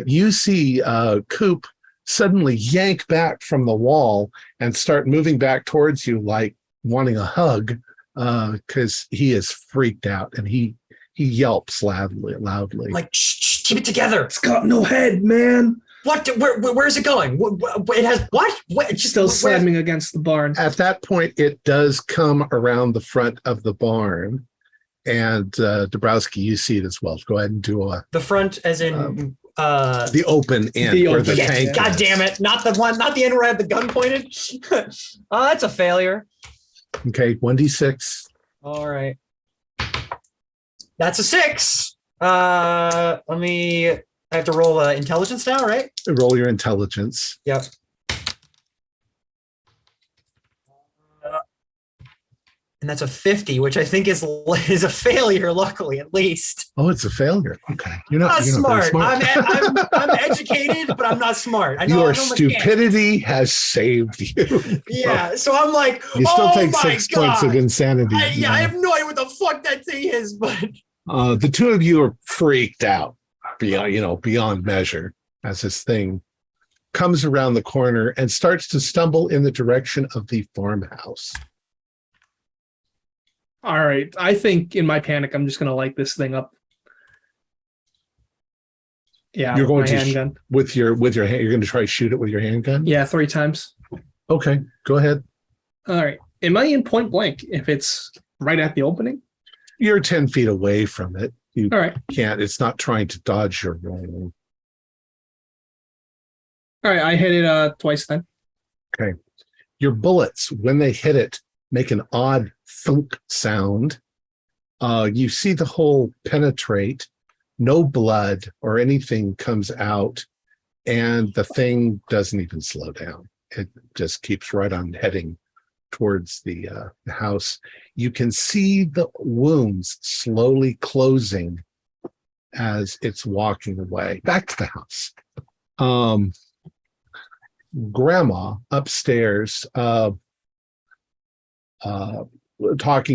you see Coop suddenly yank back from the wall and start moving back towards you like wanting a hug, because he is freaked out and he yelps loudly. Like, shh, keep it together. It's got no head, man. What? Where is it going? It has what? Still slamming against the barn. At that point, it does come around the front of the barn, And Dabrowski, you see it as well. Go ahead and do The front, as in the open end The where the open tank end. God is. damn it! Not the end where I have the gun pointed. That's a failure. Okay, 1d6. All right. That's a 6. I have to roll intelligence now, right? Roll your intelligence. Yep. And that's a 50, which I think is a failure. Luckily, at least. Oh, it's a failure. Okay, you're not Not very smart. I'm educated, but I'm not smart. I know Your I know mechanics. stupidity has saved you. Yeah, so I'm like, You still oh take my 6 points of God. insanity. I have no idea what the fuck that thing is, but The two of you are freaked out beyond measure as this thing comes around the corner and starts to stumble in the direction of the farmhouse. All right. I think in my panic, I'm just going to light this thing up. Yeah, You're going with my to handgun. with your hand. You're going to try to shoot it with your handgun. Yeah, 3 times. Okay, go ahead. All right. Am I in point blank if it's right at the opening? You're 10 feet away from it. You All right. can't. It's not trying to dodge your roll. All right. I hit it twice then. Okay. Your bullets, when they hit it, make an odd thunk sound. You see the hole penetrate. No blood or anything comes out, and the thing doesn't even slow down. It just keeps right on heading towards the house. You can see the wounds slowly closing as it's walking away back to the house. Grandma upstairs, talking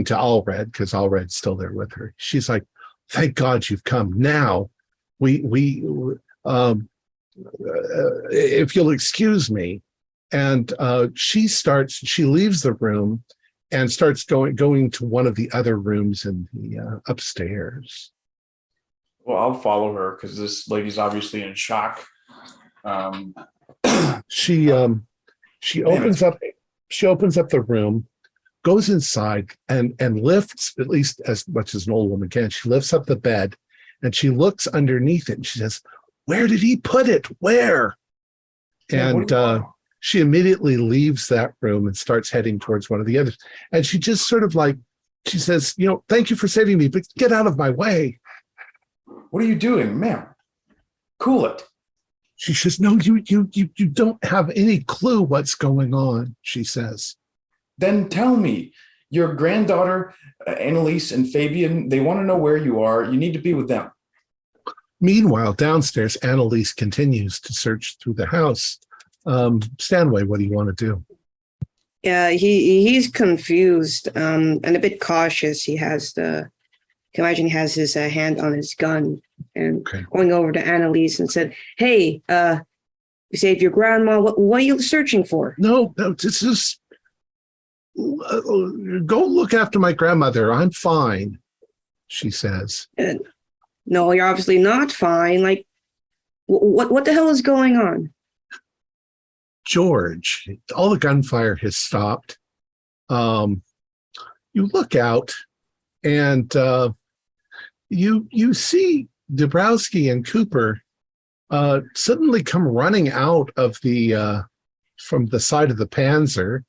to Allred, because Allred's still there with her. She's like, "Thank God you've come. Now, if you'll excuse me." And she leaves the room and starts going to one of the other rooms in the upstairs. Well, I'll follow her because this lady's obviously in shock. She opens up the room, goes inside and lifts, at least as much as an old woman can, she lifts up the bed and she looks underneath it and she says, "Where did he put it? Where?" And she immediately leaves that room and starts heading towards one of the others. And she just sort of she says, "Thank you for saving me, but get out of my way." What are you doing, ma'am? Cool it. She says, "No, you don't have any clue what's going on," she says. Then tell me. Your granddaughter, Annalise and Fabian, they want to know where you are. You need to be with them. Meanwhile, downstairs, Annalise continues to search through the house. Stanway, what do you want to do? Yeah, he's confused and a bit cautious. He has can imagine he has his hand on his gun and going over to Annalise and said, "Hey, you saved your grandma. What are you searching for?" No, it's just go look after my grandmother. I'm fine, she says. No, you're obviously not fine. Like, what the hell is going on? George, all the gunfire has stopped. You look out and you see Dabrowski and Cooper suddenly come running out of from the side of the Panzer,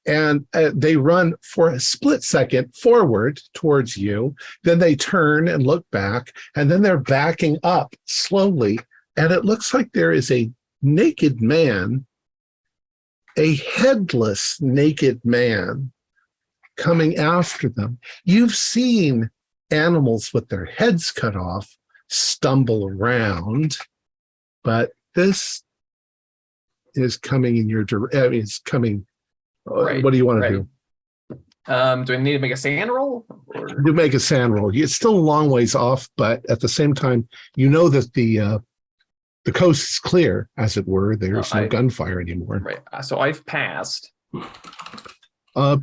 and they run for a split second forward towards you. Then they turn and look back, and then they're backing up slowly, and it looks like there is a naked man, a headless naked man coming after them. You've seen animals with their heads cut off stumble around, but this is coming in your direction. It's coming. Right, what do you want to right. do? Do I need to make a sand roll? Or? You make a sand roll. It's still a long ways off, but at the same time, you know that the coast is clear, as it were. There's no gunfire anymore. Right. So I've passed.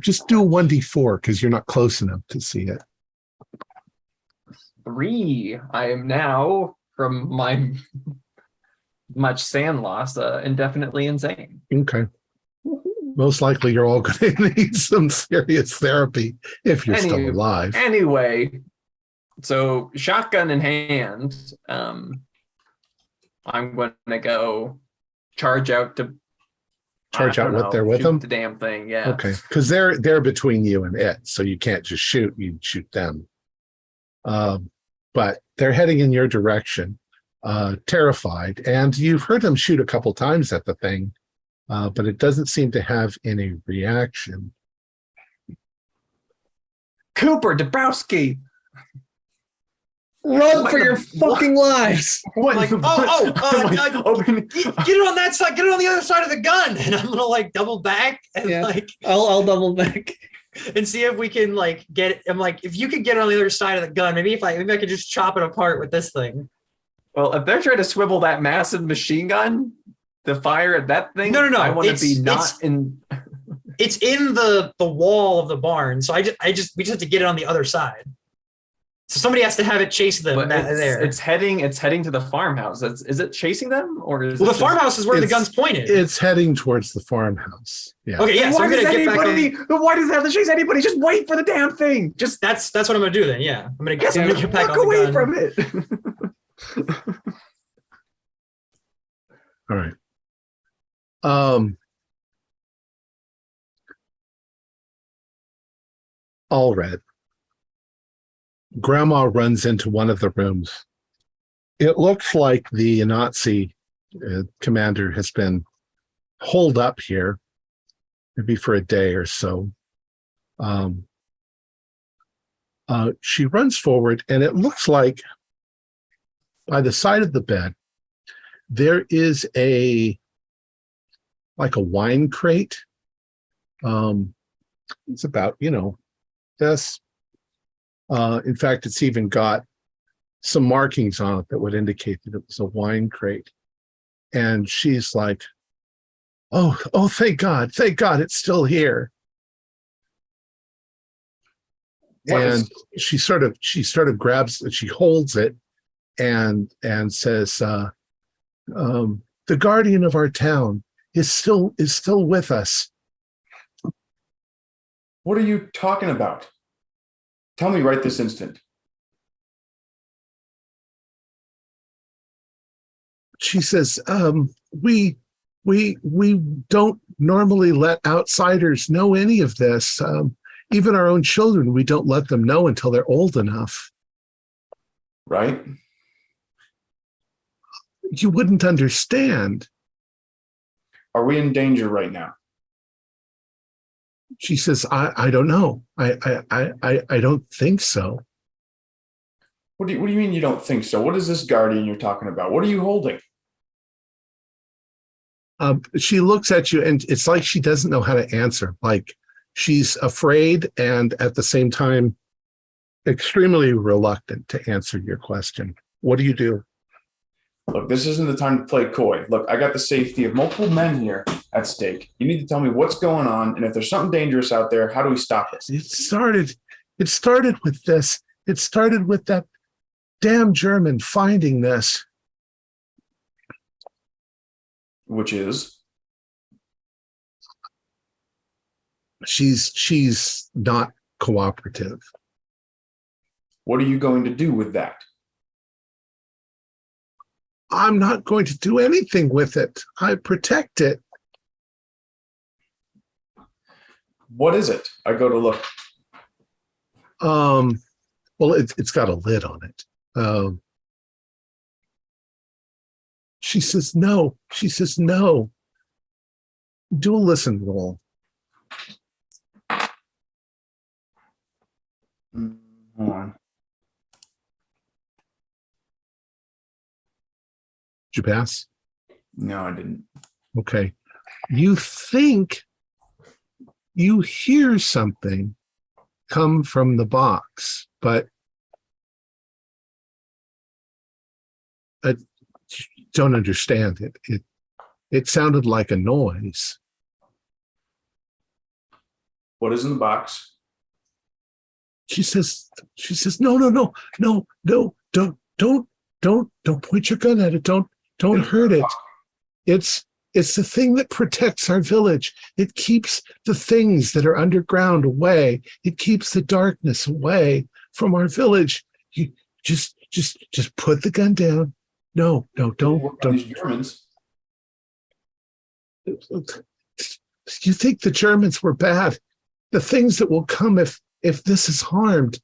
Just do a 1d4 because you're not close enough to see it. 3. I am now, from my much sand loss, indefinitely insane. Okay. Most likely you're all going to need some serious therapy if you're still alive. Anyway, so shotgun in hand, I'm going to go charge out to what they're with them? the damn thing, yeah. Okay, because they're between you and it, so you can't just shoot. You shoot them. But they're heading in your direction, terrified, and you've heard them shoot a couple times at the thing, but it doesn't seem to have any reaction. Cooper, Dabrowski, Run What for the- your fucking lives. what? Like, Open- get it on that side, get it on the other side of the gun. And I'm gonna like double back and Yeah. like I'll double back. and see if we can like get it. I'm like, if you could get it on the other side of the gun, maybe I could just chop it apart with this thing. Well, if they're trying to swivel that massive machine gun, the fire at that thing, No. I want to be It's- not in. It's in the wall of the barn, so we just have to get it on the other side. So somebody has to have it chase them But there. it's heading to the farmhouse. Is it chasing them, or is Well, it the farmhouse is where the it's- gun's pointed. It's heading towards the farmhouse. Yeah. Okay, yeah. So I'm gonna get back on. Why does it have to chase anybody? Just wait for the damn thing. Just That's what I'm gonna do then. Yeah, I'm gonna get back walk on away the gun. from it. All right. All red. Grandma runs into one of the rooms. It looks like the Nazi commander has been holed up here, maybe for a day or so. She runs forward, and it looks like by the side of the bed, there is like a wine crate. It's about, this. In fact, it's even got some markings on it that would indicate that it was a wine crate. And she's like, oh, thank God, it's still here. And she sort of grabs it, she holds it and says, the guardian of our town is still with us. What are you talking about? Tell me right this instant. She says, we don't normally let outsiders know any of this. Even our own children, we don't let them know until they're old enough. Right? You wouldn't understand. Are we in danger right now? She says, I don't know. I don't think so. What do you mean you don't think so? What is this guardian you're talking about? What are you holding? She looks at you, and it's like she doesn't know how to answer. Like she's afraid, and at the same time, extremely reluctant to answer your question. What do you do? Look, this isn't the time to play coy. Look, I got the safety of multiple men here at stake. You need to tell me what's going on, and if there's something dangerous out there, how do we stop it? It started with this. It started with that damn German finding this. Which is? She's not cooperative. What are you going to do with that? I'm not going to do anything with it. I protect it. What is it? I go to look. Well, it's got a lid on it. She says no. Do a listen roll. Hold on. Did you pass? No, I didn't. Okay. You think you hear something come from the box, but I don't understand it. It sounded like a noise. What is in the box? She says, no, don't point your gun at it. Don't hurt it. It's It's the thing that protects our village. It keeps the things that are underground away. It keeps the darkness away from our village. You just put the gun down. No, don't. These Germans. You think the Germans were bad? The things that will come if this is harmed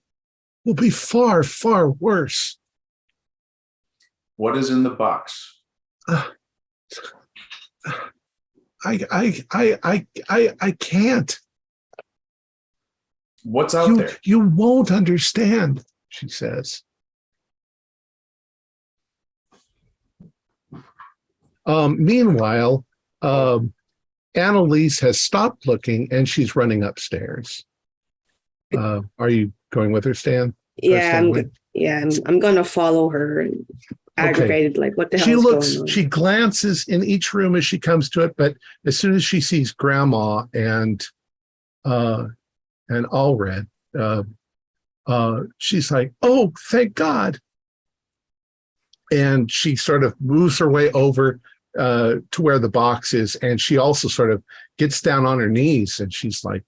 will be far, far worse. What is in the box? I can't. What's out there? You won't understand, she says. Meanwhile, Annalise has stopped looking and she's running upstairs. Are you going with her, Stan? Yeah, I'm gonna follow her and aggravated, like what the hell is going on? She glances in each room as she comes to it, but as soon as she sees Grandma and Allred, she's like, "Oh, thank God!" And she sort of moves her way over to where the box is, and she also sort of gets down on her knees, and she's like,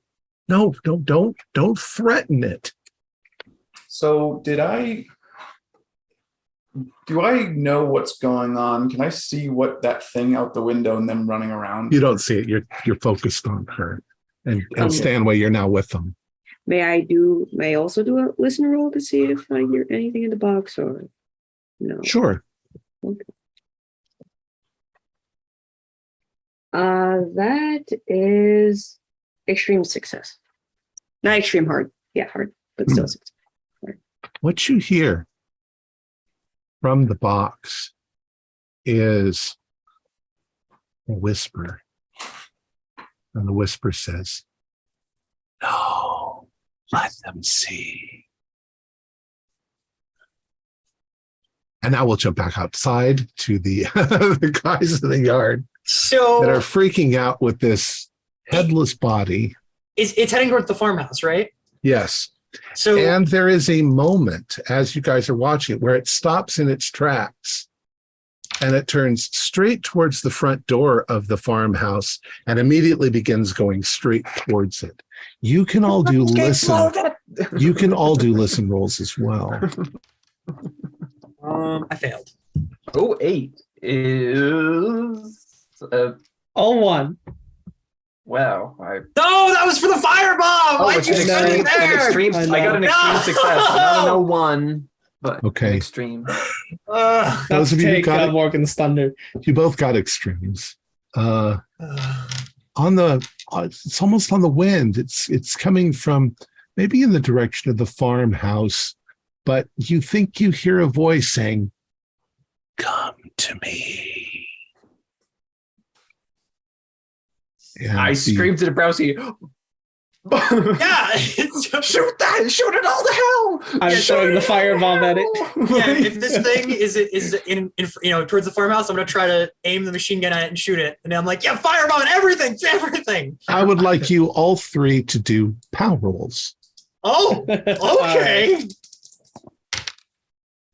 "No, don't threaten it." So do I know what's going on? Can I see what that thing out the window and them running around? You don't see it. You're focused on her, and Stanway, you're now with them. May I also do a listen roll to see if I hear anything in the box or no? Sure. Okay. That is extreme success. Not extreme hard. Yeah, hard, but still success. What you hear from the box is a whisper. And the whisper says, "No, let them see." And now we'll jump back outside to the, the guys in the yard that are freaking out with this headless body. It's heading towards the farmhouse, right? Yes. So And there is a moment as you guys are watching it where it stops in its tracks and it turns straight towards the front door of the farmhouse and immediately begins going straight towards it. You can all do You can all do listen rolls as well. I failed. 08 is All one. wow. No, that was for the firebomb. Why'd it's you an say extreme, an there? extreme. I got an extreme No! success. Not an 01, but Okay. an extreme. Those of you who got it, Morgan's thunder. you both got extremes. On the, it's almost on the wind. It's coming from maybe in the direction of the farmhouse, but you think you hear a voice saying, "Come to me." And I screamed to Dabrowski, Yeah, shoot that! Shoot it all to hell! I'm throwing the firebomb at it. yeah. If this thing is in towards the farmhouse, I'm gonna try to aim the machine gun at it and shoot it. And I'm like, yeah, firebomb and everything. I would like you all three to do power rolls. Oh, okay.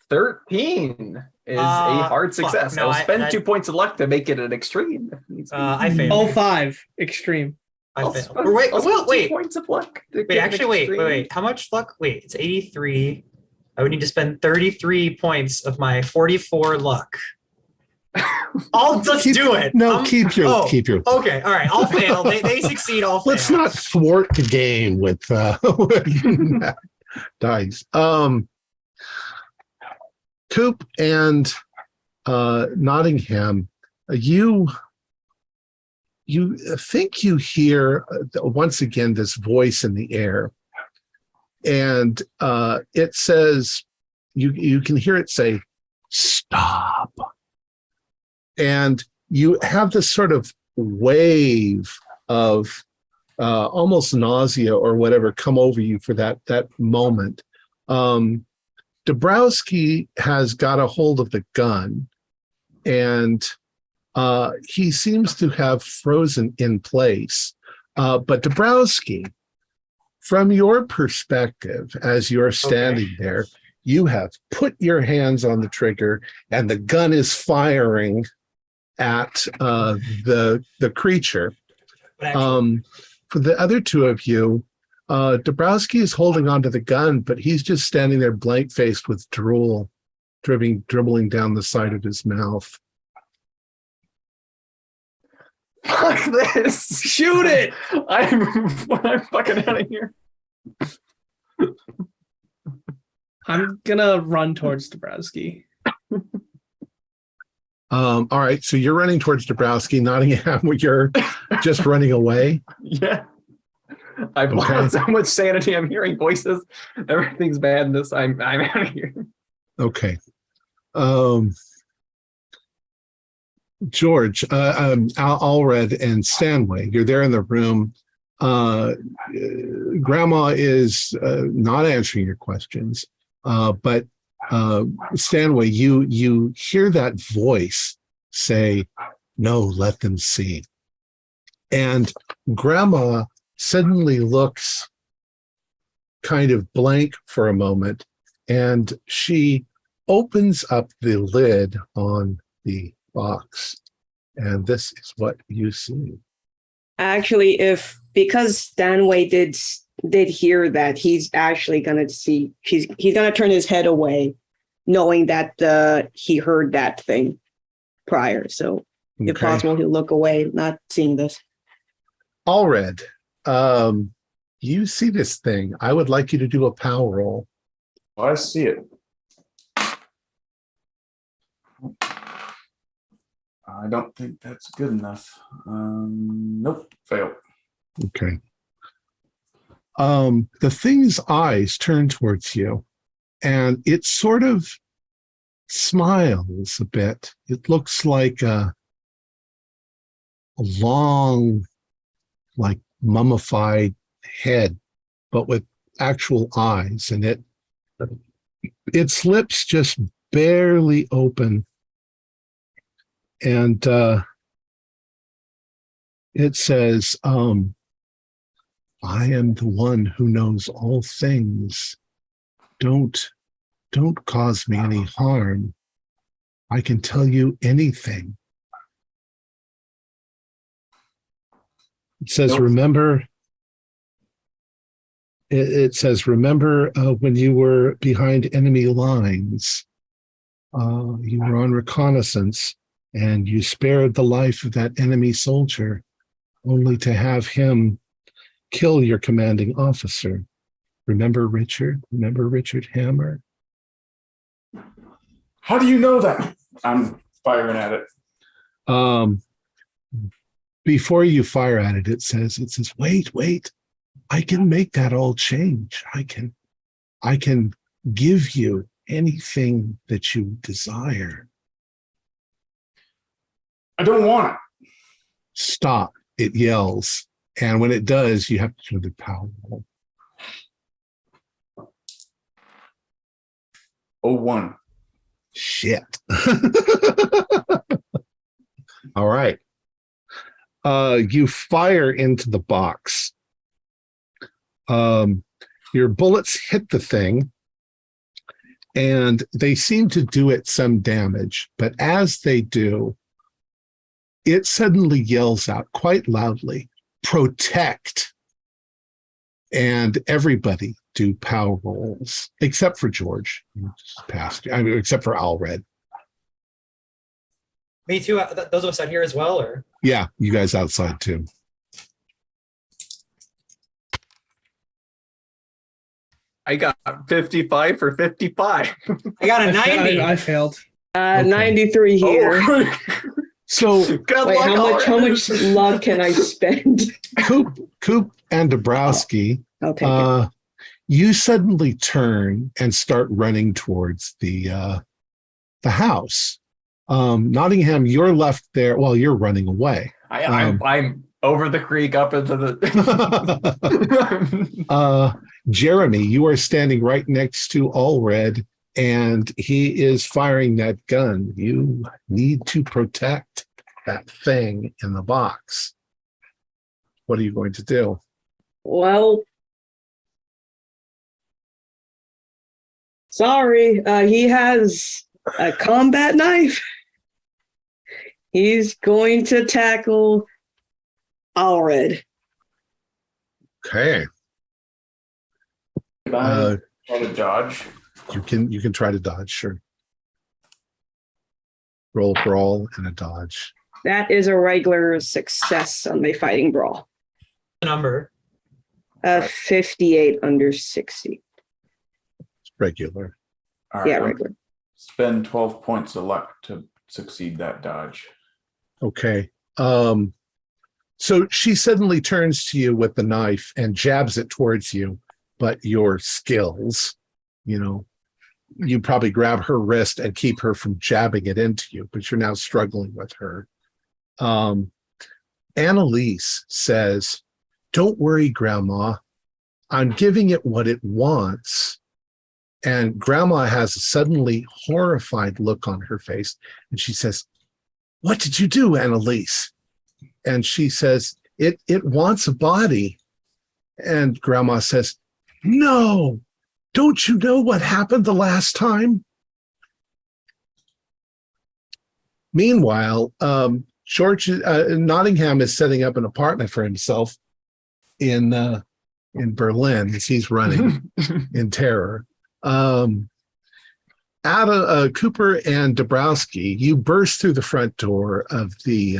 13 is a hard success. no, I'll spend I- 2 points of luck to make it an extreme. I failed. 05 extreme. I I'll failed. spend- Or wait, I'll spend 2 wait. points of luck. to Wait, get an actually, extreme. wait. How much luck? Wait, it's 83. I would need to spend 33 points of my 44 luck. Let's do it. No, keep your. Okay, all right. I'll fail. They succeed. I'll fail. Let's not thwart the game with, with dice. Coop and Nottingham, you think you hear once again this voice in the air, and it says you can hear it say, "Stop," and you have this sort of wave of almost nausea or whatever come over you for that moment. Dabrowski has got a hold of the gun, and he seems to have frozen in place. But Dabrowski, from your perspective, as you're standing there, you have put your hands on the trigger, and the gun is firing at the creature. But actually, For the other two of you, Dabrowski is holding onto the gun, but he's just standing there blank-faced with drool dribbling down the side of his mouth. Fuck this! Shoot it! I'm fucking out of here. I'm gonna run towards Dabrowski. All right, so you're running towards Dabrowski, Nottingham, you're just running away. Yeah. I've Okay. lost so much sanity. I'm hearing voices. Everything's badness. I'm out of here. Okay. George, Allred and Stanway, you're there in the room. Grandma is not answering your questions, but Stanway, you hear that voice say, "No, let them see." And Grandma suddenly looks kind of blank for a moment, and she opens up the lid on the box, and this is what you see. Actually, because Stanway did hear that, he's actually gonna see. He's gonna turn his head away, knowing that he heard that thing prior. So, if Okay. possible, he'll look away, not seeing this. Allred, you see this thing. I would like you to do a power roll. Oh, I see it. I don't think that's good enough. Nope, fail. Okay. The thing's eyes turn towards you, and it sort of smiles a bit. It looks like a long, like mummified head, but with actual eyes, and its lips just barely open, and it says, "I am the one who knows all things. Don't cause me any harm. I can tell you anything." It says, Nope. "Remember." It says, "Remember when you were behind enemy lines? You were on reconnaissance, and you spared the life of that enemy soldier, only to have him kill your commanding officer. Remember Richard? Remember Richard Hammer?" How do you know that? I'm firing at it. Before you fire at it, it says, wait, I can make that all change. I can give you anything that you desire. I don't want it. Stop, it yells. And when it does, you have to do the power roll. 01. Shit. All right. You fire into the box. Your bullets hit the thing, and they seem to do it some damage. But as they do, it suddenly yells out quite loudly, "Protect!" And everybody do power rolls, except for George. You just passed. I mean, except for Allred. me too. Those of us out here as well, or Yeah, you guys outside too. I got 55 for 55. I got a 90. I failed. Okay. 93 here. Oh. So Good Wait, luck, how Allred. much luck can I spend? Coop and Dabrowski, Okay. you suddenly turn and start running towards the house. Nottingham, you're left there. Well, you're running away. I'm over the creek up into the. Jeremy, you are standing right next to Allred, and he is firing that gun. You need to protect that thing in the box. What are you going to do? Well, sorry. He has a combat knife. He's going to tackle Alred. Okay. Can I try to dodge? You can try to dodge, sure. Roll a brawl and a dodge. That is a regular success on the fighting brawl. Number. 58 under 60. It's regular. All right, Yeah, I'm regular. spend 12 points of luck to succeed that dodge. Okay. So she suddenly turns to you with the knife and jabs it towards you, but your skills, you probably grab her wrist and keep her from jabbing it into you, but you're now struggling with her. Annalise says, "Don't worry, Grandma. I'm giving it what it wants." And Grandma has a suddenly horrified look on her face. And she says, "What did you do, Annalise?" And she says, it wants a body. And Grandma says, "No, don't you know what happened the last time?" Meanwhile, George Nottingham is setting up an apartment for himself in Berlin as he's running in terror. Cooper and Dabrowski, you burst through the front door of the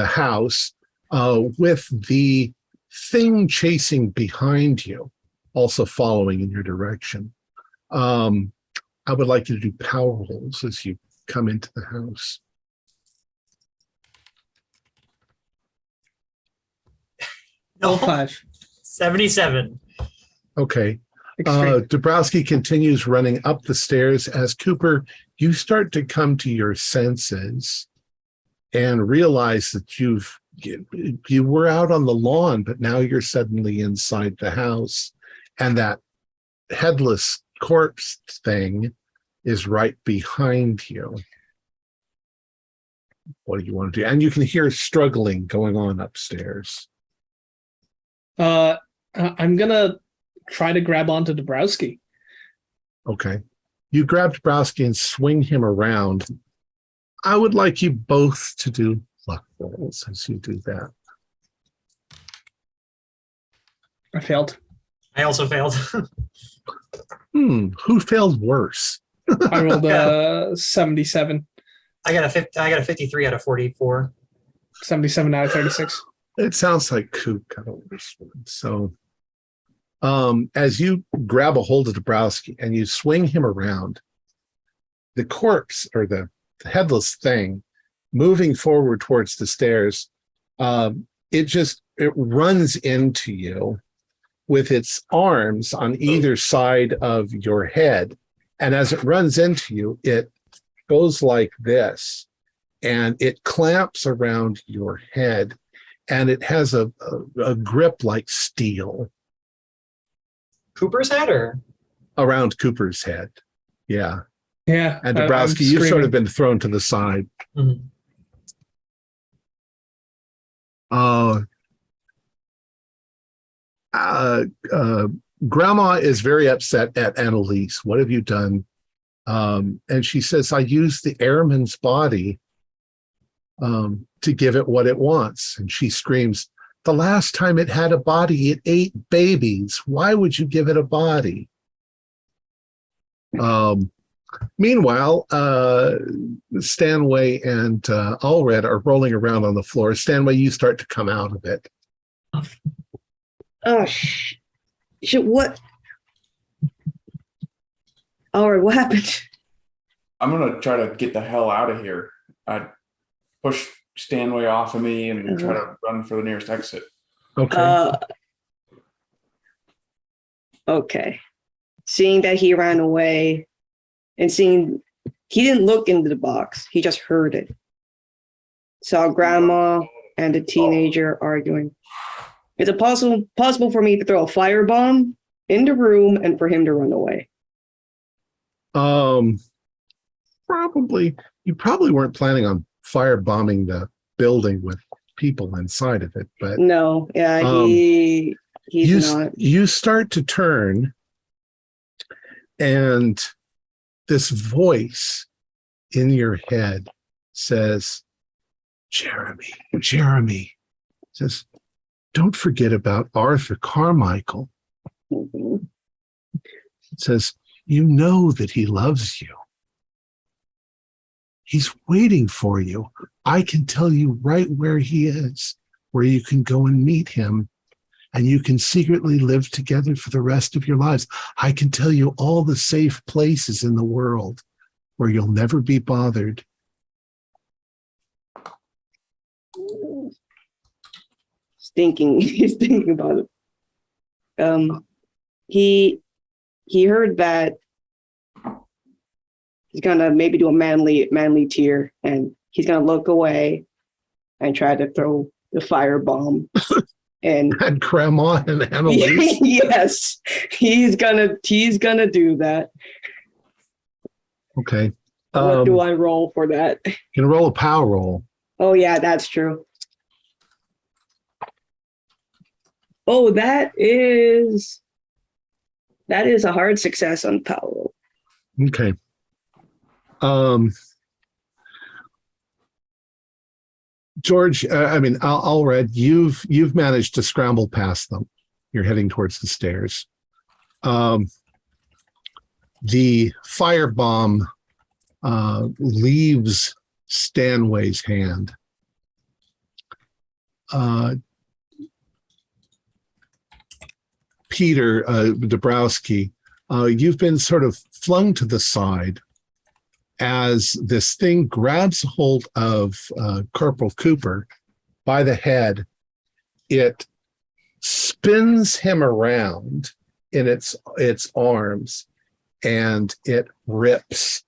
house with the thing chasing behind you, also following in your direction. I would like you to do power rolls as you come into the house. All 5. 77. Okay. Extreme. Dabrowski continues running up the stairs as Cooper, you start to come to your senses and realize that you were out on the lawn, but now you're suddenly inside the house, and that headless corpse thing is right behind you. What do you want to do? And you can hear struggling going on upstairs. I'm gonna try to grab onto Dabrowski. Okay. You grab Dabrowski and swing him around. I would like you both to do luck rolls as you do that. I failed. I also failed. Who failed worse? I rolled 77. I got a 53 out of 44. 77 out of 36. It sounds like Coop got a worse one. So as you grab a hold of Dabrowski and you swing him around, the corpse or the headless thing moving forward towards the stairs, it runs into you with its arms on either side of your head. And as it runs into you, it goes like this, and it clamps around your head, and it has a grip like steel. Cooper's head or? Around Cooper's head. Yeah. Yeah. And Dabrowski, you've sort of been thrown to the side. Mm-hmm. Grandma is very upset at Annalise. What have you done? And she says, I used the airman's body to give it what it wants. And she screams, the last time it had a body, it ate babies. Why would you give it a body? Meanwhile, Stanway and Allred are rolling around on the floor. Stanway, you start to come out of it. Oh, what? Allred, what happened? I'm going to try to get the hell out of here. I push Stanway off of me and try to run for the nearest exit. Okay. Okay. Seeing that he ran away and seeing he didn't look into the box, he just heard it. Saw Grandma and the teenager arguing. Is it possible for me to throw a firebomb in the room and for him to run away? Probably. You probably weren't planning on firebombing the building with people inside of it, but no, yeah, he's not. You start to turn, and this voice in your head says, Jeremy, says, don't forget about Arthur Carmichael. Mhm. Says, you know that he loves you. He's waiting for you. I can tell you right where he is, where you can go and meet him, and you can secretly live together for the rest of your lives. I can tell you all the safe places in the world where you'll never be bothered. He's thinking about it. He heard that he's gonna maybe do a manly tear, and he's gonna look away and try to throw the firebomb. And Grandma and Annalise. yes, he's gonna do that. Okay. What do I roll for that? You can roll a power roll. Oh yeah, that's true. Oh, that is a hard success on power roll. Okay. George, Allred, you've managed to scramble past them. You're heading towards the stairs. The firebomb leaves Stanway's hand. Peter Dabrowski, you've been sort of flung to the side as this thing grabs hold of Corporal Cooper by the head. It spins him around in its arms, and it rips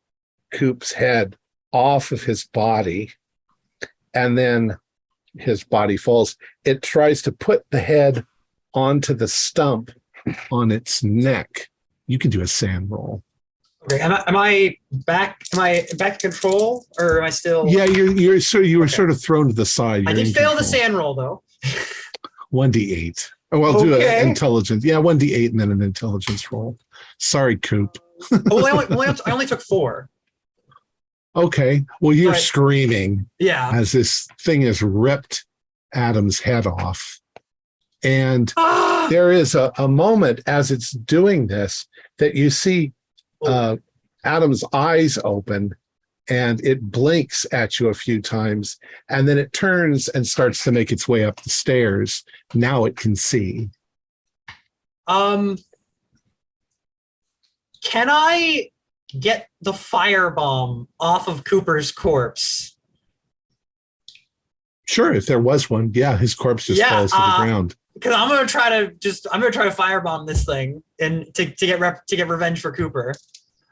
Coop's head off of his body, and then his body falls. It tries to put the head onto the stump on its neck. You can do a sand roll. Okay, am I back in control, or am I still? Yeah, you were sort of thrown to the side. I did fail the sand roll though. 1d8. Oh, well, do an intelligence. Yeah, 1d8 and then an intelligence roll. Sorry, Coop. Oh, I only took 4. Okay. Well, you're Right. Screaming. Yeah. As this thing has ripped Adam's head off. And there is a moment as it's doing this that you see Adam's eyes open, and it blinks at you a few times, and then it turns and starts to make its way up the stairs. Now it can see. Can I get the firebomb off of Cooper's corpse? Sure, if there was one. Yeah, his corpse just falls to the ground. Because I'm gonna try to firebomb this thing and to get revenge for Cooper.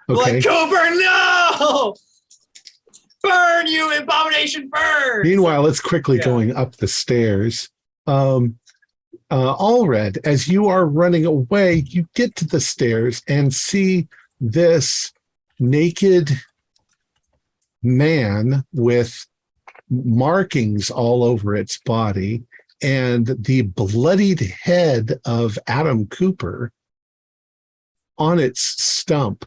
Okay. Like, Cooper, no! Burn, you abomination, burn! Meanwhile, it's quickly going up the stairs. Allred, as you are running away, you get to the stairs and see this naked man with markings all over its body and the bloodied head of Adam Cooper on its stump.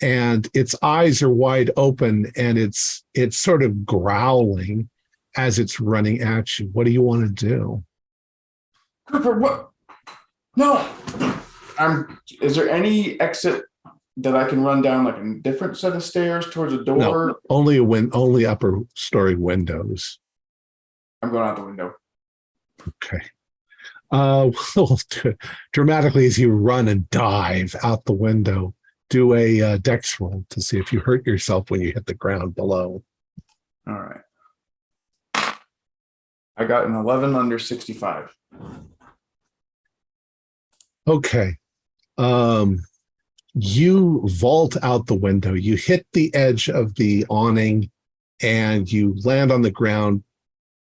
And its eyes are wide open, and it's sort of growling as it's running at you. What do you want to do? Cooper, what? No. Is there any exit that I can run down, like a different set of stairs towards a door? No, only upper story windows. I'm going out the window. Okay. Well, dramatically as you run and dive out the window, do a dex roll to see if you hurt yourself when you hit the ground below. All right. I got an 11 under 65. Okay. You vault out the window. You hit the edge of the awning and you land on the ground,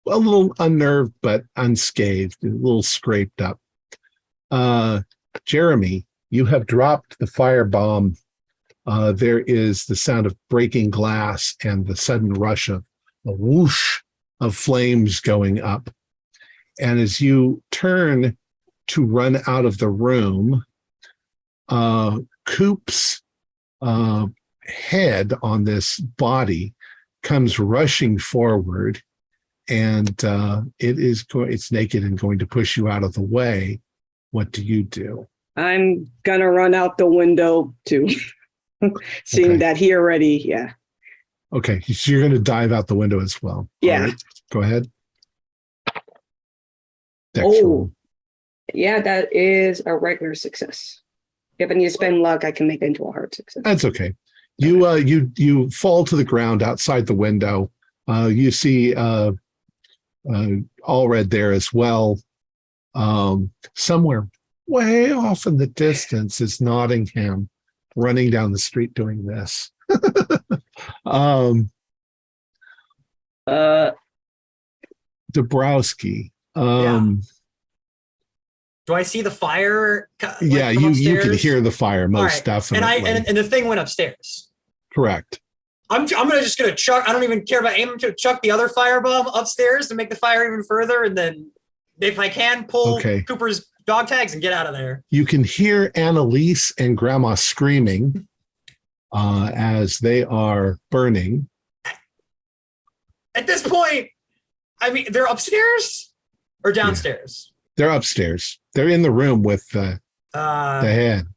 a little unnerved, but unscathed, a little scraped up. Jeremy, you have dropped the firebomb. There is the sound of breaking glass and the sudden rush of a whoosh of flames going up. And as you turn to run out of the room, Coop's head on this body comes rushing forward, and it's naked and going to push you out of the way. What do you do? I'm gonna run out the window too, seeing Okay. that he already, yeah. Okay, so you're going to dive out the window as well. Yeah. All right, go ahead. Dex Oh. roll. Yeah, that is a regular success. If I need to spend luck, I can make it into a hard success. That's okay. You fall to the ground outside the window. You see Allred there as well. Somewhere way off in the distance is Nottingham running down the street doing this. Dabrowski. Do I see the fire? Yeah, from you can upstairs? hear the fire most All right. definitely. And the thing went upstairs. Correct. I'm just gonna chuck. I don't even care about aiming to chuck the other firebomb upstairs to make the fire even further, and then if I can pull Cooper's dog tags and get out of there. You can hear Annalise and Grandma screaming as they are burning. At this point, I mean, they're upstairs or downstairs. They're upstairs. They're in the room with the head.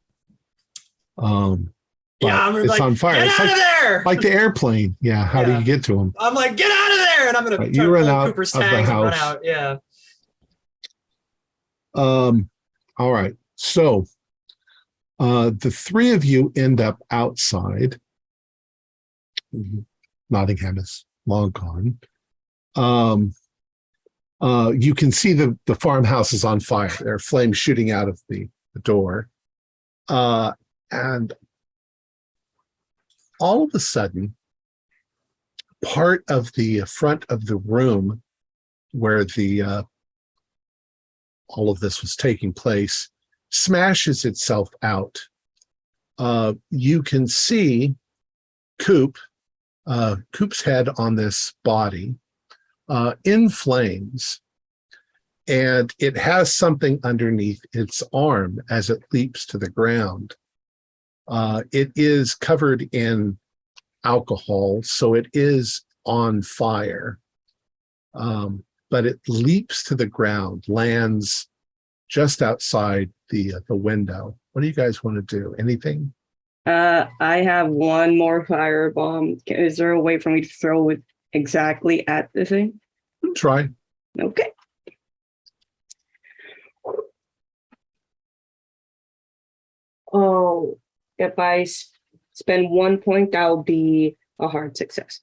Yeah, I'm it's like, on fire. Get it's out of there! Like the airplane. Yeah. How do you get to them? I'm like, get out of there! And I'm gonna You run out Cooper's of the tags and run house. out. Yeah. All right. So the three of you end up outside. Nottingham is long gone. You can see the farmhouse is on fire. There are flames shooting out of the door. And all of a sudden, part of the front of the room where all of this was taking place smashes itself out. You can see Coop's head on this body in flames, and it has something underneath its arm as it leaps to the ground. It is covered in alcohol, so it is on fire. But it leaps to the ground, lands just outside the window. What do you guys want to do? Anything? I have one more firebomb. Is there a way for me to throw it exactly at the thing? Try. Okay. Oh, if I spend 1 point, that'll be a hard success.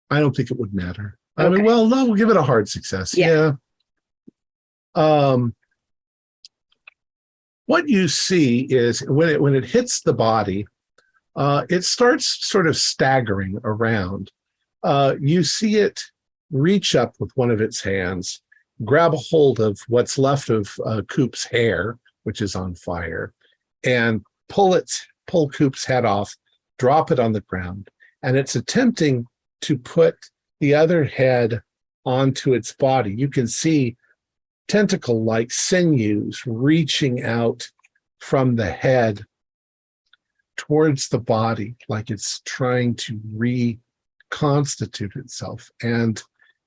I don't think it would matter. I Okay. mean, well, no, we'll give it a hard success. Yeah. What you see is when it hits the body, it starts sort of staggering around. You see it reach up with one of its hands, grab a hold of what's left of Coop's hair, which is on fire, and pull Coop's head off, drop it on the ground, and it's attempting to put the other head onto its body. You can see tentacle-like sinews reaching out from the head towards the body, like it's trying to reconstitute itself. And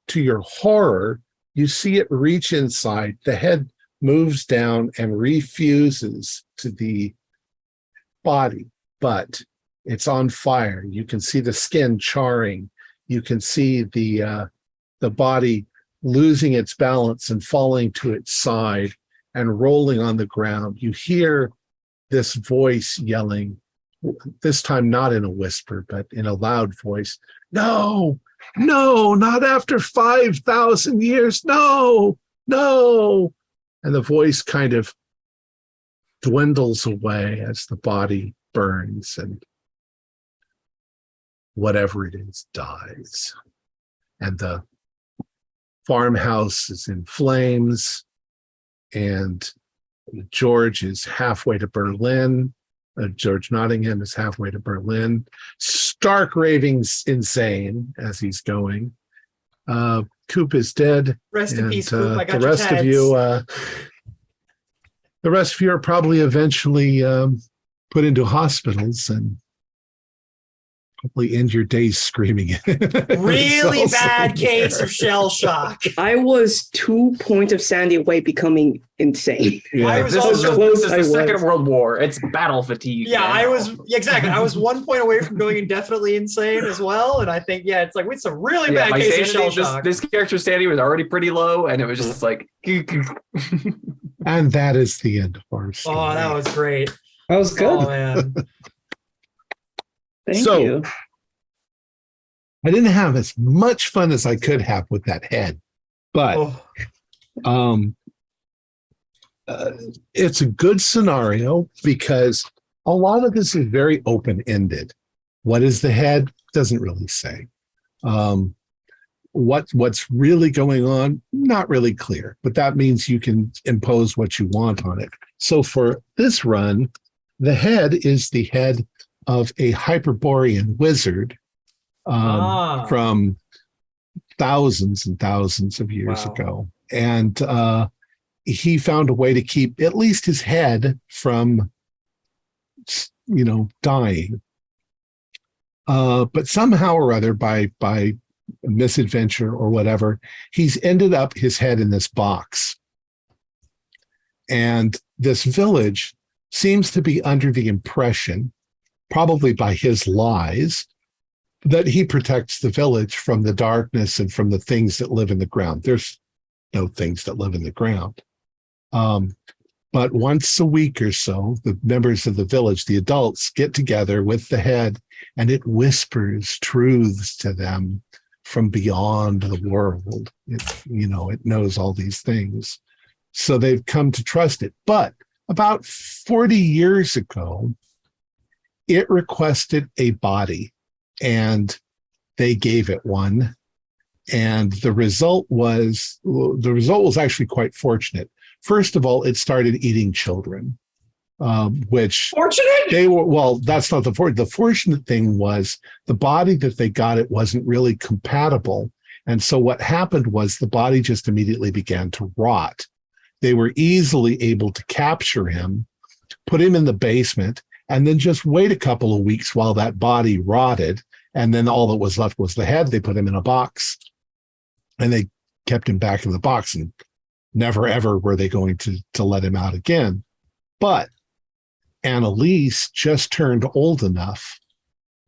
to your horror, you see it reach inside. The head moves down and refuses to the body, but it's on fire. You can see the skin charring. You can see the body losing its balance and falling to its side and rolling on the ground. You hear this voice yelling, this time not in a whisper, but in a loud voice, "No, no, not after 5,000 years. No, no." And the voice kind of dwindles away as the body burns and whatever it is dies. And the farmhouse is in flames, and George is halfway to Berlin. George Nottingham is halfway to Berlin, stark raving insane as he's going. Coop is dead. Rest in peace, Coop. I got the your rest tags. of you, the rest of you are probably eventually put into hospitals, and probably end your days screaming. Really It's also bad case there. of shell shock. I was 2 points of sanity away becoming insane. I was This is, also close this I is the was. Second World War. It's battle fatigue. Yeah, man. I was exactly. I was 1 point away from going indefinitely insane as well, and I think it's like it's a really Yeah, bad my case of sanity, shell shock. this character's sanity was already pretty low, and it was just like. And that is the end of our story. Oh, that was great. That was good. Oh man. Thank So- you. I didn't have as much fun as I could have with that head, but Oh, it's a good scenario because a lot of this is very open-ended. What is the head? Doesn't really say. What's really going on? Not really clear, but that means you can impose what you want on it. So for this run, the head is the head of a Hyperborean wizard from thousands and thousands of years Wow. ago. And he found a way to keep at least his head from, dying. But somehow or other, by misadventure or whatever, he's ended up his head in this box. And this village seems to be under the impression, probably by his lies, that he protects the village from the darkness and from the things that live in the ground. There's no things that live in the ground. But once a week or so, the members of the village, the adults, get together with the head, and it whispers truths to them from beyond the world. It knows all these things. So they've come to trust it. But about 40 years ago, it requested a body, and they gave it one. And the result was actually quite fortunate. First of all, it started eating children, which fortunate. they were, well, that's not the fortunate thing was the body that they got, it wasn't really compatible. And so what happened was the body just immediately began to rot. They were easily able to capture him, put him in the basement, and then just wait a couple of weeks while that body rotted. And then all that was left was the head. They put him in a box, and they kept him back in the box, and never, ever were they going to let him out again. But Annalise just turned old enough,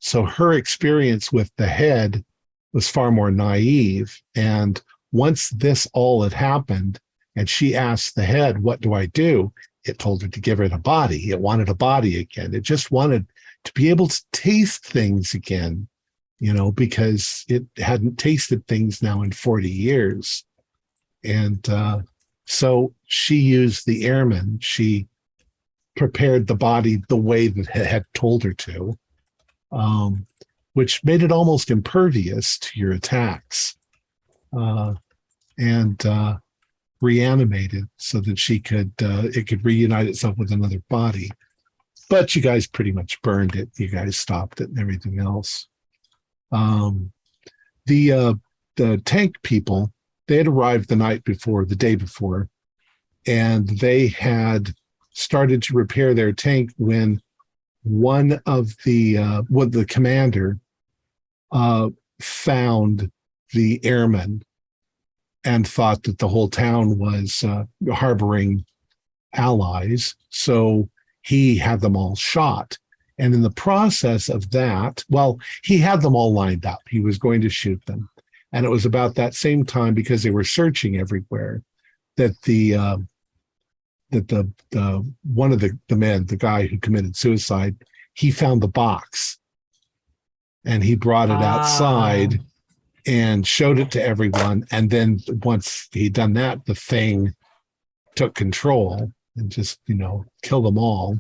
so her experience with the head was far more naive. And once this all had happened, and she asked the head, "What do I do?" It told her to give it a body. It wanted a body again. It just wanted to be able to taste things again, because it hadn't tasted things now in 40 years. And so she used the airman. She prepared the body the way that had told her to, which made it almost impervious to your attacks, and reanimated so that it could reunite itself with another body. But you guys pretty much burned it. You guys stopped it and everything else. The tank people, they had arrived the day before, and they had started to repair their tank when one of the commander found the airmen and thought that the whole town was harboring allies. So he had them all shot. And in the process of that, he had them all lined up. He was going to shoot them. And it was about that same time, because they were searching everywhere, that one of the men, the guy who committed suicide, he found the box, and he brought it outside and showed it to everyone. And then once he'd done that, the thing took control and just, killed them all.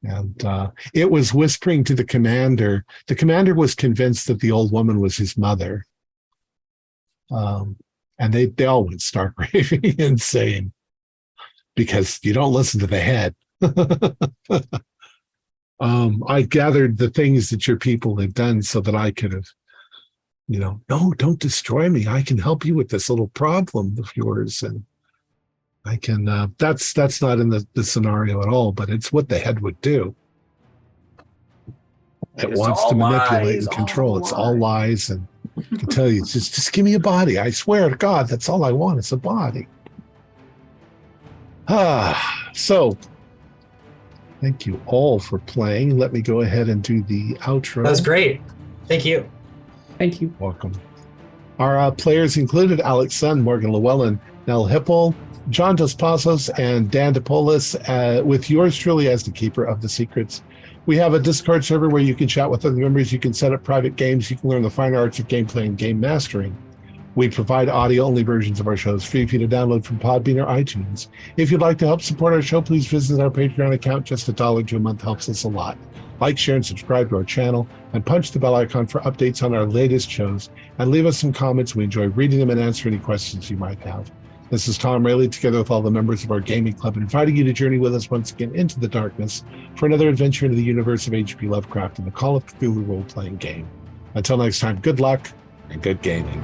And it was whispering to the commander. The commander was convinced that the old woman was his mother. And they all would start raving insane because you don't listen to the head. I gathered the things that your people had done so that I could have, no, don't destroy me. I can help you with this little problem of yours. And I can, that's not in the scenario at all, but it's what the head would do. It It's wants all to manipulate lies, and control. all It's all lies, and I can tell you, just give me a body. I swear to God, that's all I want is a body. So thank you all for playing. Let me go ahead and do the outro. That was great. Thank you. Thank you. Welcome. Our players included Alex Sun, Morgan Llewellyn, Nell Hipple, John Dos Passos, and Dan DePolis, with yours truly as the keeper of the secrets. We have a Discord server where you can chat with other members. You can set up private games. You can learn the fine arts of gameplay and game mastering. We provide audio-only versions of our shows free for you to download from Podbean or iTunes. If you'd like to help support our show, please visit our Patreon account. Just $1 to a month helps us a lot. Like, share, and subscribe to our channel, and punch the bell icon for updates on our latest shows, and leave us some comments. We enjoy reading them and answering any questions you might have. This is Thom Raley, together with all the members of our gaming club, inviting you to journey with us once again into the darkness for another adventure into the universe of H.P. Lovecraft and the Call of Cthulhu role-playing game. Until next time, good luck and good gaming.